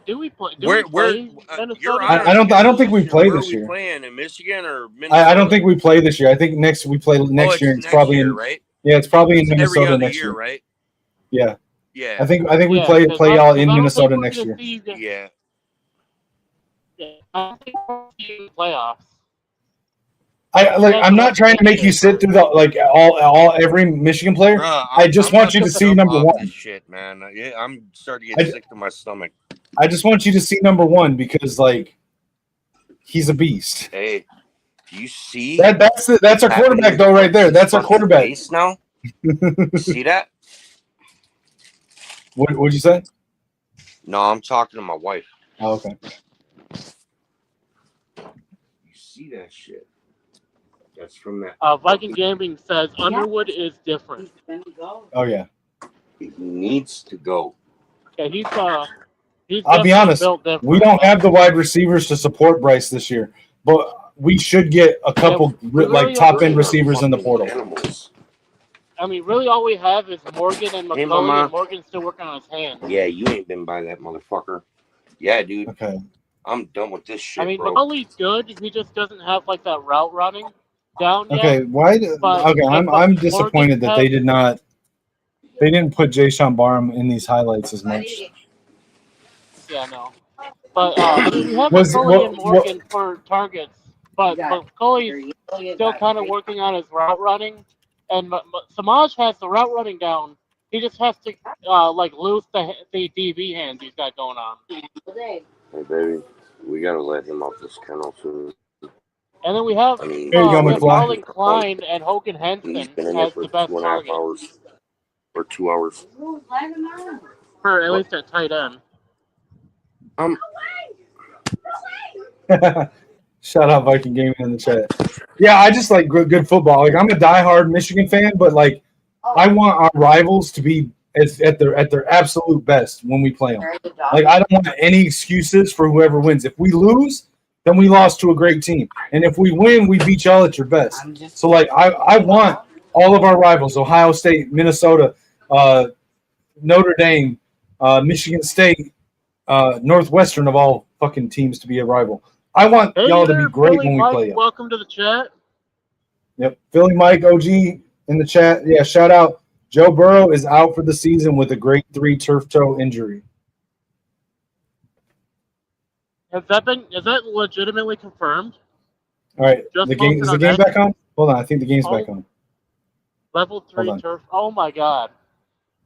Do we play? Where Minnesota? you're on I don't think we play Where this are we year. playing in Michigan or Minnesota? I don't think we play this year. I think we play next year. It's It's next probably year, in right? Yeah, it's probably in It's every Minnesota other next year, year. right? Yeah. Yeah. I think we Yeah, play 'cause y'all I in don't Minnesota think we're next gonna year. see the- Yeah. yeah, I don't think we're gonna see the playoffs. I'm not trying to make you sit through every Michigan player. Bruh, I just want you to see number off one. This shit, man. I'm starting to get sick to my stomach. I just want you to see number one because he's a beast. Hey, do you see That's our quarterback though right there. That's our quarterback. Face now. See that? What'd you say? No, I'm talking to my wife. Oh, okay. You see that shit? That's from that. Viking Gaming says Underwood is different. Oh yeah. He needs to go. Yeah, he's I'll be honest. built different. We don't have the wide receivers to support Bryce this year, but we should get a couple top end receivers in the portal. Animals. I mean, really, all we have is Morgan and Hey, McCulley, Mama. and Morgan's still working on his hand. Yeah, you ain't been by that motherfucker. Yeah, dude. Okay. I'm done with this shit, I mean, bro. McCulley's good. He just doesn't have that route running down yet. Okay. Why? Okay. I'm disappointed that they didn't put Jayshon Barham in these highlights as much. Yeah, no. But I mean, we have McCulley and Morgan for targets, but McCulley's still kind of working on his route running, and Samaj has the route running down. He just has to lose the DB hands he's got going on. Hey, baby, we gotta let him off this kennel soon. And then we have There you go, McFly. Marlon Klein and Hogan Henson He's been in there as for the best 2.5 target hours or 2 hours. for at least at tight end. Shout out Viking Gaming in the chat. Yeah, I just like good football. I'm a diehard Michigan fan, but I want our rivals to be at their absolute best when we play them. I don't want any excuses for whoever wins. If we lose, then we lost to a great team, and if we win, we beat y'all at your best. So I want all of our rivals: Ohio State, Minnesota, Notre Dame, Michigan State, Northwestern of all fucking teams to be a rival. I want y'all to be great when we play you. Welcome to the chat. Yep. Philly Mike OG in the chat. Yeah, shout out. Joe Burrow is out for the season with a grade 3 turf toe injury. Is that legitimately confirmed? All right. Is the game back on? Hold on. I think the game's back on. Level 3 turf. Oh my god.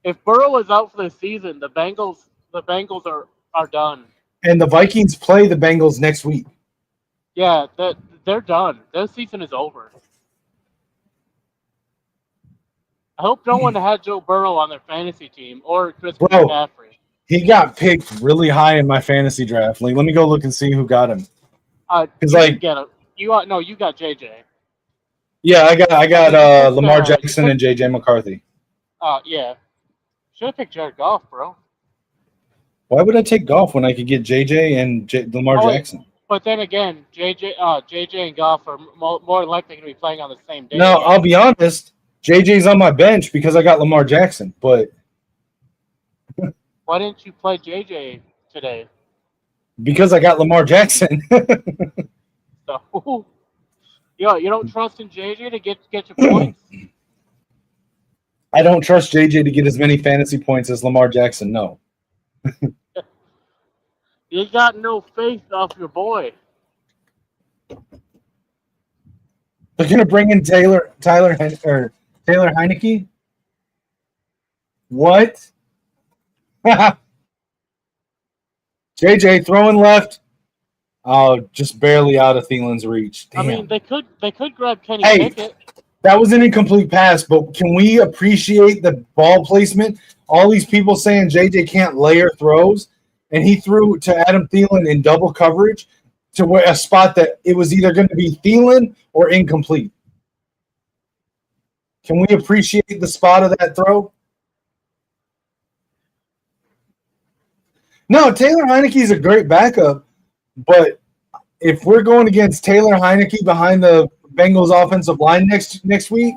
If Burrow is out for the season, the Bengals are done. And the Vikings play the Bengals next week. Yeah, they're done. Their season is over. I hope no one had Joe Burrow on their fantasy team or Christian McCaffrey. He got picked really high in my fantasy draft. Let me go look and see who got him. Because you got JJ. Yeah, I got Lamar Jackson and JJ McCarthy. Yeah. Should have picked Jared Goff, bro. Why would I take Goff when I could get JJ and Lamar Jackson? But then again, JJ and Goff are more likely going to be playing on the same day. No, I'll be honest. JJ's on my bench because I got Lamar Jackson, but why didn't you play JJ today? Because I got Lamar Jackson. So, you don't trust in JJ to get your points? I don't trust JJ to get as many fantasy points as Lamar Jackson. No. You got no faith off your boy. They're gonna bring in Taylor Heineke. What? JJ throwing left. Oh, just barely out of Thielen's reach. Damn. I mean, they could grab Kenny Pickett. That was an incomplete pass, but can we appreciate the ball placement? All these people saying JJ can't layer throws, and he threw to Adam Thielen in double coverage to where a spot that it was either going to be Thielen or incomplete. Can we appreciate the spot of that throw? No, Taylor Heineke is a great backup, but if we're going against Taylor Heineke behind the Bengals offensive line next week,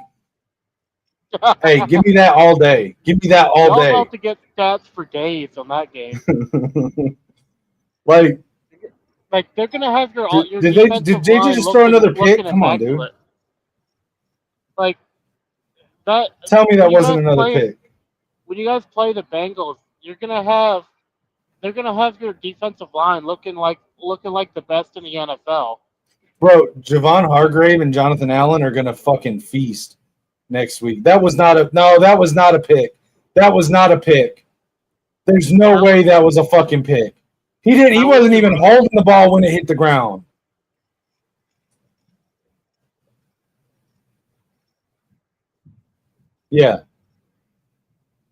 hey, give me that all day. Give me that all Y'all day. about to get stats for days on that game. Like they're gonna have your did defensive they line just throw another pick? looking Come on, dude. immaculate. Like that. Tell me that when you wasn't guys another play- pick. When you guys play the Bengals, they're gonna have your defensive line looking like the best in the NFL. Bro, Javon Hargrave and Jonathan Allen are gonna fucking feast next week. That was not a pick. That was not a pick. There's no way that was a fucking pick. He wasn't even holding the ball when it hit the ground. Yeah.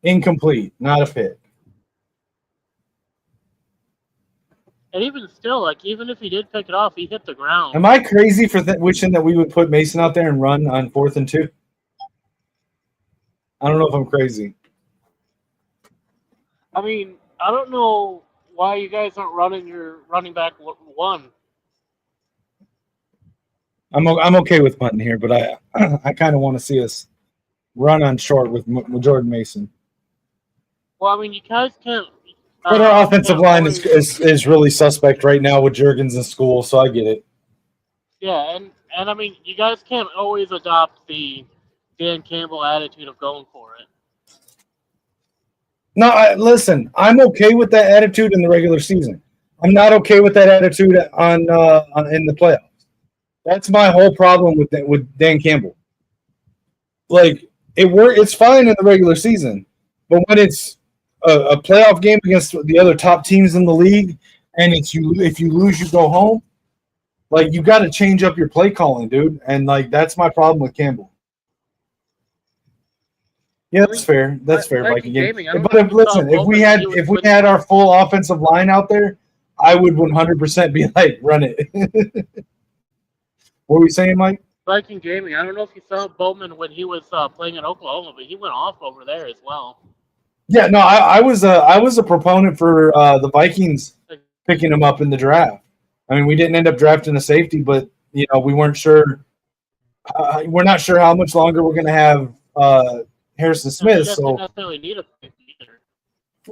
Incomplete, not a pick. And even still, even if he did pick it off, he hit the ground. Am I crazy for wishing that we would put Mason out there and run on 4th and 2? I don't know if I'm crazy. I mean, I don't know why you guys aren't running your running back one. I'm okay with punting here, but I kind of want to see us run on short with Jordan Mason. Well, I mean, you guys can't. But our offensive line is really suspect right now with Juergens in school, so I get it. Yeah, and I mean, you guys can't always adopt the Dan Campbell attitude of going for it. No, listen, I'm okay with that attitude in the regular season. I'm not okay with that attitude on in the playoffs. That's my whole problem with Dan Campbell. Like it's fine in the regular season, but when it's a playoff game against the other top teams in the league, and if you lose, you go home. Like you got to change up your play calling, dude. And like that's my problem with Campbell. Yeah, that's fair. That's fair, Viking game. But if we had our full offensive line out there, I would 100% be like, run it. What were you saying, Mike? Viking Gaming. I don't know if you saw Bowman when he was playing in Oklahoma, but he went off over there as well. Yeah, no, I was a proponent for the Vikings picking him up in the draft. I mean, we didn't end up drafting a safety, but we weren't sure. We're not sure how much longer we're going to have Harrison Smith. So don't necessarily need a safety either.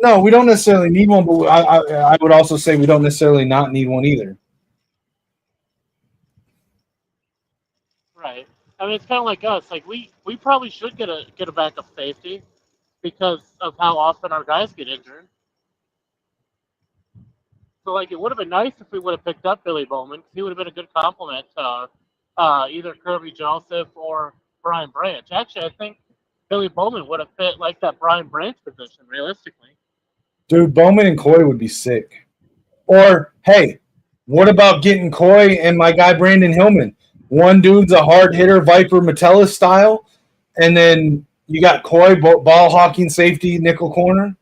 No, we don't necessarily need one, but I would also say we don't necessarily not need one either. Right. I mean, it's kind of like us. Like we probably should get a backup safety because of how often our guys get injured. So it would have been nice if we would have picked up Billy Bowman because he would have been a good complement to either Kirby Joseph or Brian Branch. Actually, I think Billy Bowman would have fit that Brian Branch position realistically. Dude, Bowman and Coy would be sick. Or hey, what about getting Coy and my guy Brandon Hillman? One dude's a hard hitter, Viper Metellus style, and then you got Coy, ball hawking safety, nickel corner.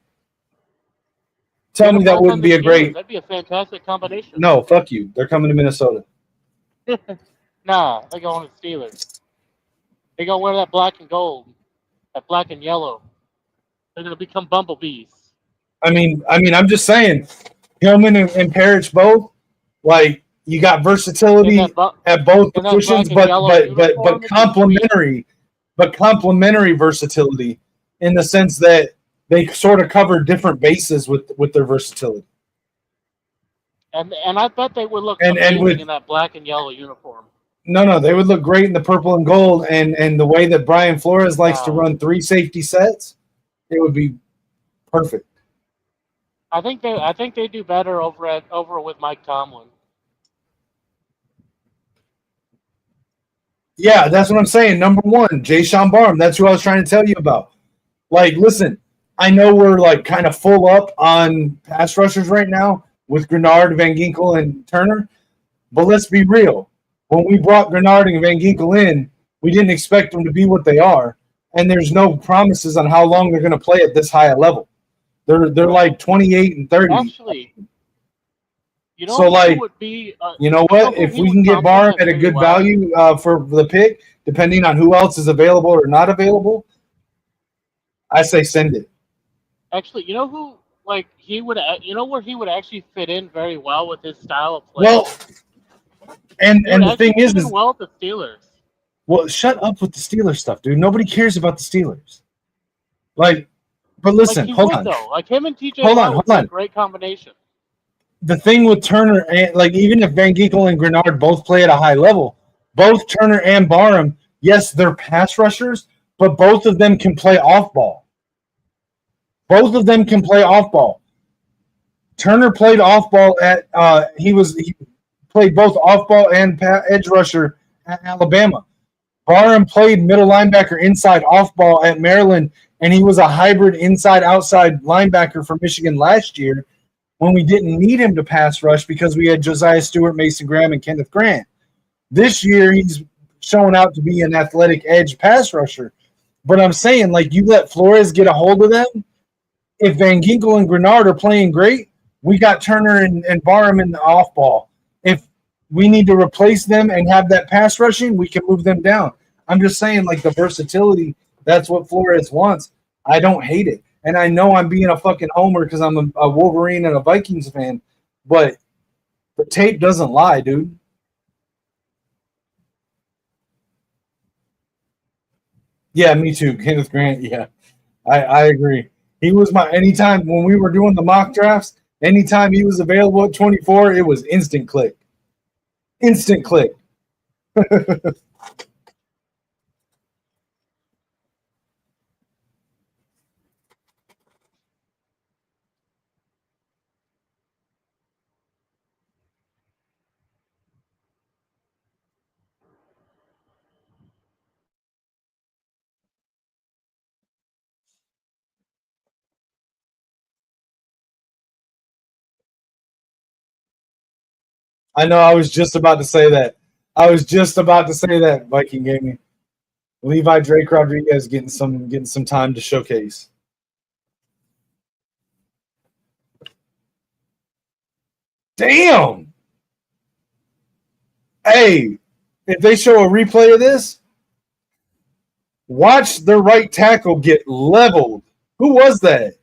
Tell me that wouldn't be a great. That'd be a fantastic combination. No, fuck you. They're coming to Minnesota. Nah, they're going to Steelers. They're gonna wear that black and gold, that black and yellow. They're gonna become bumblebees. I mean, I'm just saying, Hillman and Parrish both. You got versatility at both positions, but complementary versatility in the sense that they sort of cover different bases with their versatility. And I bet they would look amazing in that black and yellow uniform. No, they would look great in the purple and gold, and the way that Brian Flores likes to run 3 safety sets, it would be perfect. I think they do better over with Mike Tomlin. Yeah, that's what I'm saying. Number one, Jay Sean Barham. That's who I was trying to tell you about. Listen, I know we're kind of full up on pass rushers right now with Grenard, Van Ginkel, and Turner. But let's be real. When we brought Grenard and Van Ginkel in, we didn't expect them to be what they are. And there's no promises on how long they're going to play at this high a level. They're 28 and 30. Actually, you know what? If we can get Barham at a good value for the pick, depending on who else is available or not available, I say send it. Actually, you know who where he would actually fit in very well with his style of play? Well, And Dude, the thing is, well with the Steelers. Well, shut up with the Steelers stuff, dude. Nobody cares about the Steelers. Like, but listen, like hold on. Though. Like him and TJ Hold Watt on. would be a great combination. The thing with Turner, and like even if Van Ginkel and Grenard both play at a high level, both Turner and Barham, yes, they're pass rushers, but both of them can play off ball. Both of them can play off ball. Turner played off ball at he played both off ball and edge rusher at Alabama. Barham played middle linebacker inside off ball at Maryland, and he was a hybrid inside outside linebacker for Michigan last year when we didn't need him to pass rush because we had Josiah Stewart, Mason Graham, and Kenneth Grant. This year, he's showing out to be an athletic edge pass rusher. But I'm saying, like, you let Flores get a hold of them. If Van Ginkel and Grenard are playing great, we got Turner and Barham in the off ball. If we need to replace them and have that pass rushing, we can move them down. I'm just saying, like, the versatility, that's what Flores wants. I don't hate it. And I know I'm being a fucking homer because I'm a Wolverine and a Vikings fan, but the tape doesn't lie, dude. Yeah, me too. Kenneth Grant, yeah. I agree. He was my anytime when we were doing the mock drafts, anytime he was available at 24, it was instant click. Instant click. I know. I was just about to say that. Viking Gaming. Levi Drake Rodriguez getting some time to showcase. Damn. Hey, if they show a replay of this, watch the right tackle get leveled. Who was that?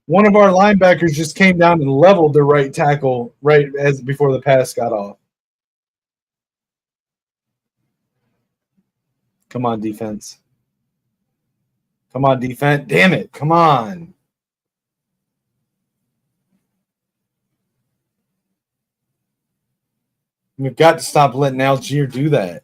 One of our linebackers just came down and leveled the right tackle right as before the pass got off. Come on, defense. Come on, defense. Damn it. Come on. We've got to stop letting Algier do that.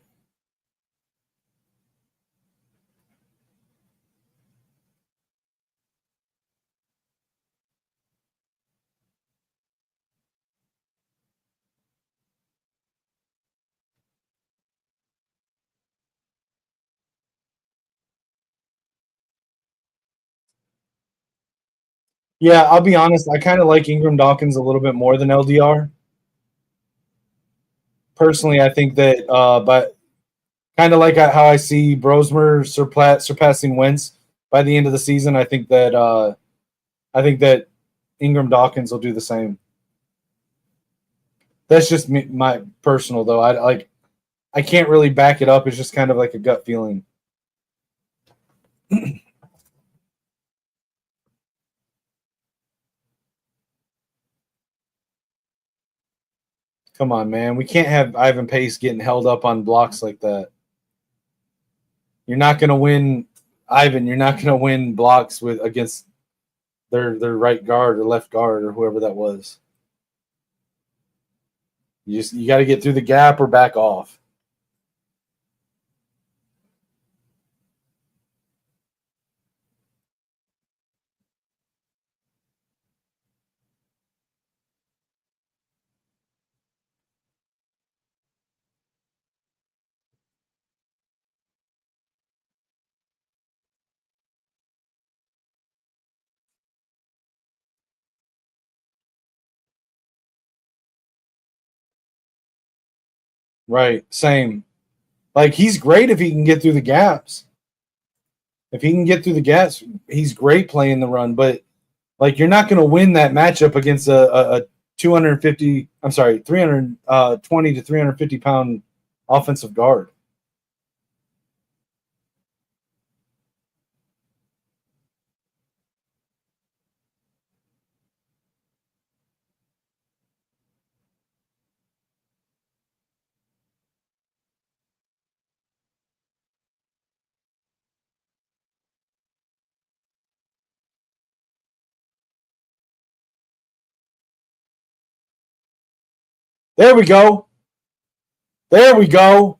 Yeah, I'll be honest. I kind of like Ingram Dawkins a little bit more than LDR. Personally, I think that, but kind of like how I see Brosmer surpassing Wentz by the end of the season. I think that Ingram Dawkins will do the same. That's just my personal though. I can't really back it up. It's just kind of like a gut feeling. Come on, man. We can't have Ivan Pace getting held up on blocks like that. You're not going to win, Ivan. You're not going to win blocks against their right guard or left guard or whoever that was. You got to get through the gap or back off. Right, same. Like, he's great if he can get through the gaps. If he can get through the gaps, he's great playing the run. But, like, you're not going to win that matchup against a 320 to 350 pound offensive guard. There we go. There we go.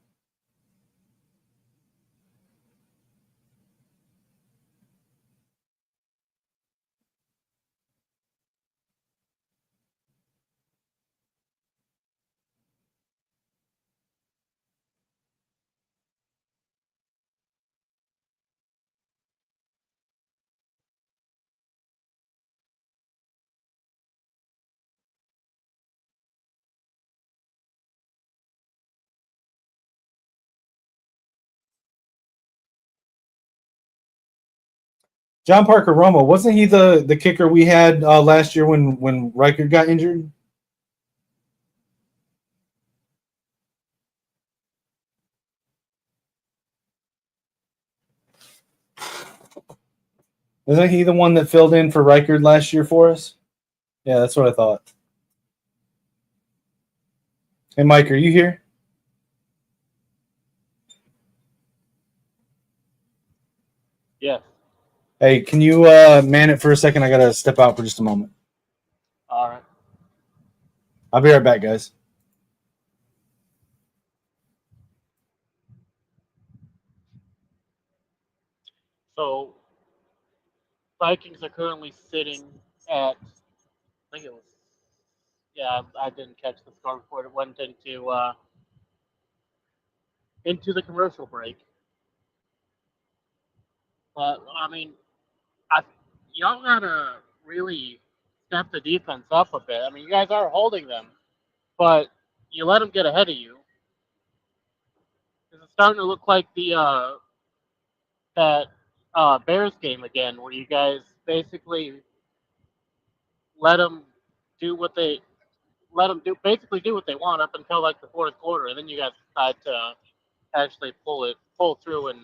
John Parker Romo, wasn't he the kicker we had last year when Riker got injured? Isn't he the one that filled in for Riker last year for us? Yeah, that's what I thought. Hey, Mike, are you here? Yeah. Hey, can you man it for a second? I got to step out for just a moment. All right. I'll be right back, guys. So, Vikings are currently sitting at, I think it was, yeah, I didn't catch the score before it went into the commercial break. But I mean, I y'all gotta really step the defense up a bit. I mean, you guys are holding them, but you let them get ahead of you. It's starting to look like that Bears game again, where you guys basically let them do what they basically do what they want up until like the fourth quarter, and then you guys decide to actually pull through and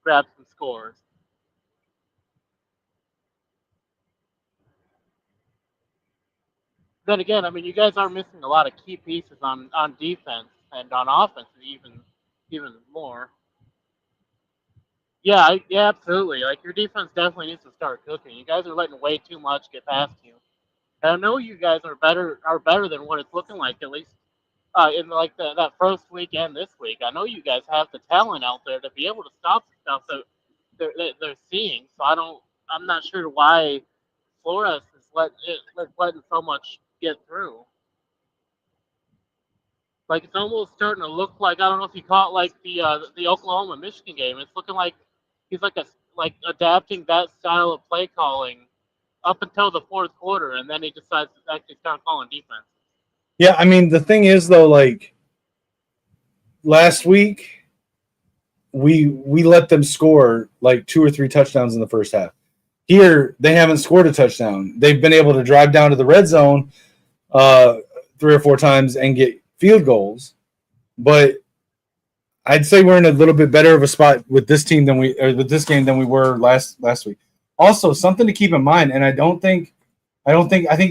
grab some scores. Then again, I mean, you guys are missing a lot of key pieces on defense and on offense, even more. Yeah, yeah, absolutely. Like your defense definitely needs to start cooking. You guys are letting way too much get past you. And I know you guys are better than what it's looking like, at least in like that first week and this week. I know you guys have the talent out there to be able to stop the stuff that they're seeing. So I'm not sure why Flores is letting so much get through. Like it's almost starting to look like, I don't know if you caught like the Oklahoma Michigan game. It's looking like he's like adapting that style of play calling up until the fourth quarter, and then he decides to actually start calling defense. Yeah, I mean, the thing is, though, like last week, we let them score like 2 or 3 touchdowns in the first half. Here, they haven't scored a touchdown. They've been able to drive down to the red zone 3 or 4 times and get field goals. But I'd say we're in a little bit better of a spot with this team with this game than we were last week. Also, something to keep in mind, and I think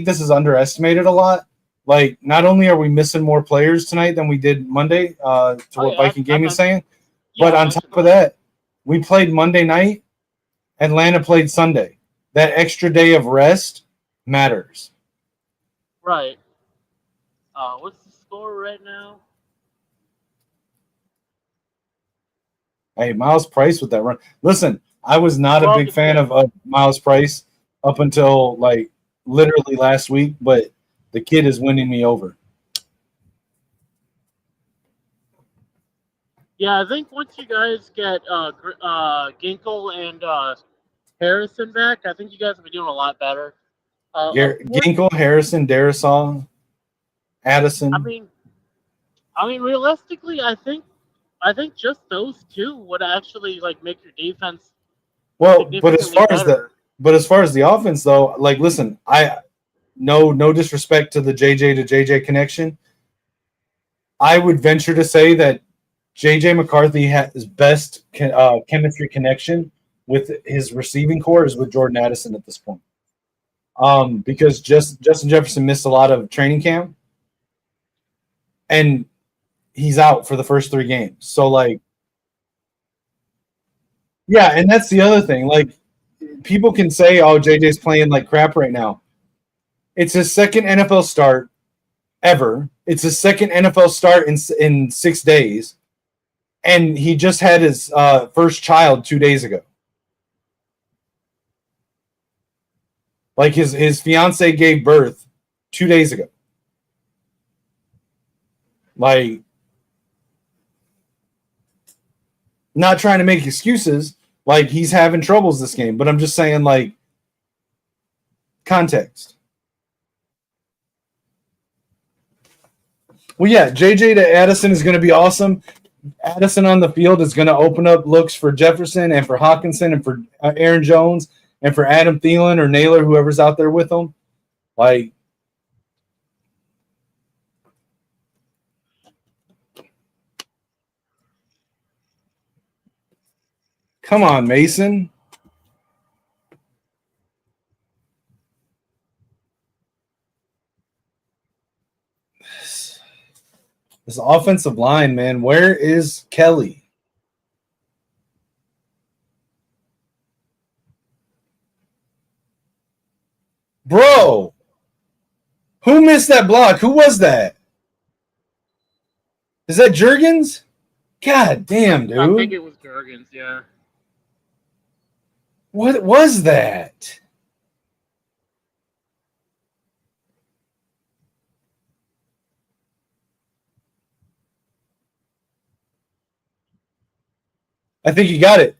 this is underestimated a lot. Like, not only are we missing more players tonight than we did Monday, to what Viking Gaming is saying, but on top of that, we played Monday night. Atlanta played Sunday. That extra day of rest matters. Right. What's the score right now? Hey, Miles Price with that run. Listen, I was not a big fan of Miles Price up until like literally last week, but the kid is winning me over. Yeah, I think once you guys get Ginkle and Harrison back, I think you guys will be doing a lot better. Ginkle, Harrison, Darisaw, Addison. I mean, realistically, I think just those two would actually like make your defense. Well, but as far as the offense, though, like, listen, no disrespect to the JJ to JJ connection, I would venture to say that JJ McCarthy has best chemistry connection with his receiving core is with Jordan Addison at this point. Because Justin Jefferson missed a lot of training camp, and he's out for the first 3 games. So, like, yeah, and that's the other thing. Like, people can say, "Oh, JJ's playing like crap right now." It's his second NFL start ever. It's his second NFL start in 6 days, and he just had his first child 2 days ago. Like his fiance gave birth 2 days ago. Like, not trying to make excuses. Like, he's having troubles this game, but I'm just saying, like, context. Well, yeah, JJ to Addison is going to be awesome. Addison on the field is going to open up looks for Jefferson and for Hawkinson and for Aaron Jones and for Adam Thielen or Naylor, whoever's out there with them. Like, come on, Mason. This offensive line, man. Where is Kelly? Bro, who missed that block? Who was that? Is that Juergens? God damn, dude. I think it was Juergens, yeah. What was that? I think you got it.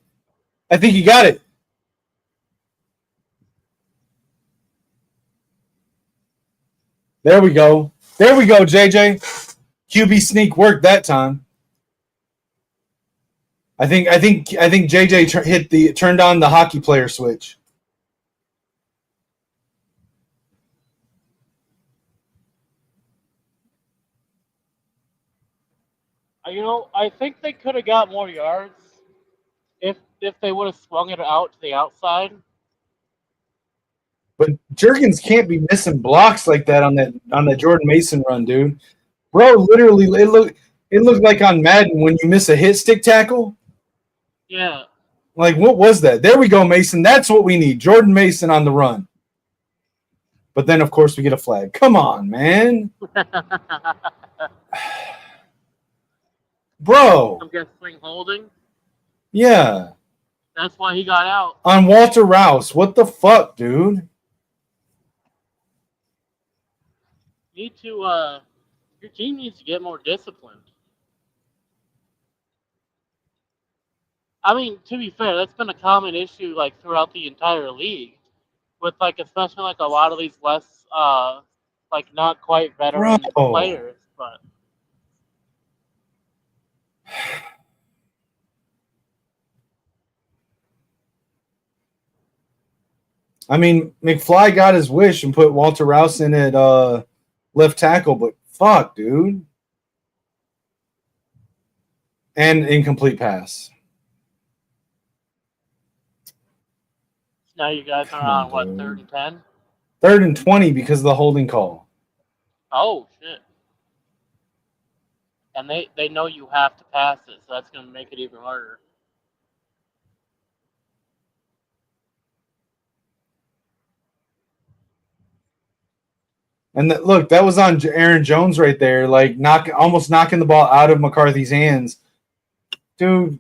I think you got it. There we go. There we go, JJ. QB sneak worked that time. I think JJ turned on the hockey player switch. You know, I think they could have got more yards if they would have swung it out to the outside. But Juergens can't be missing blocks like that on that Jordan Mason run, dude. Bro, literally, it looked like on Madden when you miss a hit stick tackle. Yeah. Like, what was that? There we go, Mason. That's what we need. Jordan Mason on the run. But then, of course, we get a flag. Come on, man. Bro. I'm guessing holding. Yeah. That's why he got out. On Walter Rouse. What the fuck, dude? Need to your team needs to get more disciplined. I mean, to be fair, that's been a common issue like throughout the entire league, with like especially like a lot of these less like not quite veteran players. But I mean, McFly got his wish and put Walter Rouse in at left tackle, but fuck, dude. And incomplete pass. now you guys are on what, 3rd and 10? 3rd and 20 because of the holding call. Oh shit! And they know you have to pass it, so that's going to make it even harder. And look, that was on Aaron Jones right there, like almost knocking the ball out of McCarthy's hands. Dude,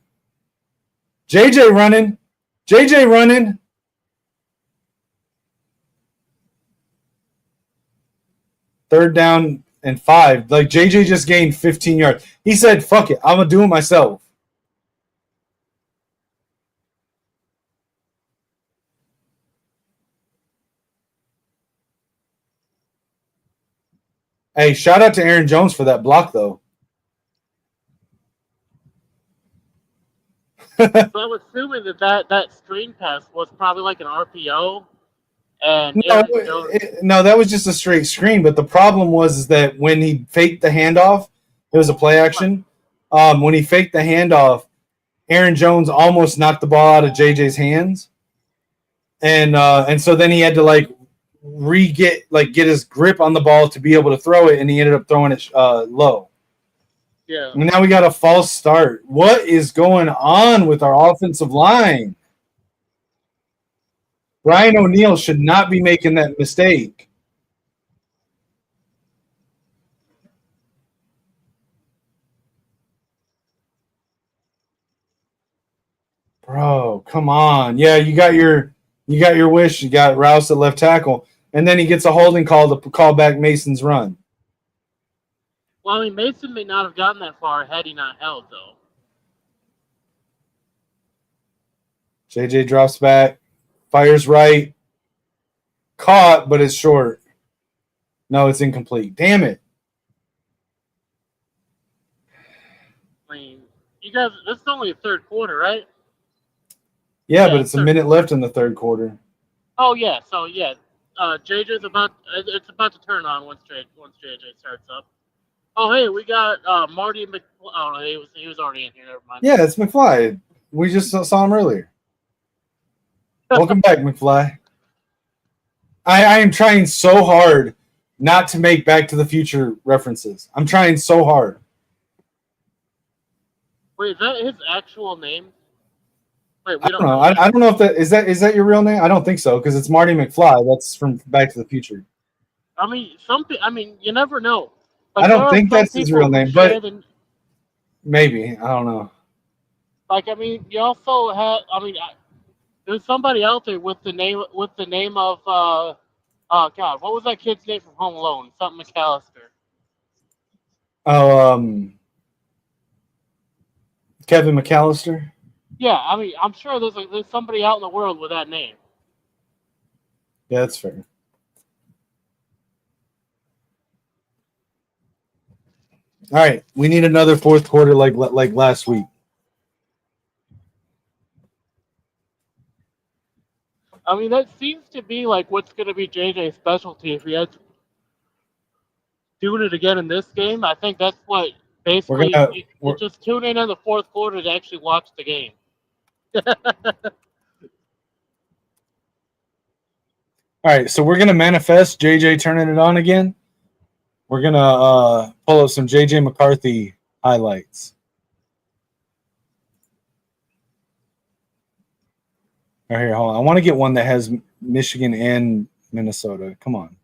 JJ running. 3rd down and 5. Like, JJ just gained 15 yards. He said, fuck it, I'm going to do it myself. Hey, shout out to Aaron Jones for that block, though. So I'm assuming that screen pass was probably like an RPO, And No, Aaron Jones, no, that was just a straight screen. But the problem was that when he faked the handoff, it was a play action. When he faked the handoff, Aaron Jones almost knocked the ball out of JJ's hands, and so then he had to get his grip on the ball to be able to throw it, and he ended up throwing it low. yeah. And now we got a false start. What is going on with our offensive line? Brian O'Neill should not be making that mistake. Bro, come on. Yeah, you got your wish. You got Rouse at left tackle. And then he gets a holding call to call back Mason's run. Well, I mean, Mason may not have gotten that far had he not held, though. JJ drops back, fires right, caught, but it's short. No, it's incomplete. Damn it. I mean, you guys, this is only the third quarter, right? Yeah, Yeah, but it's a minute left in the third quarter. Oh, yeah. So, yeah, JJ's it's about to turn on once JJ starts up. Oh, hey, we got Marty Mc. Oh, no, he was already in here. Never mind. Yeah, it's McFly. We just saw him earlier. Welcome back, McFly. I am trying so hard not to make Back to the Future references. I'm trying so hard. Wait, is that his actual name? Wait, I don't know. I don't know if that is that your real name. I don't think so because it's Marty McFly. That's from Back to the Future. I mean, you never know. I don't think that's his real name, but maybe. I don't know. Like, I mean, you also have. I mean, there's somebody out there with the name of oh God, what was that kid's name from Home Alone? Something McAllister. Oh, Kevin McAllister. Yeah, I mean, I'm sure there's somebody out in the world with that name. Yeah, that's fair. All right, we need another fourth quarter like last week. I mean, that seems to be like what's going to be JJ's specialty if he has doing it again in this game. I think that's what basically you just tune in the fourth quarter to actually watch the game. All right, so we're gonna manifest JJ turning it on again. We're gonna pull up some JJ McCarthy highlights. All right, here, hold on. I want to get one that has Michigan and Minnesota. Come on.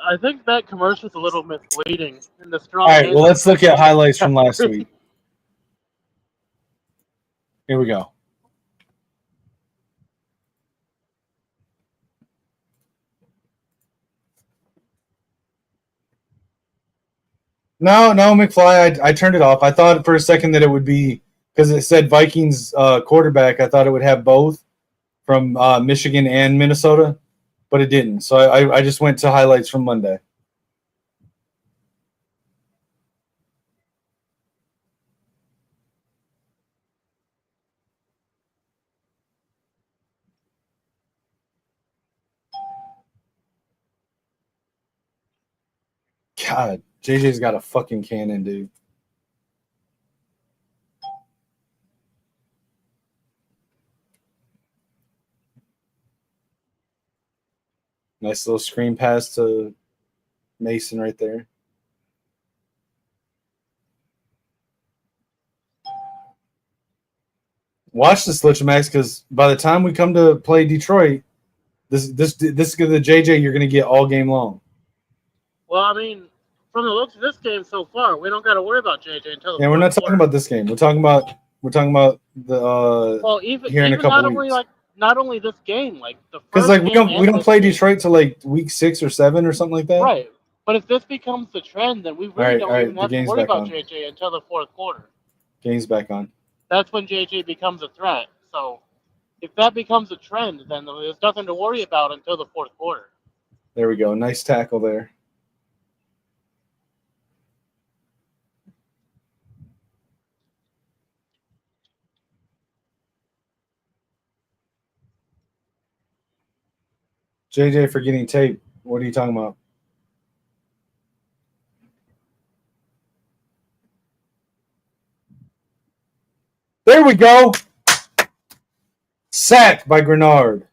I think that commercial's a little misleading. In the strong. All right, well, let's look at highlights from last week. Here we go. No, McFly, I turned it off. I thought for a second that it would be because it said Vikings quarterback. I thought it would have both from Michigan and Minnesota, but it didn't. So I just went to highlights from Monday. God, JJ's got a fucking cannon, dude. Nice little screen pass to Mason right there. Watch this, Lichemax, because by the time we come to play Detroit, this is the JJ you're going to get all game long. Well, I mean, from the looks of this game so far, we don't got to worry about JJ until the we're not talking about this game. We're talking about the well, even here in a couple weeks. Not only this game, like the because we don't play Detroit till like week 6 or 7 or something like that. Right, but if this becomes the trend, then we really don't even have to worry about on. JJ until the fourth quarter. Game's back on. That's when JJ becomes a threat. So if that becomes a trend, then there's nothing to worry about until the fourth quarter. There we go. Nice tackle there. JJ for getting tape. What are you talking about? There we go. Sack by Grenard.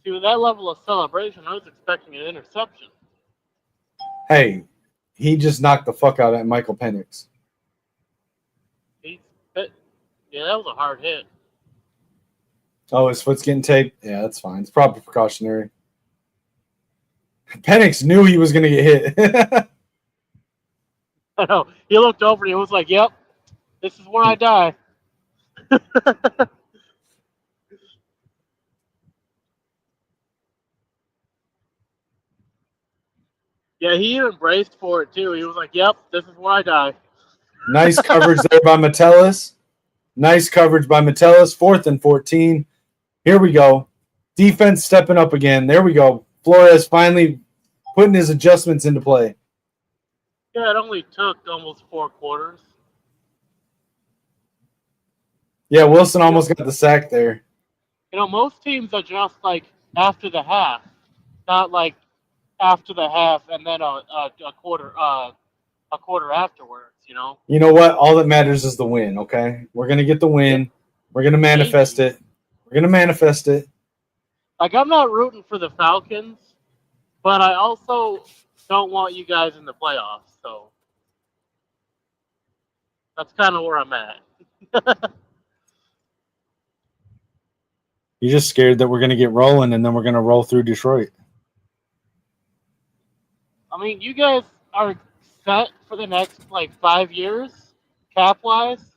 See, with that level of celebration, I was expecting an interception. Hey, he just knocked the fuck out of Michael Penix. Yeah, that was a hard hit. Oh, his foot's getting taped? Yeah, that's fine. It's probably precautionary. Penix knew he was going to get hit. I know. He looked over and he was like, yep, this is where I die. Yeah, he even braced for it, too. He was like, yep, this is where I die. Nice coverage there by Metellus. Nice coverage by Metellus. 4th and 14. Here we go. Defense stepping up again. There we go. Flores finally putting his adjustments into play. Yeah, it only took almost 4 quarters. Yeah, Wilson almost got the sack there. You know, most teams adjust like after the half, not like after the half and then a quarter afterwards. You know. You know what? All that matters is the win. Okay, we're gonna get the win. We're gonna manifest it. We're gonna manifest it. Like, I'm not rooting for the Falcons, but I also don't want you guys in the playoffs. So that's kind of where I'm at. You're just scared that we're gonna get rolling and then we're gonna roll through Detroit. I mean, you guys are set for the next, 5 years, cap-wise.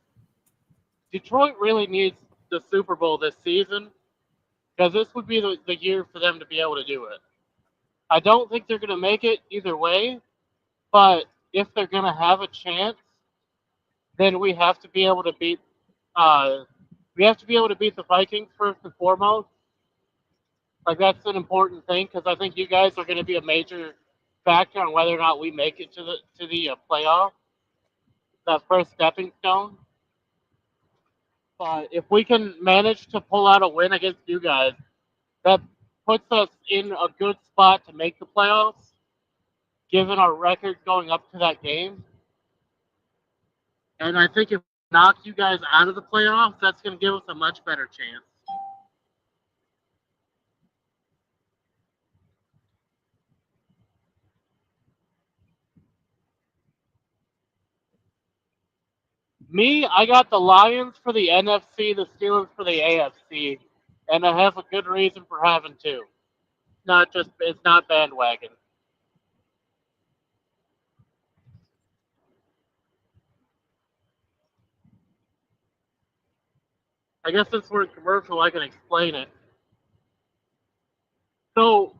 Detroit really needs the Super Bowl this season because this would be the year for them to be able to do it. I don't think they're going to make it either way, but if they're going to have a chance, then we have to be able to beat the Vikings first and foremost. Like, that's an important thing because I think you guys are going to be a major factor on whether or not we make it to the playoff, that first stepping stone. But if we can manage to pull out a win against you guys, that puts us in a good spot to make the playoffs, given our record going up to that game. And I think if we knock you guys out of the playoffs, that's going to give us a much better chance. Me, I got the Lions for the NFC, the Steelers for the AFC, and I have a good reason for having two. It's not bandwagon. I guess since we're in commercial, I can explain it. So,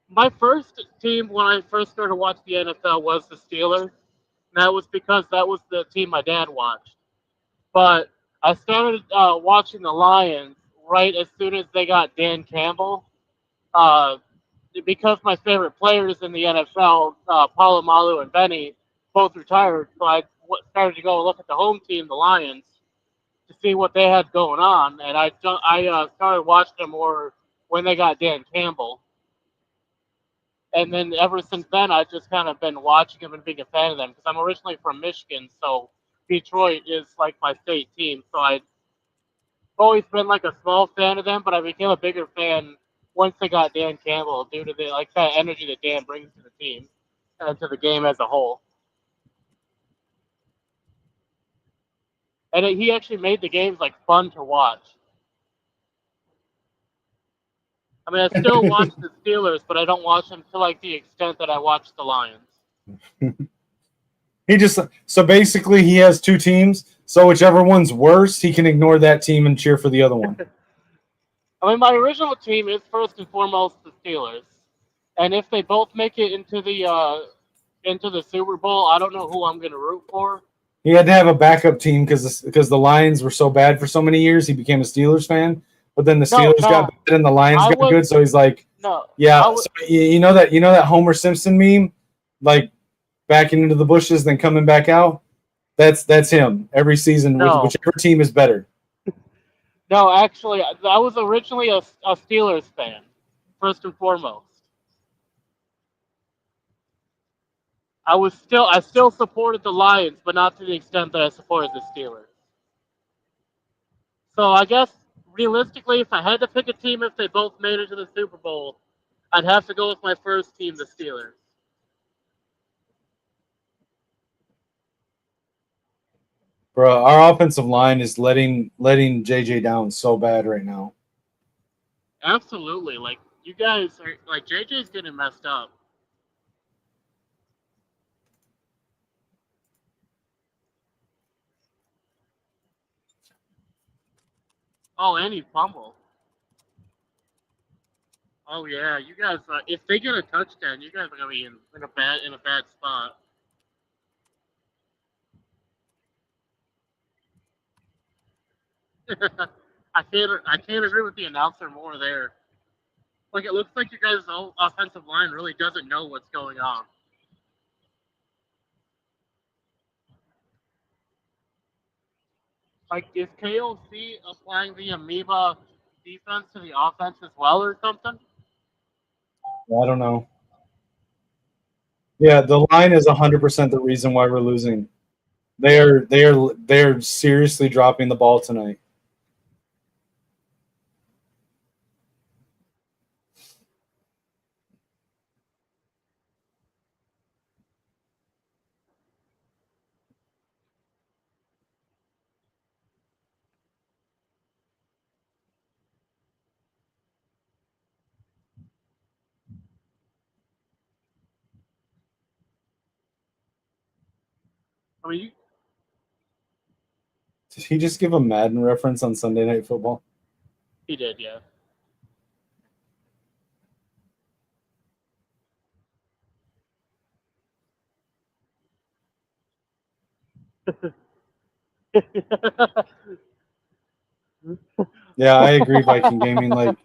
my first team when I first started watching the NFL was the Steelers. And that was because that was the team my dad watched. But I started watching the Lions right as soon as they got Dan Campbell. Because my favorite players in the NFL, Palomalu and Benny, both retired, so I started to go look at the home team, the Lions, to see what they had going on. And I started watching them more when they got Dan Campbell. And then ever since then, I've just kind of been watching them and being a fan of them because I'm originally from Michigan, so Detroit is like my state team. So I've always been like a small fan of them, but I became a bigger fan once they got Dan Campbell due to that energy that Dan brings to the team and to the game as a whole. And he actually made the games fun to watch. I mean, I still watch the Steelers, but I don't watch them to the extent that I watch the Lions. So basically he has two teams, so whichever one's worse, he can ignore that team and cheer for the other one. I mean, my original team is first and foremost the Steelers. And if they both make it into the Super Bowl, I don't know who I'm going to root for. He had to have a backup team because the Lions were so bad for so many years. He became a Steelers fan, but then the Steelers got bad and the Lions got good. So he's like, yeah. So you know that Homer Simpson meme, like backing into the bushes then coming back out. That's him every season. Whichever team is better. No, actually, I was originally a Steelers fan, first and foremost. I still supported the Lions, but not to the extent that I supported the Steelers. So I guess realistically, if I had to pick a team, if they both made it to the Super Bowl, I'd have to go with my first team, the Steelers. Bro, our offensive line is letting JJ down so bad right now. Absolutely, like you guys are like JJ's getting messed up. Oh, and he fumbled. Oh yeah, you guys. If they get a touchdown, you guys are gonna be in a bad spot. I can't agree with the announcer more there. Like it looks like your guys' offensive line really doesn't know what's going on. Like is KOC applying the amoeba defense to the offense as well or something? I don't know. Yeah, the line is 100% the reason why we're losing. They're seriously dropping the ball tonight. I mean, Did he just give a Madden reference on Sunday Night Football? he did, yeah. Yeah, I agree, Viking Gaming. Like,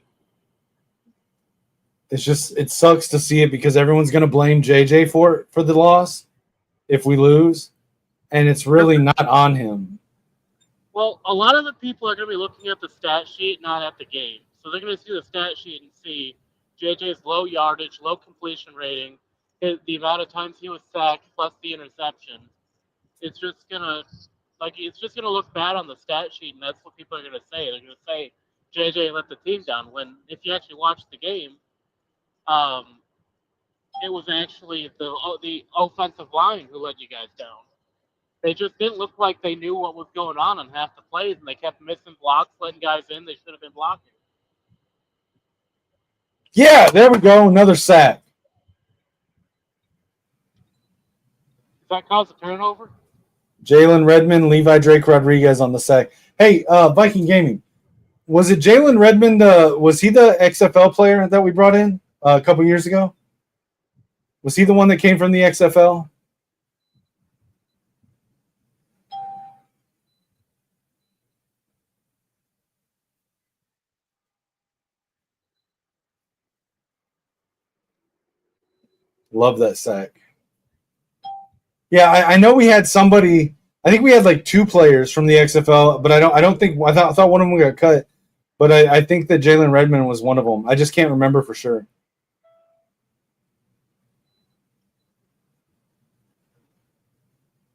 it sucks to see it because everyone's gonna blame JJ for the loss if we lose, and it's really not on him. Well, a lot of the people are going to be looking at the stat sheet, not at the game. So they're going to see the stat sheet and see JJ's low yardage, low completion rating, the amount of times he was sacked plus the interception. It's just gonna look bad on the stat sheet, and that's what people are gonna say. They're gonna say JJ let the team down. When if you actually watch the game, um, it was actually the offensive line who let you guys down. They just didn't look like they knew what was going on half the plays, and they kept missing blocks, letting guys in they should have been blocking. Yeah, there we go. Another sack. Does that cause a turnover? Jalen Redmond, Levi Drake Rodriguez on the sack. Hey, Viking Gaming. Was it Jalen Redmond? Was he the XFL player that we brought in a couple years ago? Was he the one that came from the XFL? Love that sack. Yeah, I know we had somebody. I think we had like two players from the XFL, but I don't think I thought one of them got cut. But I think that Jalen Redmond was one of them. I just can't remember for sure.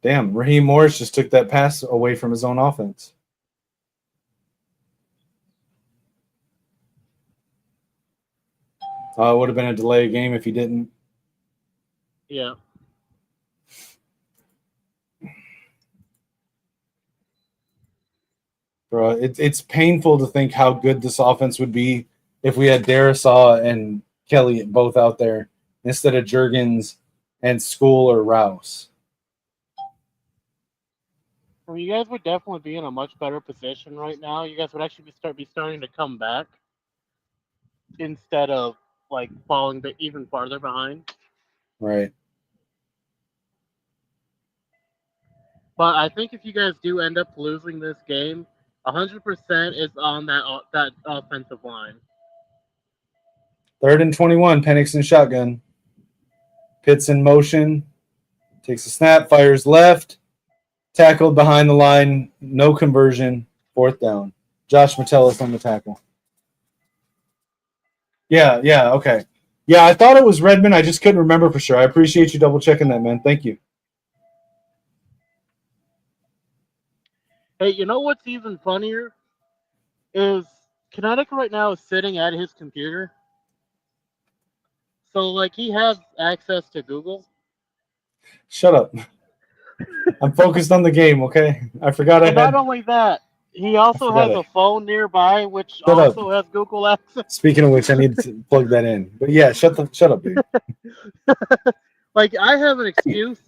Damn, Raheem Morris just took that pass away from his own offense. It would have been a delay game if he didn't. Yeah. Bro, it's painful to think how good this offense would be if we had Darisaw and Kelly both out there instead of Juergens and School or Rouse. Well, you guys would definitely be in a much better position right now. You guys would actually be starting to come back instead of like falling even farther behind. Right. But I think if you guys do end up losing this game, 100% is on that offensive line. 3rd and 21, Penix in shotgun. Pitts in motion. Takes a snap, fires left. Tackled behind the line. No conversion. 4th down. Josh Metellus on the tackle. Yeah, okay. Yeah, I thought it was Redmond. I just couldn't remember for sure. I appreciate you double checking that, man. Thank you. Hey, you know what's even funnier? Is Kinetik right now is sitting at his computer. So, like, he has access to Google. Shut up. I'm focused on the game, okay? I forgot I And not had. only that, he also forgot has it. a phone nearby, which Shut up. also has Google access. Speaking of which, I need to plug that in. But yeah, shut up, dude. Like, I have an excuse.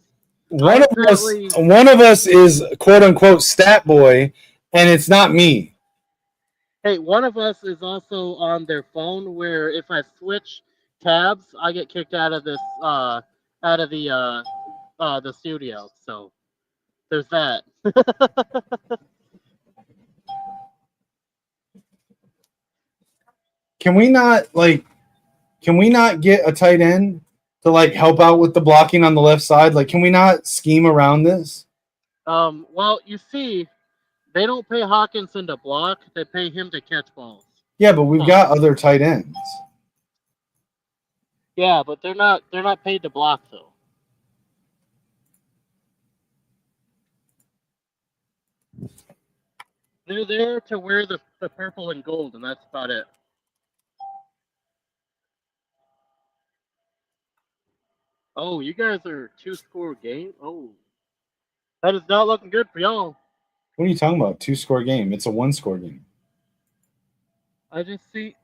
One of us is quote unquote stat boy, and it's not me. Hey, one of us is also on their phone. Where if I switch tabs, I get kicked out of this, out of the studio. So there's that. Can we not get a tight end to like help out with the blocking on the left side? Like, can we not scheme around this? Well, you see, they don't pay Hawkinson to block; they pay him to catch balls. Yeah, but we've got other tight ends. Yeah, but they're not paid to block though. They're there to wear the purple and gold, and that's about it. Oh, you guys are 2-score game? Oh. That is not looking good for y'all. What are you talking about? 2-score game. It's a 1-score game. I just seen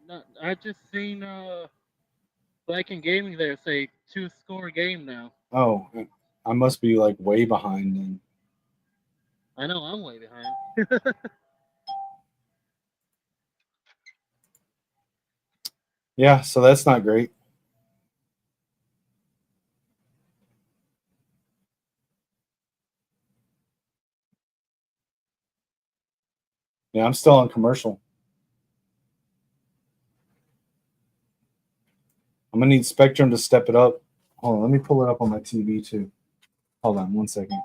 Viking Gaming there say 2-score game now. Oh, I must be like way behind then. I know I'm way behind. Yeah, so that's not great. Yeah, I'm still on commercial. I'm going to need Spectrum to step it up. Hold on, let me pull it up on my TV too. Hold on 1 second.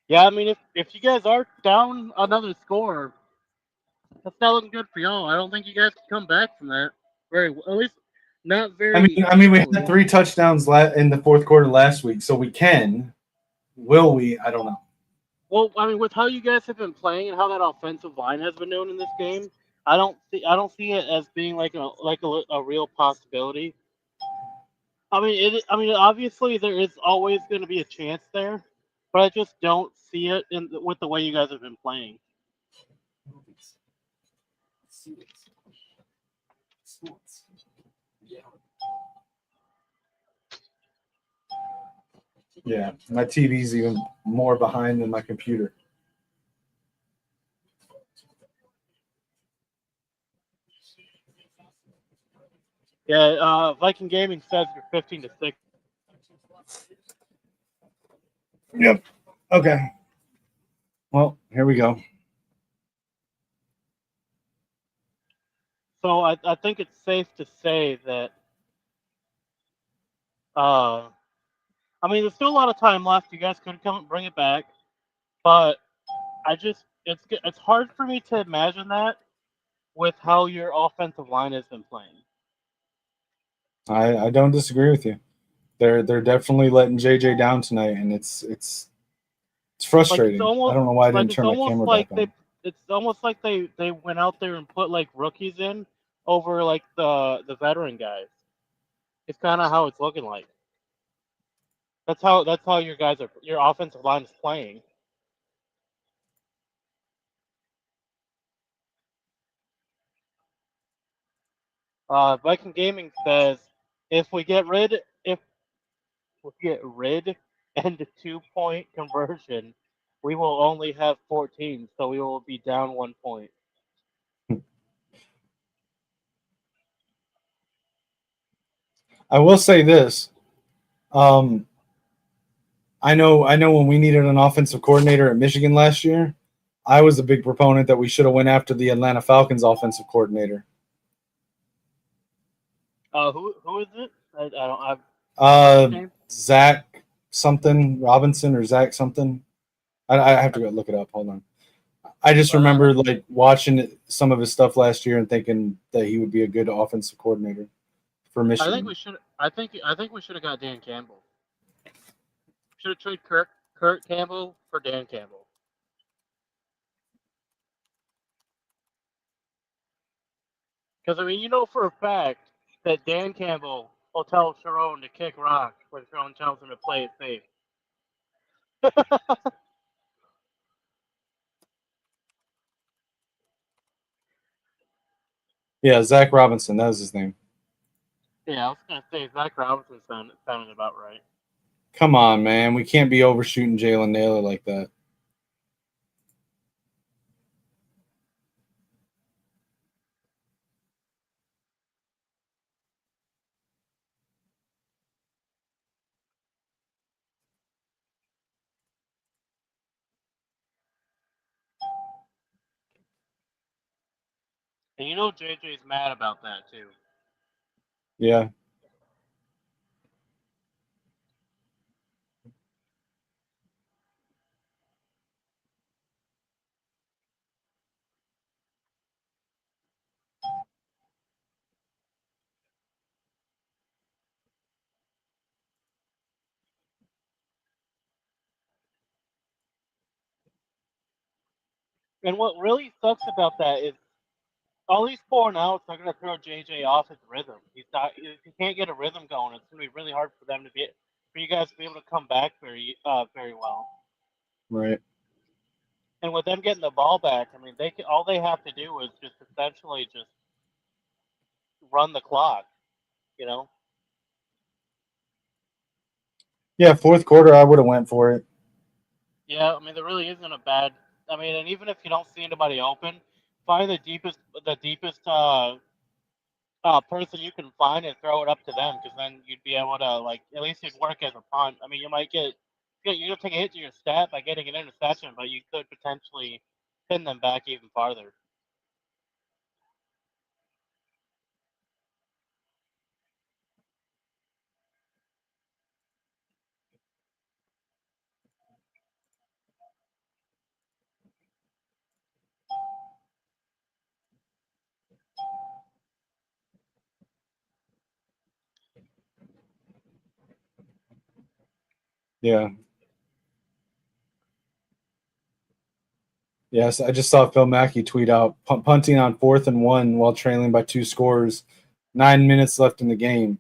Yeah, I mean, if you guys are down another score, that's not looking good for y'all. I don't think you guys can come back from that. At least not very. I mean, we easily. had 3 touchdowns in the fourth quarter last week, so we can. Will we? I don't know. Well, I mean, with how you guys have been playing and how that offensive line has been doing in this game, I don't see it as being like a real possibility. I mean, obviously there is always going to be a chance there, but I just don't see it with the way you guys have been playing. Yeah, my TV's even more behind than my computer. Yeah, Viking Gaming says you're 15-6. Yep. Okay. Well, here we go. So I think it's safe to say that. I mean, there's still a lot of time left. You guys could come and bring it back, but it's hard for me to imagine that with how your offensive line has been playing. I don't disagree with you. They're definitely letting JJ down tonight, and it's frustrating. I don't know why I didn't turn my camera back on. It's almost like they went out there and put like rookies in over like the veteran guys. It's kind of how it's looking like. That's how your offensive line is playing. Viking Gaming says if we get rid and 2-point conversion, we will only have 14, so we will be down 1 point. I will say this. I know when we needed an offensive coordinator at Michigan last year, I was a big proponent that we should have went after the Atlanta Falcons offensive coordinator. Who is it? I don't. game? Zach something Robinson or Zach something. I have to go look it up. Hold on. I just remember like watching some of his stuff last year and thinking that he would be a good offensive coordinator for Michigan. I think we should. I think we should have got Dan Campbell. Should have traded Kurt Campbell for Dan Campbell. Because I mean, you know for a fact that Dan Campbell will tell Sharon to kick rock when Sharon tells him to play it safe. Yeah, Zach Robinson. That was his name. Yeah, I was gonna say Zach Robinson sounded about right. Come on, man. We can't be overshooting Jalen Naylor like that. And you know JJ's mad about that too. Yeah. And what really sucks about that is all these 4-and-outs are gonna throw JJ off his rhythm. He's not. If he can't get a rhythm going, it's gonna be really hard for them to be for you guys to be able to come back very well. Right. And with them getting the ball back, I mean, all they have to do is just essentially just run the clock. You know. Yeah, fourth quarter, I would have went for it. Yeah, I mean, there really isn't a bad. I mean, and even if you don't see anybody open, find the deepest person you can find and throw it up to them, because then you'd be able to like at least it'd work as a punt. I mean, you might you're gonna take a hit to your stat by getting an interception, but you could potentially pin them back even farther. Yeah. Yes, I just saw Phil Mackey tweet out punting on 4th and 1 while trailing by 2 scores. 9 minutes left in the game.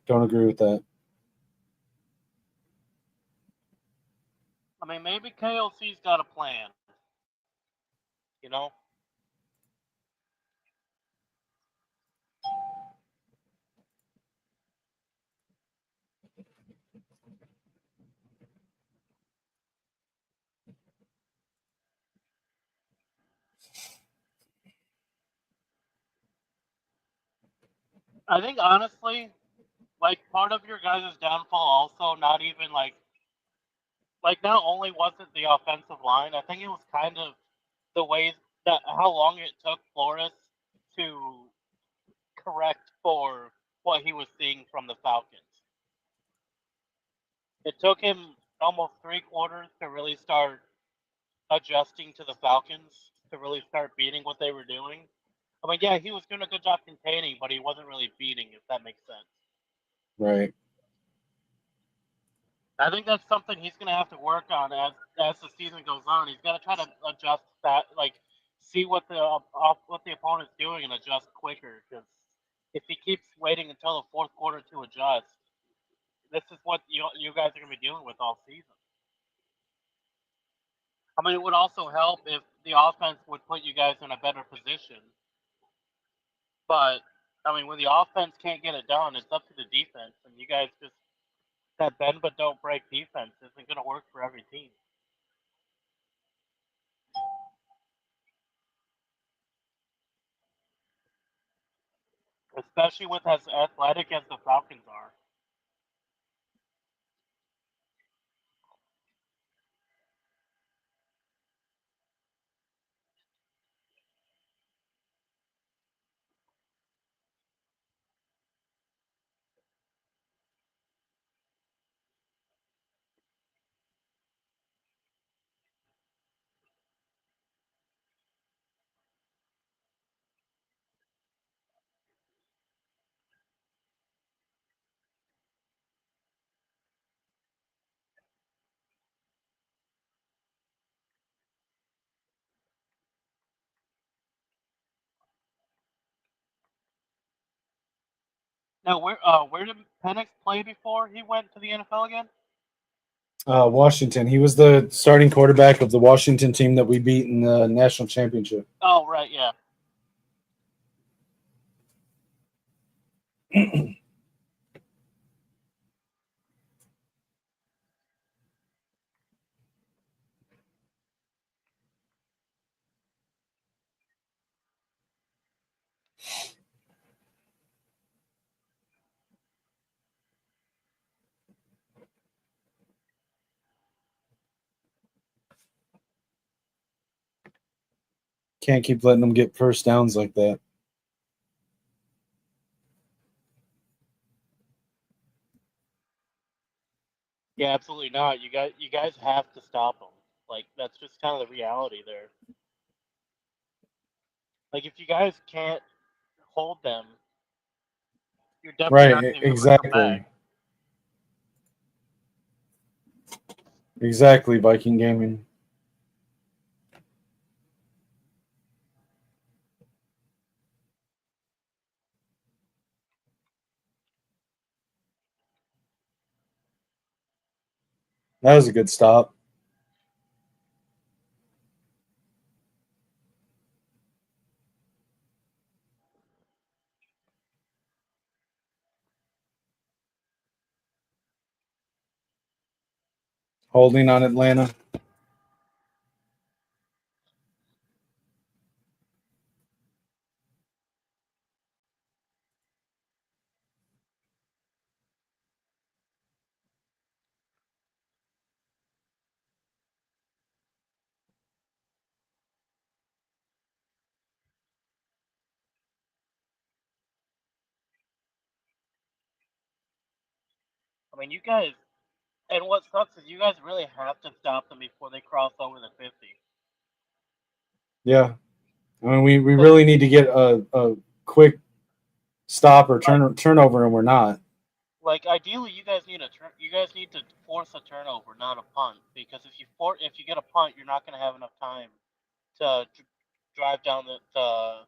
Don't agree with that. I mean, maybe KLC's got a plan. You know. I think honestly, like part of your guys' downfall also not even like not only was it the offensive line, I think it was kind of the ways that how long it took Flores to correct for what he was seeing from the Falcons. It took him almost 3 quarters to really start adjusting to the Falcons, to really start beating what they were doing. I mean, yeah, he was doing a good job containing, but he wasn't really beating, if that makes sense. Right. I think that's something he's going to have to work on as the season goes on. He's got to try to adjust that, like see what the opponent's doing and adjust quicker. Because if he keeps waiting until the fourth quarter to adjust, this is what you guys are going to be dealing with all season. I mean, it would also help if the offense would put you guys in a better position. But I mean, when the offense can't get it done, it's up to the defense, and you guys just that bend but don't break defense isn't going to work for every team. Especially with as athletic as the Falcons are. Now, where did Penix play before he went to the NFL again? Washington. He was the starting quarterback of the Washington team that we beat in the national championship. Oh, right, yeah. Can't keep letting them get first downs like that. Yeah, absolutely not. You guys have to stop them. Like that's just kind of the reality there. Like if you guys can't hold them, you're definitely not Right, going to be able to come back. exactly. Exactly, Viking Gaming. That was a good stop. Holding on Atlanta. I mean, you guys, and what sucks is you guys really have to stop them before they cross over the 50. Yeah. I mean, we really need to get a quick stop or turnover, and we're not. Like ideally, you guys need you guys need to force a turnover, not a punt, because if you get a punt, you're not going to have enough time to drive down the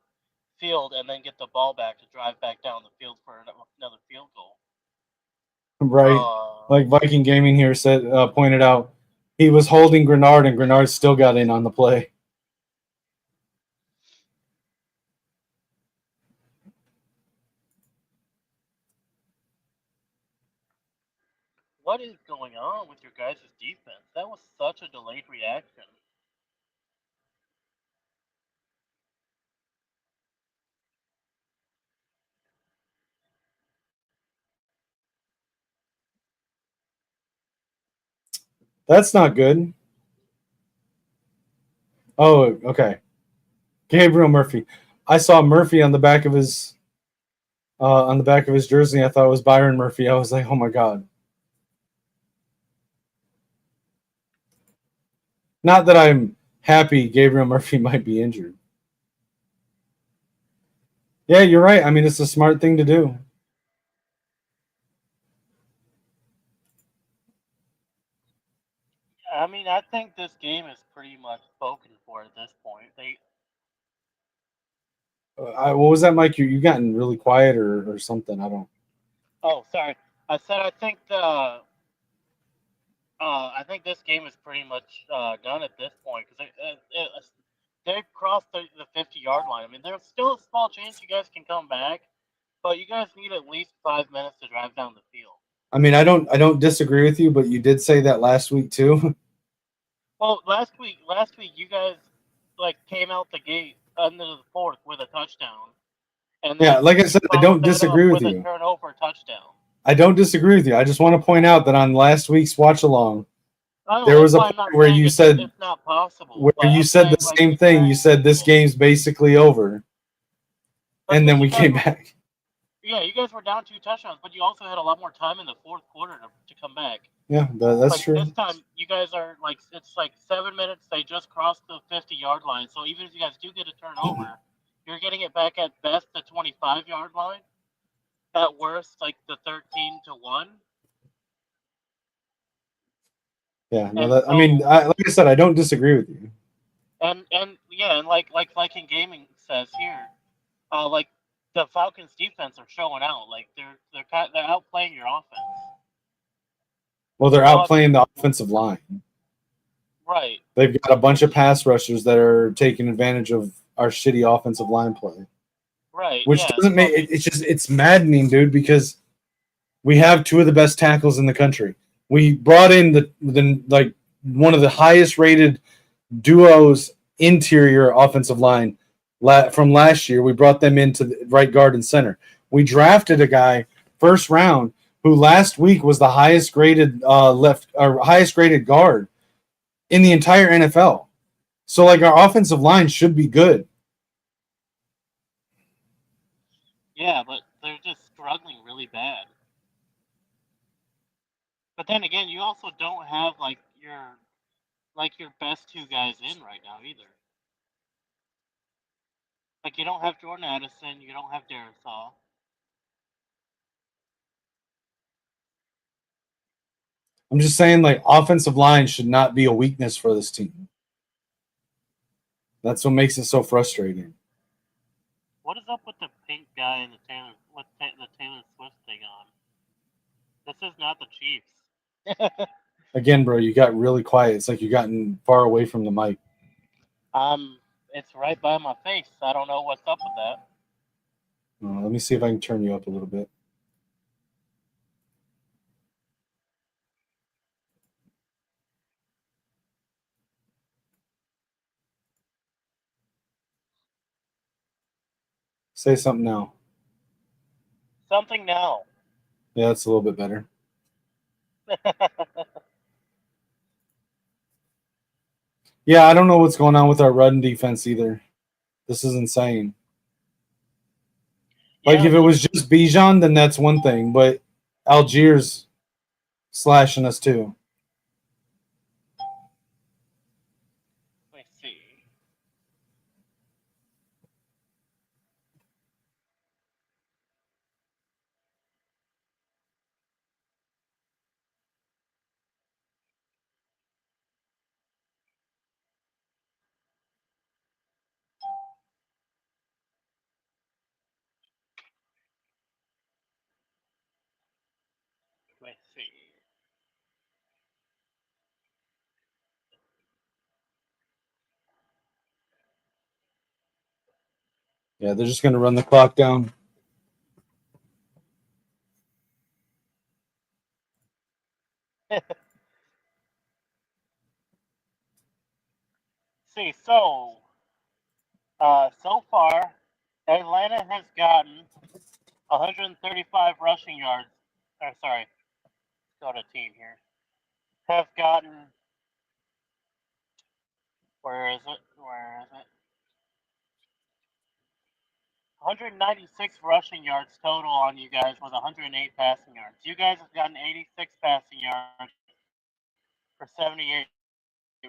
field and then get the ball back to drive back down the field for another field goal. Right. Like Viking Gaming here pointed out, he was holding Grenard, and Grenard still got in on the play. What is going on with your guys' defense? That was such a delayed reaction. That's not good. Oh, okay. Gabriel Murphy. I saw Murphy on the back of his jersey. I thought it was Byron Murphy. I was like, oh my god. Not that I'm happy Gabriel Murphy might be injured. Yeah, you're right. I mean, it's a smart thing to do. I mean, I think this game is pretty much spoken for at this point. What was that, Mike? You gotten really quiet or something? I don't. Oh, sorry. I said I think this game is pretty much done at this point because they've crossed the 50-yard line. I mean, there's still a small chance you guys can come back, but you guys need at least 5 minutes to drive down the field. I mean, I don't disagree with you, but you did say that last week too. Well, last week you guys came out the gate under the fourth with a touchdown, and Yeah, then like I said, I don't disagree with a you. turnover touchdown. I don't disagree with you. I just want to point out that on last week's watch along, there was a point where you said it's not possible. where you said the same thing. You said this game's basically over, and then we came back. Yeah, you guys were down 2 touchdowns, but you also had a lot more time in the fourth quarter to come back. Yeah, that's true. This time, you guys are it's 7 minutes. They just crossed the 50-yard line. So even if you guys do get a turnover, you're getting it back at best the 25-yard line. At worst, the 13-1. Yeah, no, I mean, like I said, I don't disagree with you. And yeah, and like in gaming says here, the Falcons defense are showing out. Like they're outplaying your offense. Well, they're outplaying the offensive line. Right. They've got a bunch of pass rushers that are taking advantage of our shitty offensive line play. Right. Which doesn't make it's maddening, dude, because we have two of the best tackles in the country. We brought in the like one of the highest rated duos interior offensive line from last year. We brought them into the right guard and center. We drafted a guy first round who last week was the highest graded highest graded guard in the entire NFL. So like our offensive line should be good. Yeah, but they're just struggling really bad. But then again, you also don't have your best two guys in right now either. Like you don't have Jordan Addison, you don't have Darisaw. I'm just saying, like, offensive line should not be a weakness for this team. That's what makes it so frustrating. What is up with the pink guy and the Taylor Swift thing on? This is not the Chiefs. Again, bro, you got really quiet. It's like you gotten far away from the mic. It's right by my face. I don't know what's up with that. Let me see if I can turn you up a little bit. Say something now. Something now. Yeah, that's a little bit better. Yeah, I don't know what's going on with our run defense either. This is insane. Like, if it was just Bijan, then that's one thing, but Algiers slashing us too. Let's see. Let's see. Yeah, they're just going to run the clock down. See, so far, Atlanta has gotten 135 rushing yards. Or sorry, let's go to team here. Have gotten where is it? 196 rushing yards total on you guys with 108 passing yards. You guys have gotten 86 passing yards for 78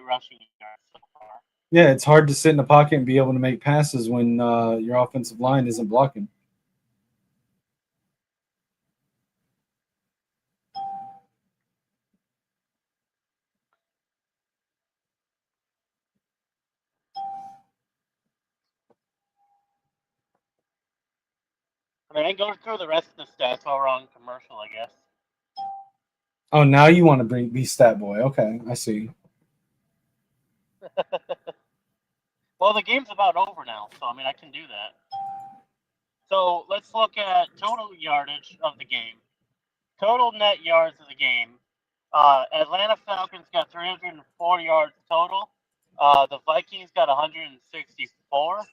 rushing yards so far. Yeah, it's hard to sit in the pocket and be able to make passes when your offensive line isn't blocking. I mean, I can go through the rest of the stats while we're on commercial, I guess. Oh, now you want to be stat boy. Okay, I see. Well, the game's about over now, so I mean, I can do that. So let's look at total yardage of the game. Total net yards of the game. Atlanta Falcons got 304 yards total. The Vikings got 164.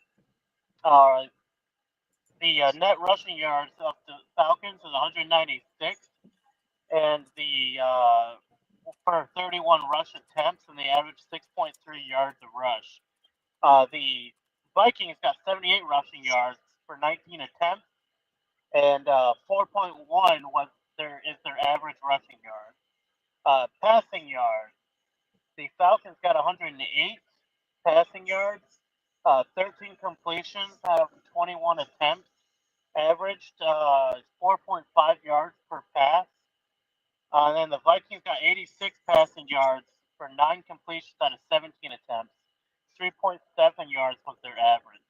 The net rushing yards of the Falcons is 196, and the for 31 rush attempts, and they averaged 6.3 yards a rush. The Vikings got 78 rushing yards for 19 attempts, and 4.1 was their average rushing yard. Passing yards, the Falcons got 108 passing yards, 13 completions out of 21 attempts, averaged 4.5 yards per pass. And then the Vikings got 86 passing yards for 9 completions out of 17 attempts. 3.7 yards was their average.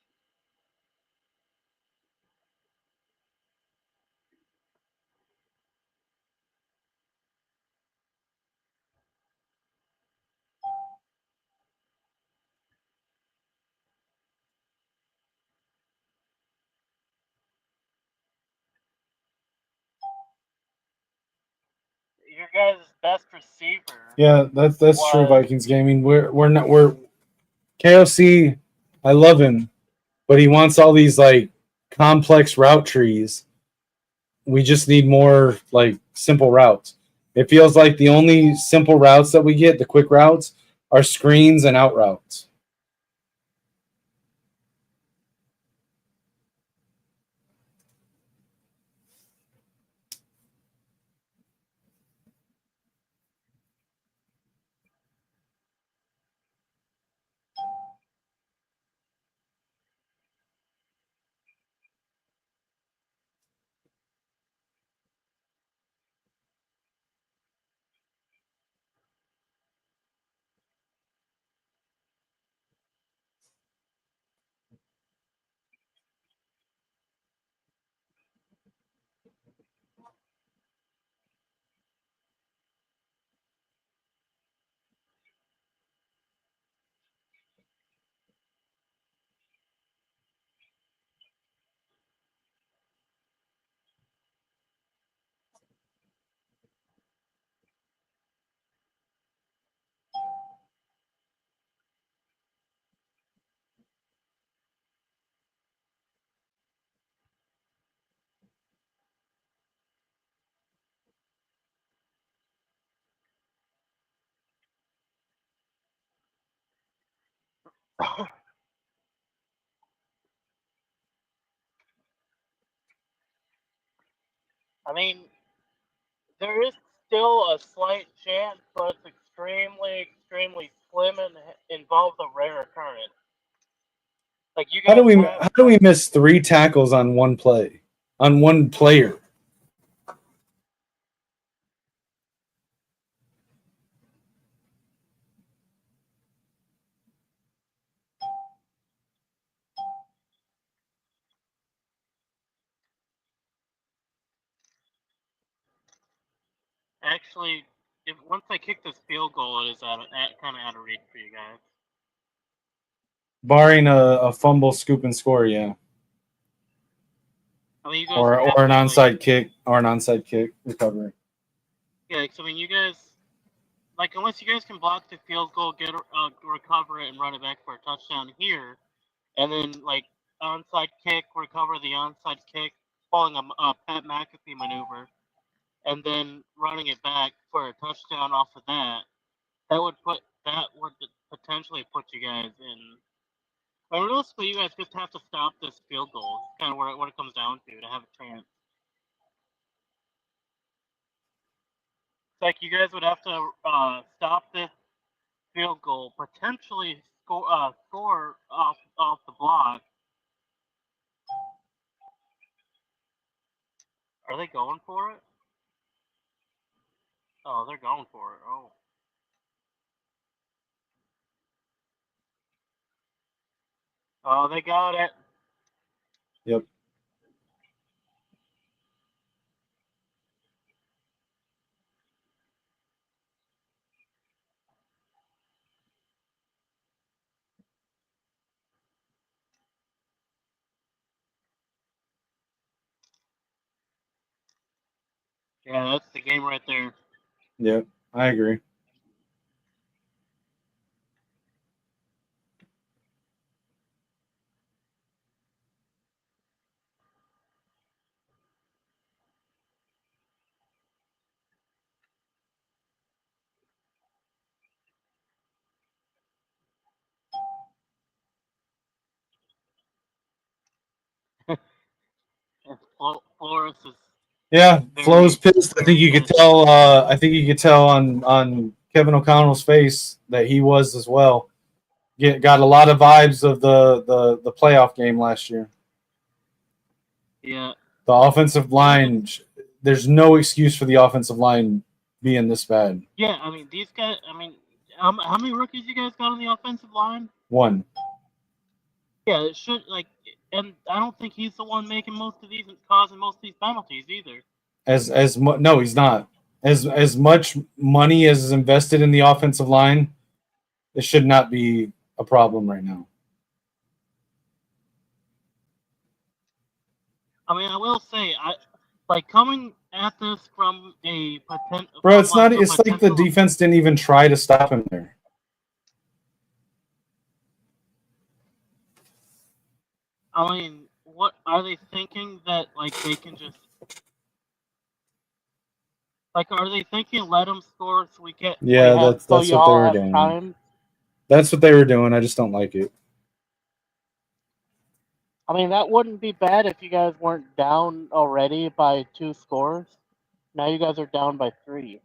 your guys' best receiver. Yeah, that's true. Was- Vikings gaming. We're KOC. I love him, but he wants all these like complex route trees. We just need more like simple routes. It feels like the only simple routes that we get, the quick routes, are screens and out routes. I mean, there is still a slight chance, but it's extremely slim and involves a rare occurrence. Like you How guys do we have, how do we miss 3 tackles on one play, on one player? actually, if once I kick this field goal, it is kind of out of reach for you guys. Barring a fumble, scoop, and score, yeah, I mean, you guys or would have or an to, onside kick recovery. yeah. So I mean, you guys unless you guys can block the field goal, get recover it, and run it back for a touchdown here, and then onside kick, recover the onside kick, following a Pat McAfee maneuver, and then running it back for a touchdown off of that. That would potentially put you guys in. But realistically, you guys just have to stop this field goal. It's kind of what it comes down to have a chance. It's like you guys would have to stop this field goal, potentially score off the block. Are they going for it? Oh, they're going for it. Oh. Oh, they got it. Yep. Yeah, that's the game right there. Yep. I agree. Flores is Yeah, Flo's very, pissed. very pissed. I think you could tell on Kevin O'Connell's face that he was as well. Got a lot of vibes of the playoff game last year. Yeah. The offensive line. There's no excuse for the offensive line being this bad. Yeah, I mean these guys. I mean, how many rookies you guys got on the offensive line? One. Yeah, it should and I don't think he's the one making most of these and causing most of these penalties either. No, he's not. As much money as is invested in the offensive line, it should not be a problem right now. I mean, I will say, coming at this from a potential. Bro, it's not. It's like the defense didn't even try to stop him there. I mean, what are they thinking that like they can just like? Are they thinking let him score so we get? Yeah, that's so what they y'all were have doing. time? That's what they were doing. I just don't like it. I mean, that wouldn't be bad if you guys weren't down already by 2 scores. Now you guys are down by 3.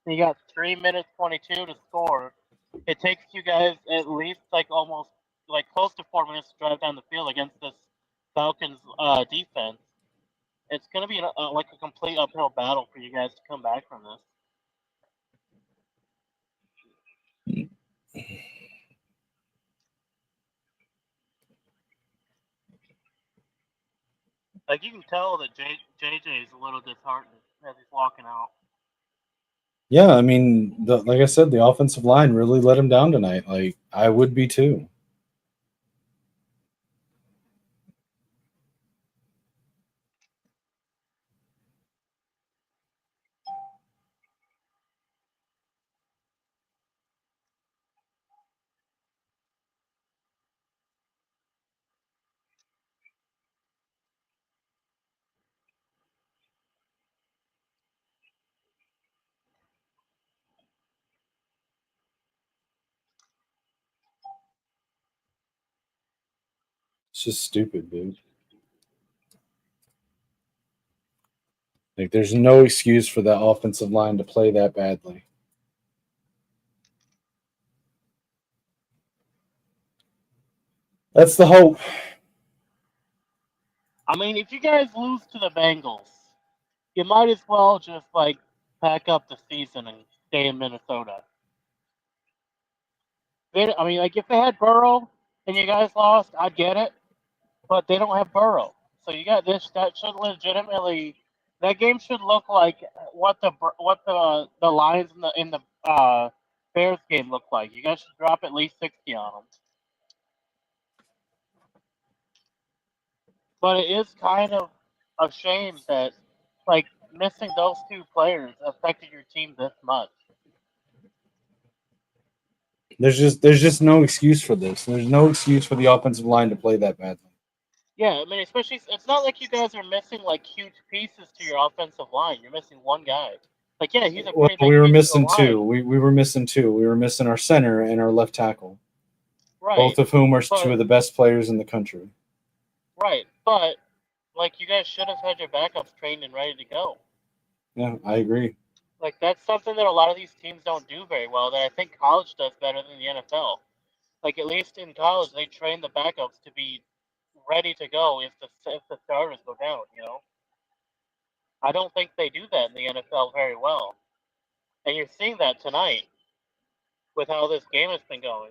You got 3 minutes 22 to score. It takes you guys at least like almost like close to 4 minutes to drive down the field against this Falcons defense. It's gonna be like a complete uphill battle for you guys to come back from this. Like you can tell that JJ is a little disheartened as he's walking out. Yeah, I mean, like I said, the offensive line really let him down tonight. Like I would be too. It's just stupid, dude. Like, there's no excuse for that offensive line to play that badly. That's the hope. I mean, if you guys lose to the Bengals, you might as well just like pack up the season and stay in Minnesota. I mean, like if they had Burrow and you guys lost, I'd get it, but they don't have Burrow, so you got this. That should legitimately. That game should look like what the Lions in the Bears game looked like. You guys should drop at least 60 on them. But it is kind of a shame that like missing those 2 players affected your team this much. There's just no excuse for this. There's no excuse for the offensive line to play that badly. Yeah, I mean, especially it's not like you guys are missing like huge pieces to your offensive line. You're missing one guy. Like, yeah, he's a Well, pretty big we were piece of missing the line. 2. We were missing 2. We were missing our center and our left tackle, Right. both of whom are 2 of the best players in the country. Right, but like you guys should have had your backups trained and ready to go. Yeah, I agree. Like that's something that a lot of these teams don't do very well. That I think college does better than the NFL. Like at least in college, they train the backups to be ready to go if the starters go down. You know, I don't think they do that in the NFL very well, and you're seeing that tonight with how this game has been going.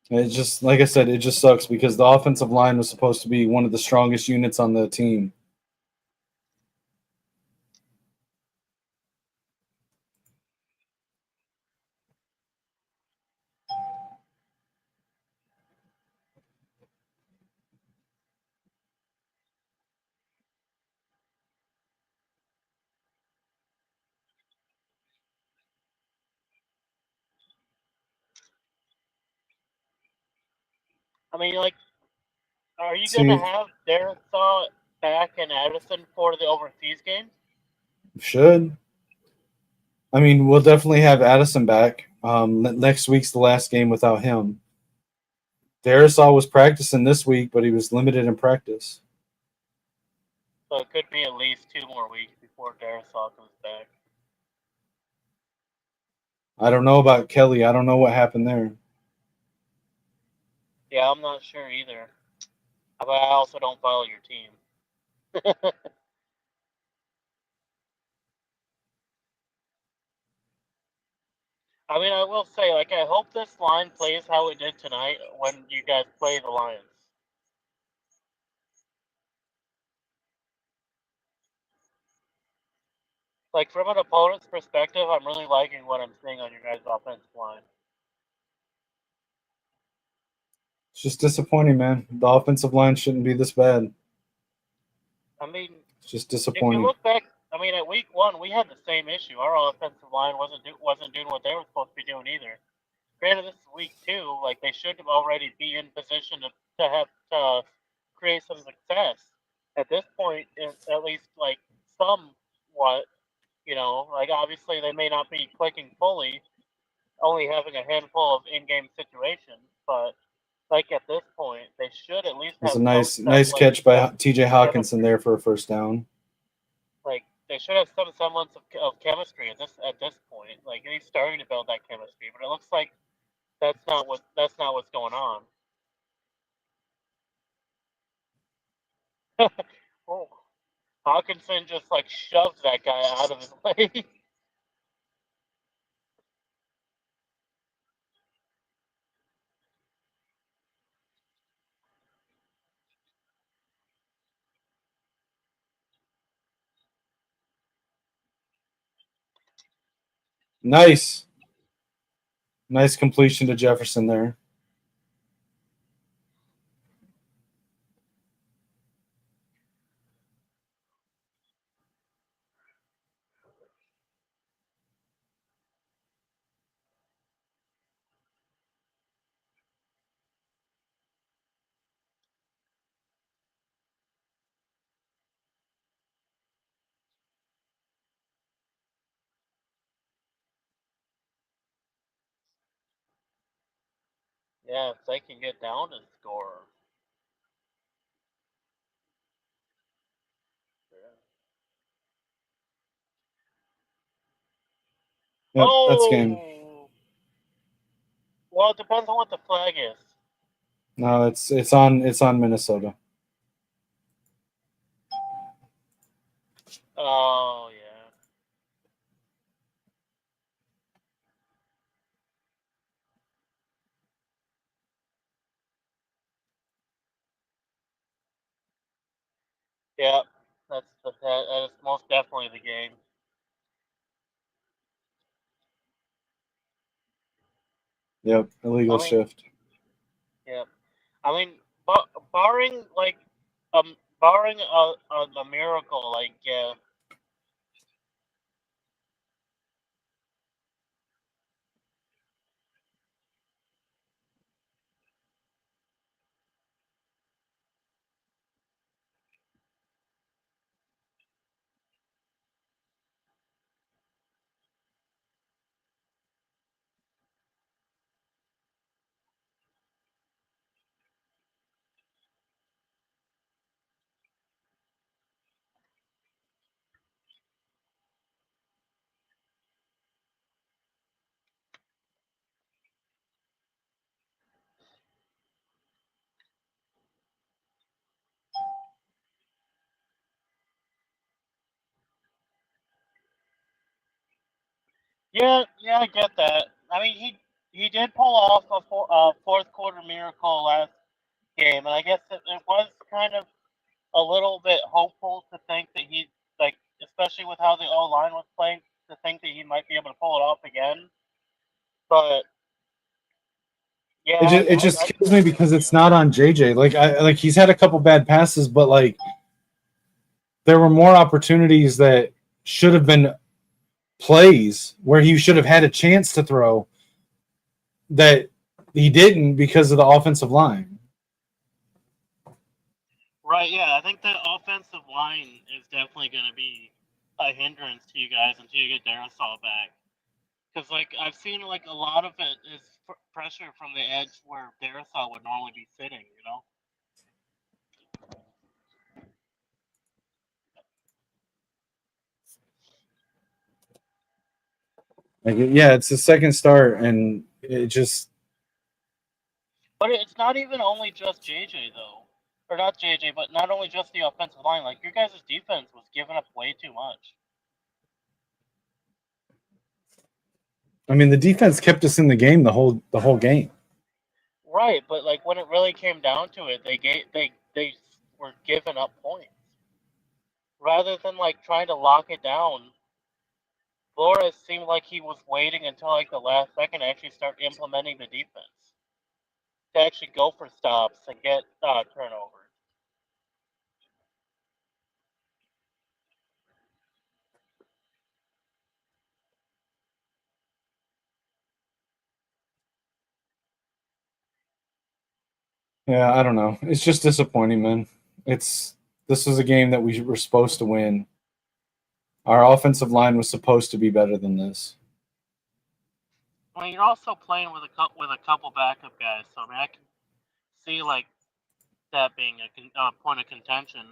It just, like I said, it just sucks because the offensive line was supposed to be one of the strongest units on the team. I mean, like, are you See, going to have Darisaw back and Addison for the overseas game? should. I mean, we'll definitely have Addison back. Next week's the last game without him. Darisaw was practicing this week, but he was limited in practice. So it could be at least 2 more weeks before Darisaw comes back. I don't know about Kelly. I don't know what happened there. Yeah, I'm not sure either. But I also don't follow your team. I mean, I will say, like, I hope this line plays how it did tonight when you guys play the Lions. Like, from an opponent's perspective, I'm really liking what I'm seeing on your guys' offensive line. It's just disappointing, man. The offensive line shouldn't be this bad. I mean, It's just if you disappointing. look back, I mean, at week 1 we had the same issue. Our offensive line wasn't doing what they were supposed to be doing either. Granted, this is week 2. Like they should have already be in position to have to create some success. At this point, at least like somewhat, like obviously they may not be clicking fully, only having a handful of in-game situations, but like at this point, they should at least It's have a nice like catch by T.J. Hawkinson chemistry. there for a first down. Like they should have some semblance of chemistry at this point. Like he's starting to build that chemistry, but it looks like that's not what's going on. Oh, Hawkinson just like shoved that guy out of his way. Nice completion to Jefferson there. Yeah, if they can get down and score. Yep, that's game. Oh, well, it depends on what the flag is. No, it's on Minnesota. Oh yeah. Yeah, that is most definitely the game. Yep, illegal I mean, shift. yeah. I mean, barring like barring a miracle, like yeah. Yeah, I get that. I mean, he did pull off a fourth quarter miracle last game, and I guess it was kind of a little bit hopeful to think that he like, especially with how the O line was playing, to think that he might be able to pull it off again. But yeah, It just kills me because it's not on JJ. Like he's had a couple bad passes, but like there were more opportunities that should have been plays where he should have had a chance to throw that he didn't because of the offensive line. Right, yeah, I think the offensive line is definitely going to be a hindrance to you guys until you get Darrisaw back. Because like I've seen like a lot of it is pressure from the edge where Darrisaw would normally be sitting. Like, yeah, it's the second start, and it just. But it's not even only just JJ though, or not JJ, but not only just the offensive line. Like your guys' defense was giving up way too much. I mean, the defense kept us in the game the whole game. Right, but like when it really came down to it, they were giving up points rather than like trying to lock it down. Flores seemed like he was waiting until like the last second to actually start implementing the defense to actually go for stops and get turnovers. Yeah, I don't know. It's just disappointing, man. This was a game that we were supposed to win. Our offensive line was supposed to be better than this. I mean, you're also playing with a couple backup guys, so I mean, I can see like that being a point of contention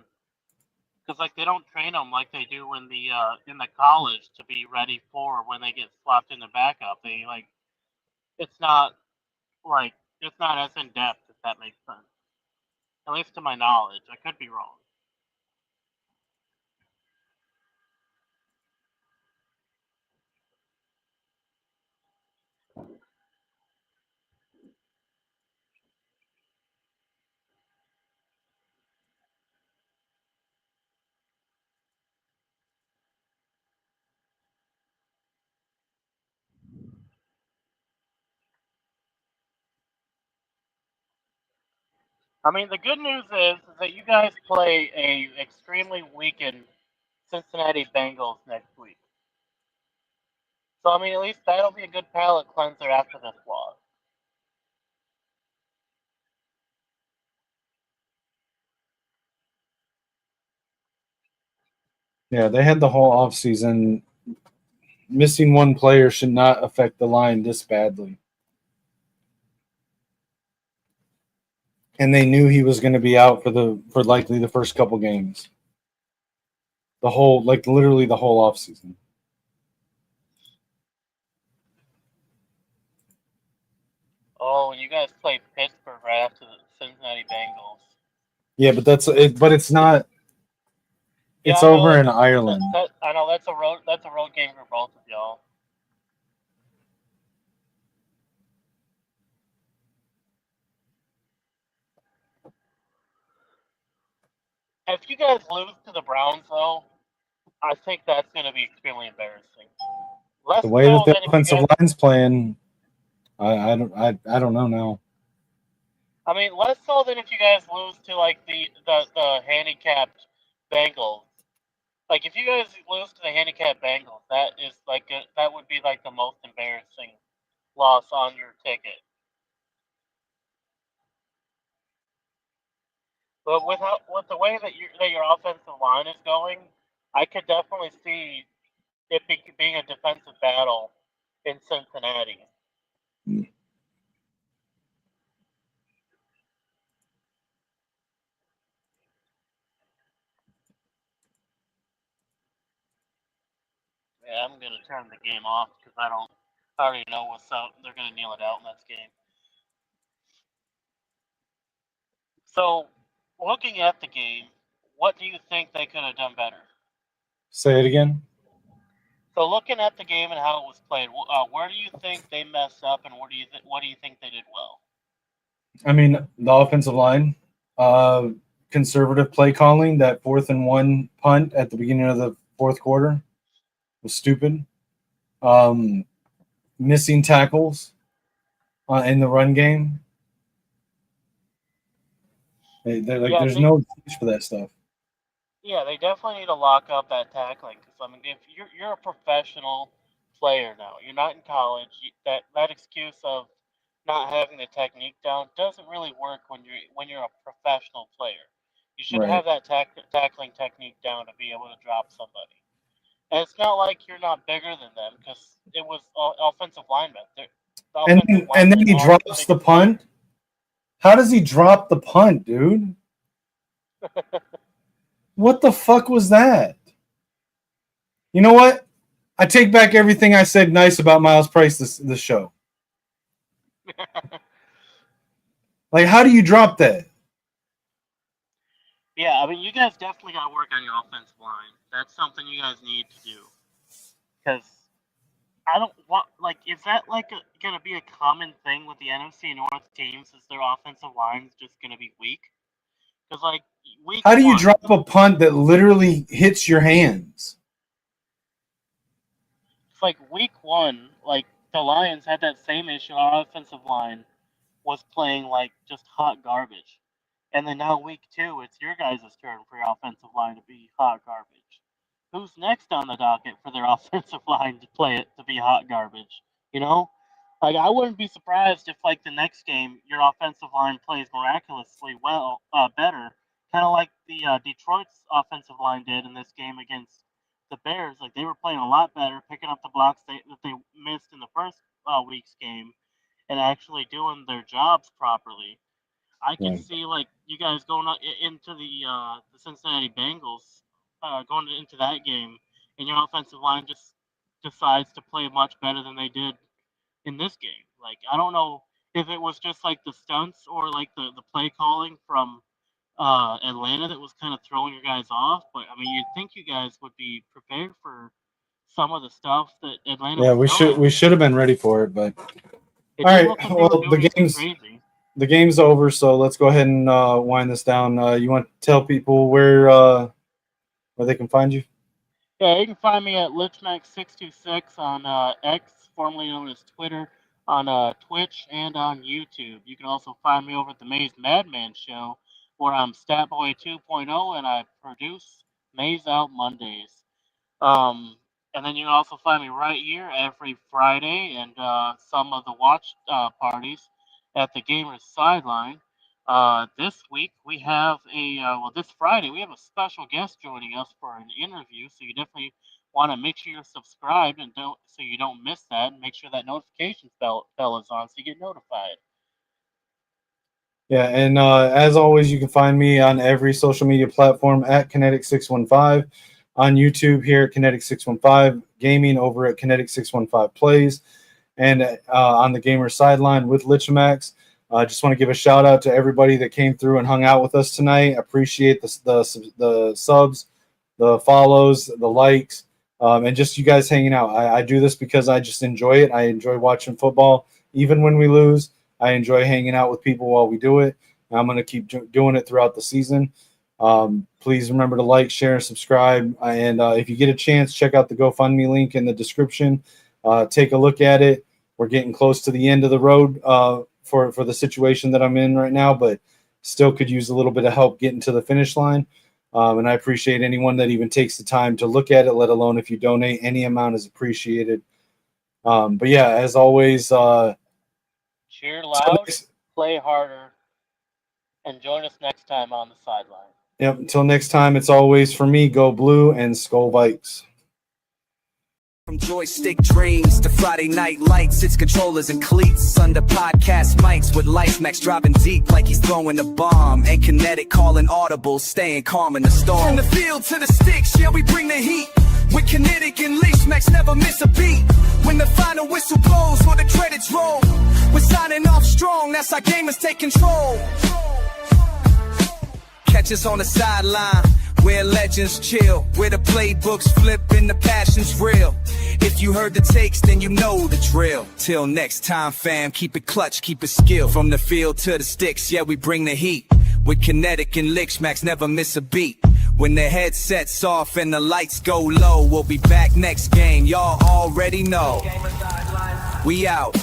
because like they don't train them like they do in the college to be ready for when they get swapped into backup. They like it's not like it's not as in depth if that makes sense. At least to my knowledge, I could be wrong. I mean, the good news is that you guys play a extremely weakened Cincinnati Bengals next week. So I mean, at least that'll be a good palate cleanser after this loss. Yeah, they had the whole offseason. Missing one player should not affect the line this badly. And they knew he was going to be out for likely the first couple games. Literally the whole offseason. Oh, and you guys play Pittsburgh right after the Cincinnati Bengals. Yeah, but but it's not. It's Yeah, I know over in Ireland. I know that's a road game for both of y'all. If you guys lose to the Browns, though, I think that's going to be extremely embarrassing. Less The way so that the than if you offensive guys, line's playing, I don't know now. I mean, less so than if you guys lose to like the handicapped Bengals. Like if you guys lose to the handicapped Bengals, that would be like the most embarrassing loss on your ticket. But with the way that your offensive line is going, I could definitely see being a defensive battle in Cincinnati. Yeah, I'm gonna turn the game off because I already know what's up. They're gonna kneel it out in this game. So, looking at the game, what do you think they could have done better? Say it again. So, looking at the game and how it was played, where do you think they messed up, and what do you think they did well? I mean, the offensive line, conservative play calling. That 4th-and-1 punt at the beginning of the fourth quarter was stupid. Missing tackles in the run game. There's no excuse for that stuff. Yeah, they definitely need to lock up that tackling. Because I mean, if you're a professional player now, you're not in college. That excuse of not having the technique down doesn't really work when you're a professional player. You should Right. have that tackling technique down to be able to drop somebody. And it's not like you're not bigger than them because it was offensive linemen. And then he drops the punt. How does he drop the punt, dude? What the fuck was that? You know what? I take back everything I said nice about Miles Price this show. Like, how do you drop that? Yeah, I mean, you guys definitely got to work on your offensive line. That's something you guys need to do. Because I don't want, like, is that, like, going to be a common thing with the NFC North teams? Is their offensive lines just going to be weak? Because, like, how do you drop a punt that literally hits your hands? It's like week 1, like, the Lions had that same issue on our offensive line. was playing like just hot garbage. And then now week 2, it's your guys' turn for your offensive line to be hot garbage. Who's next on the docket for their offensive line to play it to be hot garbage? You know, like I wouldn't be surprised if like the next game your offensive line plays miraculously better, kind of like the Detroit's offensive line did in this game against the Bears. Like they were playing a lot better, picking up the blocks that they missed in the first week's game, and actually doing their jobs properly. I can Right. see like you guys going into the Cincinnati Bengals, going into that game, and your offensive line just decides to play much better than they did in this game. Like I don't know if it was just like the stunts or like the play calling from Atlanta that was kind of throwing your guys off, but I mean you'd think you guys would be prepared for some of the stuff that Atlanta Yeah, was throwing. we should have been ready for it, but It all didn't right. look like they were Well, doing anything crazy. the game's over, so let's go ahead and wind this down. You want to tell people where they can find you? Yeah, you can find me at Lichemax626 on X, formerly known as Twitter, on Twitch, and on YouTube. You can also find me over at the Maze Madman Show, where I'm Statboy 2.0 and I produce Maze Out Mondays. And then you can also find me right here every Friday and some of the watch parties at the Gamers Sideline. This week we have this Friday we have a special guest joining us for an interview, so you definitely want to make sure you're subscribed and so you don't miss that, and make sure that notification bell is on so you get notified. Yeah, and as always, you can find me on every social media platform at Kinetik615, on YouTube here at Kinetik615, gaming over at Kinetik615 Plays, and on the Gamer Sideline with Lichemax. I just want to give a shout out to everybody that came through and hung out with us tonight. Appreciate the subs, the follows, the likes, and just you guys hanging out. I do this because I just enjoy it. I enjoy watching football, even when we lose. I enjoy hanging out with people while we do it. I'm going to keep doing it throughout the season. Please remember to like, share, and subscribe. And if you get a chance, check out the GoFundMe link in the description. Take a look at it. We're getting close to the end of the road for the situation that I'm in right now, but still could use a little bit of help getting to the finish line. And I appreciate anyone that even takes the time to look at it, let alone if you donate. Any amount is appreciated. But yeah, as always, cheer loud, play harder, and join us next time on the sideline. Yep. Until next time, it's always for me, go blue and Skull Vikes. From joystick dreams to Friday night lights, it's controllers and cleats under podcast mics with Lichemax dropping deep like he's throwing a bomb, and Kinetik calling audible, staying calm in the storm. From the field to the sticks, yeah, we bring the heat. With Kinetik and Lichemax, never miss a beat. When the final whistle blows or the credits roll, we're signing off strong, that's how gamers take control. Catch us on the sideline, where legends chill, where the playbooks flip and the passion's real. If you heard the takes, then you know the drill. Till next time, fam, keep it clutch, keep it skill. From the field to the sticks, yeah, we bring the heat. With Kinetik and Lichemax, never miss a beat. When the headset's off and the lights go low, we'll be back next game, y'all already know. We out.